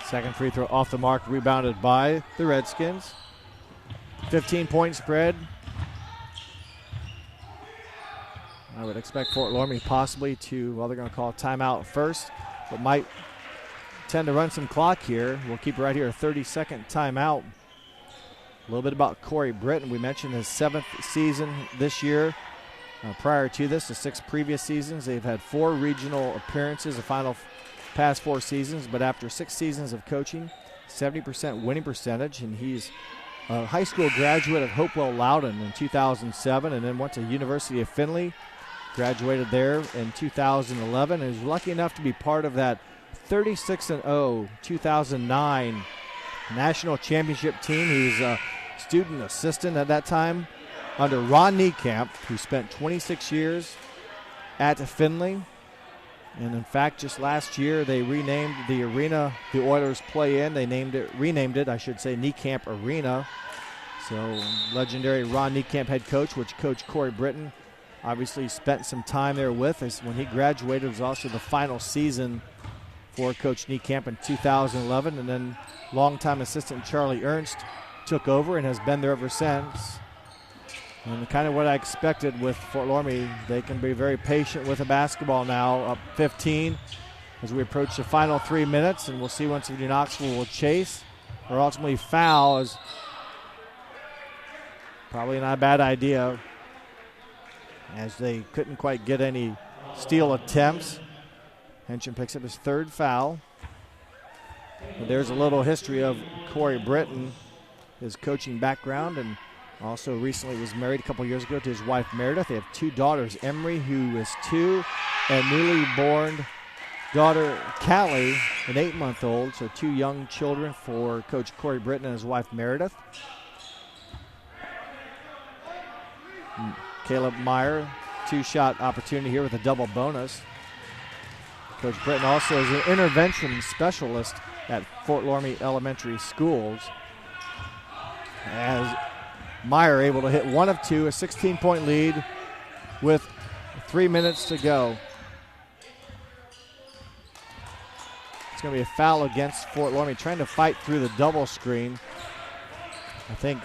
Second free throw off the mark, rebounded by the Redskins. 15-point spread. I would expect Fort Loramie possibly to, well, they're going to call a timeout first, but might tend to run some clock here. We'll keep right here, a 30-second timeout. A little bit about Corey Britton. We mentioned his 7th season this year. Prior to this, the 6 previous seasons, they've had 4 regional appearances, the final past 4 seasons, but after 6 seasons of coaching, 70% winning percentage, and he's a high school graduate of Hopewell Loudon in 2007, and then went to University of Findlay, graduated there in 2011, and was lucky enough to be part of that 36-0 2009 national championship team. He was a student assistant at that time under Ron Niekamp, who spent 26 years at Findlay. And in fact, just last year, they renamed the arena the Oilers play in. They renamed it, Niekamp Arena. So legendary Ron Niekamp head coach, which Coach Corey Britton obviously spent some time there with. As when he graduated, it was also the final season for Coach Niekamp in 2011. And then longtime assistant Charlie Ernst took over and has been there ever since. And kind of what I expected with Fort Loramie, they can be very patient with the basketball now, up 15 as we approach the final 3 minutes, and we'll see once New Knoxville will chase or ultimately foul is probably not a bad idea as they couldn't quite get any steal attempts. Henson picks up his third foul. And there's a little history of Corey Britton, his coaching background, and also recently was married a couple years ago to his wife Meredith. They have 2 daughters, Emery, who is 2, and newly born daughter Callie, an 8-month-old. So 2 young children for Coach Corey Britton and his wife Meredith. Caleb Meyer, 2-shot opportunity here with a double bonus. Coach Britton also is an intervention specialist at Fort Loramie Elementary Schools. As Meyer able to hit 1 of 2, a 16-point lead with 3 minutes to go. It's going to be a foul against Fort Loramie, trying to fight through the double screen. I think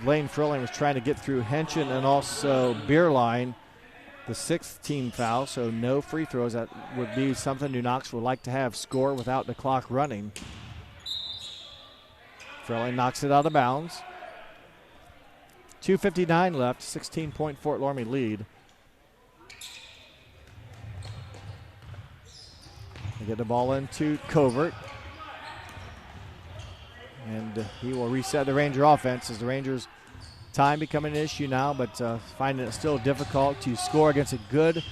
Lane Frilling was trying to get through Henson and also Beerline, the 6th team foul, so no free throws. That would be something New Knoxville would like to have, score without the clock running. Frilling knocks it out of bounds. 2:59 left, 16-point Fort Loramie lead. They get the ball into Covert. And he will reset the Ranger offense as the Rangers' time becoming an issue now, but finding it still difficult to score against a good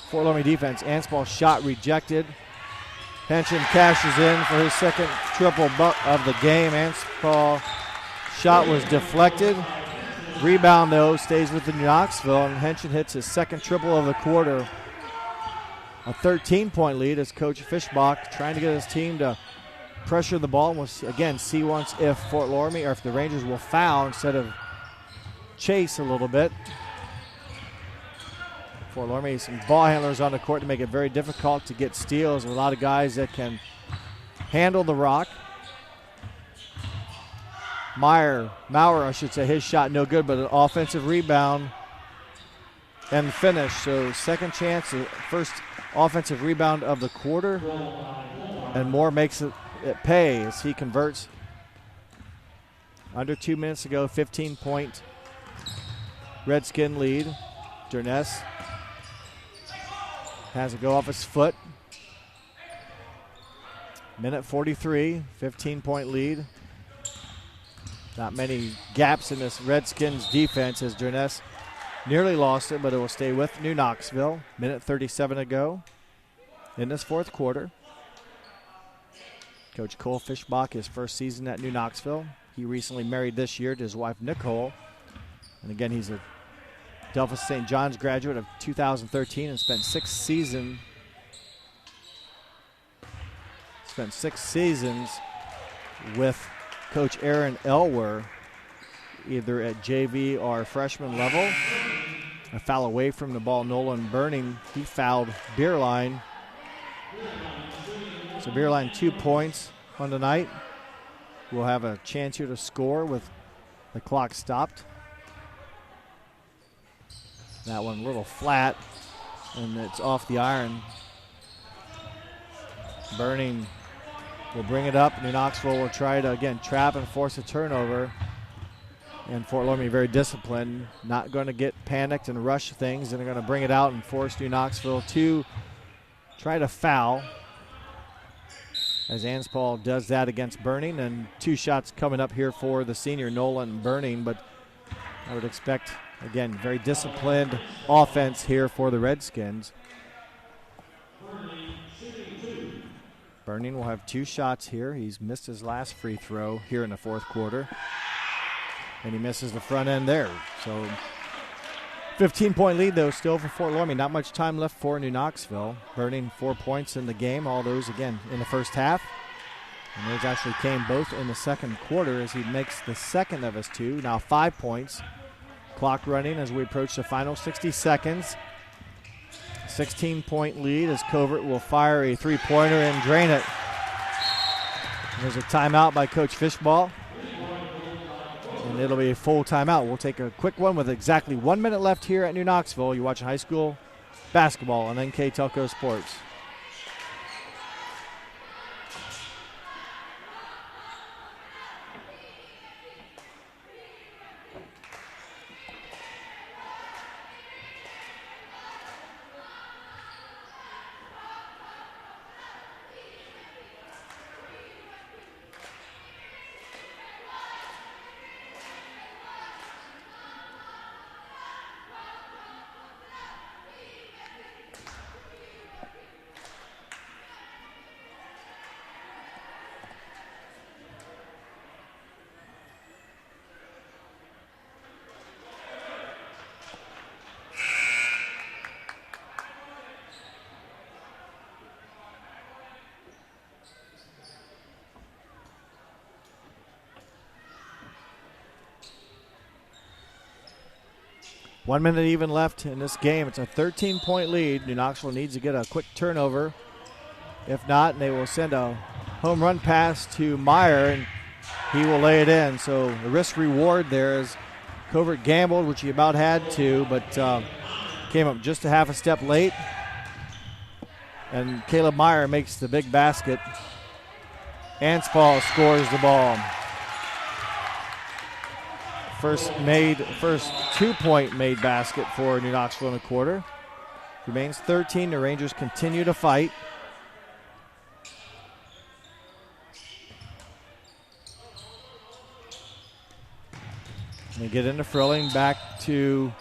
Fort Loramie defense. Anspaul's shot rejected. Henson cashes in for his second triple of the game. Anspaul's shot was deflected. Rebound, though, stays with the New Knoxville, and Henson hits his second triple of the quarter. A 13-point lead as Coach Fischbach trying to get his team to pressure the ball. And we'll, again, see once if Fort Loramie or if the Rangers will foul instead of chase a little bit. Fort Loramie, some ball handlers on the court to make it very difficult to get steals. A lot of guys that can handle the rock. Maurer, I should say, his shot no good, but an offensive rebound and finish. So second chance, first offensive rebound of the quarter, and Moore makes it pay as he converts. Under 2 minutes to go, 15-point Redskin lead. Durness has it go off his foot. Minute 43, 15-point lead. Not many gaps in this Redskins defense as Durness nearly lost it, but it will stay with New Knoxville. Minute 37 to go in this fourth quarter. Coach Cole Fischbach, his first season at New Knoxville. He recently married this year to his wife Nicole. And again, he's a Delphos St. John's graduate of 2013 and spent 6 seasons with Coach Aaron Elwer, either at JV or freshman level. A foul away from the ball, Nolan Burning. He fouled Beerline. So Beerline 2 points on the night. We'll have a chance here to score with the clock stopped. That one a little flat, and it's off the iron. Burning will bring it up. New Knoxville will try to, again, trap and force a turnover. And Fort Loramie very disciplined, not going to get panicked and rush things, and they're going to bring it out and force New Knoxville to try to foul. As Anspaul does that against Burning, and 2 shots coming up here for the senior Nolan Burning, but I would expect, again, very disciplined offense here for the Redskins. Burning will have 2 shots here. He's missed his last free throw here in the fourth quarter, and he misses the front end there. So 15-point lead, though, still for Fort Loramie. Not much time left for New Knoxville. Burning 4 points in the game, all those, again, in the first half. And those actually came both in the second quarter as he makes the second of his 2. Now 5 points. Clock running as we approach the final 60 seconds. 16-point lead as Covert will fire a 3-pointer and drain it. There's a timeout by Coach Fischbach. and it'll be a full timeout. We'll take a quick one with exactly 1 minute left here at New Knoxville. You're watching high school basketball on NKTelco Sports. One minute even left in this game. It's a 13-point lead. New Knoxville needs to get a quick turnover. If not, they will send a home run pass to Meyer, and he will lay it in. So the risk reward there is Covert gambled, which he about had to, but came up just a half a step late. And Caleb Meyer makes the big basket. Anspaugh scores the ball. First 2-point made basket for New Knoxville in the quarter. Remains 13. The Rangers continue to fight. They get into Frilling, back to,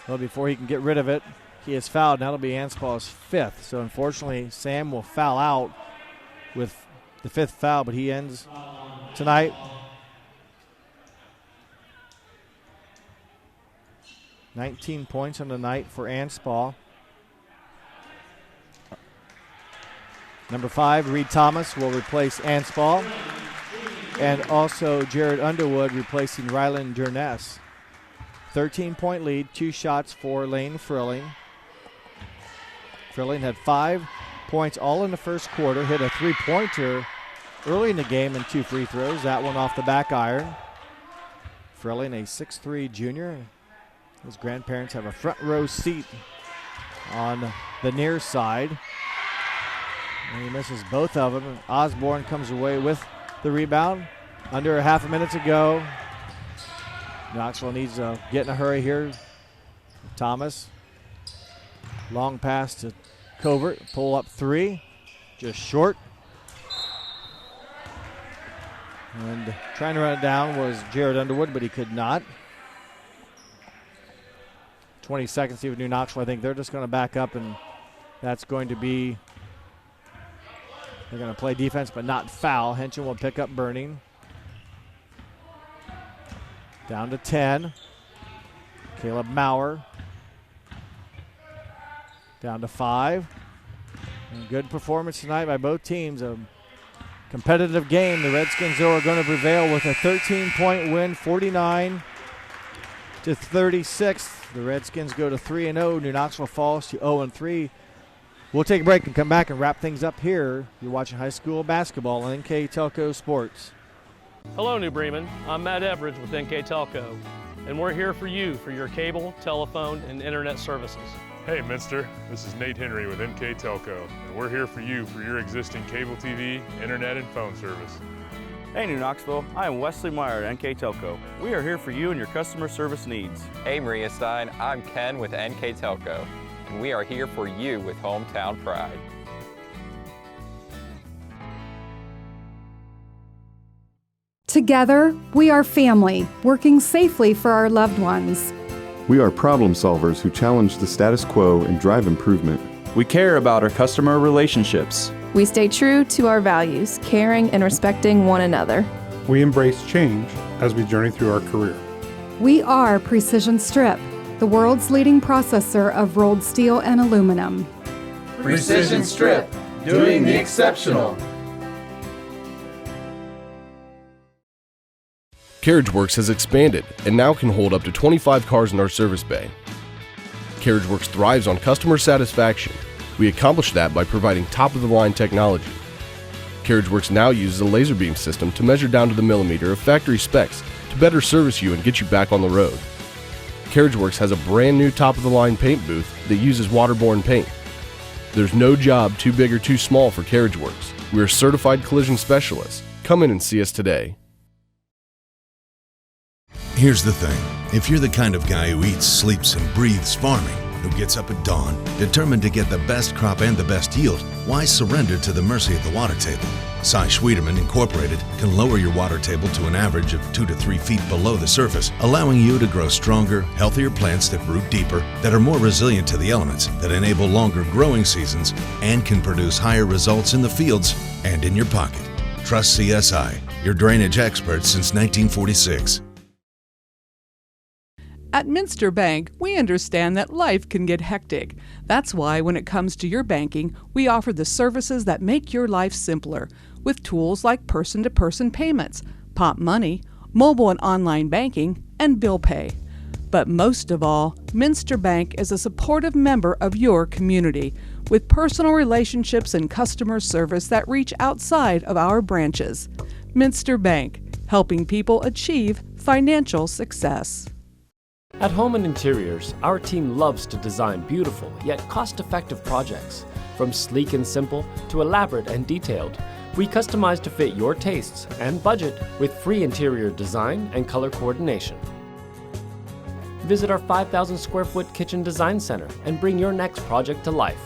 well, before he can get rid of it, he is fouled. Now it'll be Anspaugh's fifth. So unfortunately, Sam will foul out with the fifth foul, but he ends tonight. $19 points on the night for Anspaugh. Number 5, Reed Thomas will replace Anspaugh. And also Jared Underwood replacing Rylan Jerness. 13-point lead, 2 shots for Lane Frilling. Frilling had 5 points all in the first quarter, hit a 3-pointer early in the game and 2 free throws. That one off the back iron. Frilling, a 6'3" junior. His grandparents have a front row seat on the near side. And he misses both of them. Osborne comes away with the rebound. Under a half a minute to go. Knoxville needs to get in a hurry here. Thomas. Long pass to Covert. Pull up 3. Just short. And trying to run it down was Jared Underwood, but he could not. 20 seconds to New Knoxville. I think they're just going to back up, and that's going to be, they're going to play defense but not foul. Henson will pick up Burning. Down to 10. Caleb Maurer. Down to 5. And good performance tonight by both teams. A competitive game. The Redskins, though, are going to prevail with a 13-point win, 49-36. The Redskins go to 3-0. New Knoxville falls to 0-3. We'll take a break and come back and wrap things up here. You're watching high school basketball on NKTelco Sports. Hello, New Bremen. I'm Matt Everidge with NKTelco, and we're here for you for your cable, telephone, and internet services. Hey, Minster. This is Nate Henry with NKTelco, and we're here for you for your existing cable TV, internet, and phone service. Hey, New Knoxville. I am Wesley Meyer at NKTelco. We are here for you and your customer service needs. Hey, Maria Stein. I'm Ken with NKTelco, and we are here for you with hometown pride. Together, we are family, working safely for our loved ones. We are problem solvers who challenge the status quo and drive improvement. We care about our customer relationships. We stay true to our values, caring and respecting one another. We embrace change as we journey through our career. We are Precision Strip, the world's leading processor of rolled steel and aluminum. Precision Strip, doing the exceptional. CarriageWorks has expanded and now can hold up to 25 cars in our service bay. CarriageWorks thrives on customer satisfaction. We accomplish that by providing top-of-the-line technology. CarriageWorks now uses a laser beam system to measure down to the millimeter of factory specs to to better service you and get you back on the road. CarriageWorks has a brand new top-of-the-line paint booth that uses waterborne paint. There's no job too big or too small for CarriageWorks. We're certified collision specialists. Come in and see us today. Here's the thing. If you're the kind of guy who eats, sleeps, and breathes farming, who gets up at dawn, determined to get the best crop and the best yield, why surrender to the mercy of the water table? Cy Schwiedemann Incorporated can lower your water table to an average of 2 to 3 feet below the surface, allowing you to grow stronger, healthier plants that root deeper, that are more resilient to the elements, that enable longer growing seasons, and can produce higher results in the fields and in your pocket. Trust CSI, your drainage experts since 1946. At Minster Bank, we understand that life can get hectic. That's why when it comes to your banking, we offer the services that make your life simpler, with tools like person-to-person payments, Pop Money, mobile and online banking, and bill pay. But most of all, Minster Bank is a supportive member of your community, with personal relationships and customer service that reach outside of our branches. Minster Bank, helping people achieve financial success. At Home and Interiors, our team loves to design beautiful yet cost-effective projects. From sleek and simple to elaborate and detailed, we customize to fit your tastes and budget with free interior design and color coordination. Visit our 5,000 square foot kitchen design center and bring your next project to life.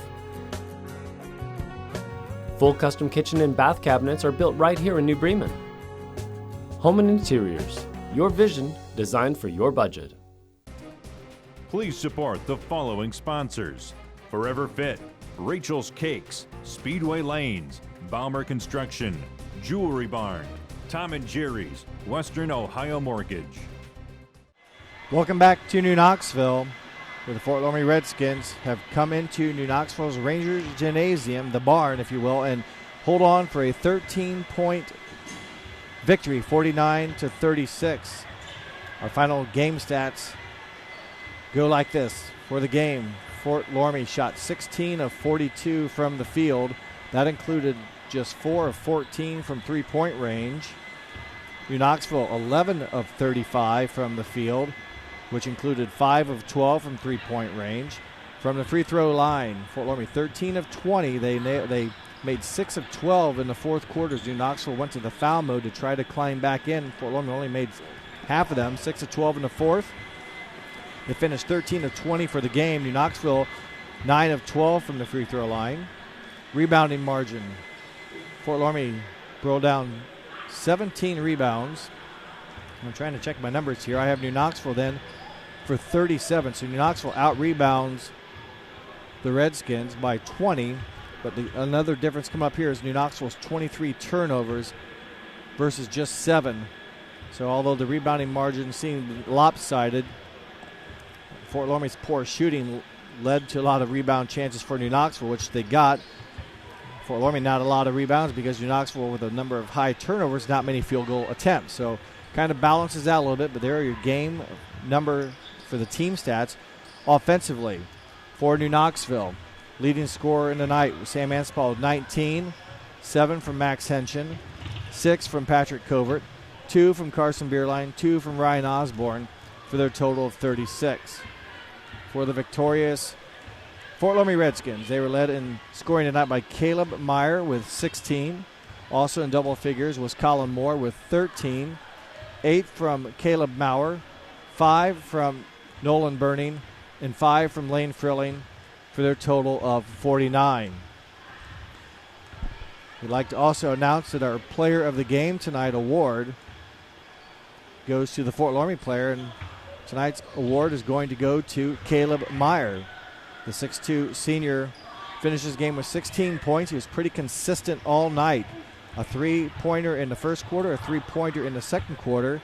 Full custom kitchen and bath cabinets are built right here in New Bremen. Home and Interiors, your vision designed for your budget. Please support the following sponsors: Forever Fit, Rachel's Cakes, Speedway Lanes, Baumer Construction, Jewelry Barn, Tom and Jerry's, Western Ohio Mortgage. Welcome back to New Knoxville, where the Fort Loramie Redskins have come into New Knoxville's Rangers Gymnasium, the barn, if you will, and hold on for a 13-point victory, 49-36. Our final game stats go like this. For the game, Fort Loramie shot 16 of 42 from the field. That included just 4 of 14 from three-point range. New Knoxville, 11 of 35 from the field, which included 5 of 12 from three-point range. From the free throw line, Fort Loramie, 13 of 20. They made 6 of 12 in the fourth quarter as New Knoxville went to the foul mode to try to climb back in. Fort Loramie only made half of them, 6 of 12 in the fourth. They finished 13 of 20 for the game. New Knoxville, 9 of 12 from the free throw line. Rebounding margin, Fort Loramie broke down 17 rebounds. I'm trying to check my numbers here. I have New Knoxville then for 37. So New Knoxville out-rebounds the Redskins by 20. But another difference come up here is New Knoxville's 23 turnovers versus just 7. So although the rebounding margin seemed lopsided, Fort Loramie's poor shooting led to a lot of rebound chances for New Knoxville, which they got. Fort Loramie not a lot of rebounds because New Knoxville, with a number of high turnovers, not many field goal attempts. So kind of balances out a little bit, but there are your game number for the team stats. Offensively, for New Knoxville, leading scorer in the night was Sam Anspal with 19, 7 from Max Henshin, 6 from Patrick Covert, 2 from Carson Bierlein, 2 from Ryan Osborne, for their total of 36. For the victorious Fort Loramie Redskins, they were led in scoring tonight by Caleb Meyer with 16. Also in double figures was Colin Moore with 13. 8 from Caleb Maurer, 5 from Nolan Burning, and 5 from Lane Frilling for their total of 49. We'd like to also announce that our Player of the Game tonight award goes to the Fort Loramie player, and tonight's award is going to go to Caleb Meyer. The 6'2 senior finishes the game with 16 points. He was pretty consistent all night. A three-pointer in the first quarter, a three-pointer in the second quarter.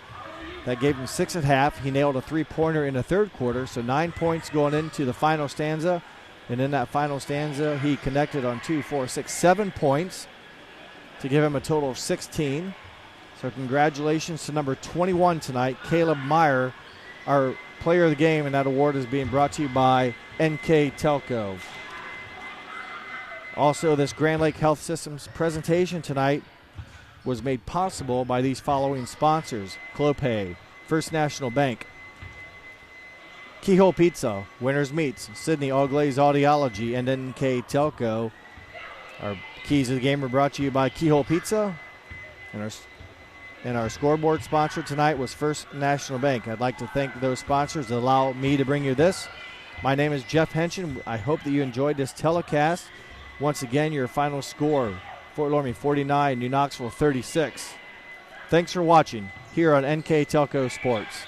That gave him 6 at half. He nailed a three-pointer in the third quarter, so 9 points going into the final stanza. And in that final stanza, he connected on 2, 4, 6, 7 points to give him a total of 16. So congratulations to number 21 tonight, Caleb Meyer, our player of the game, and that award is being brought to you by NKTelco. Also, this Grand Lake Health Systems presentation tonight was made possible by these following sponsors: Clopay, First National Bank. Keyhole Pizza, Winners Meats, Sydney All Glaze Audiology, and NKTelco. Our keys of the game are brought to you by Keyhole Pizza. And our scoreboard sponsor tonight was First National Bank. I'd like to thank those sponsors that allow me to bring you this. My name is Jeff Henshin. I hope that you enjoyed this telecast. Once again, your final score, Fort Loramie 49, New Knoxville 36. Thanks for watching here on NKTelco Sports.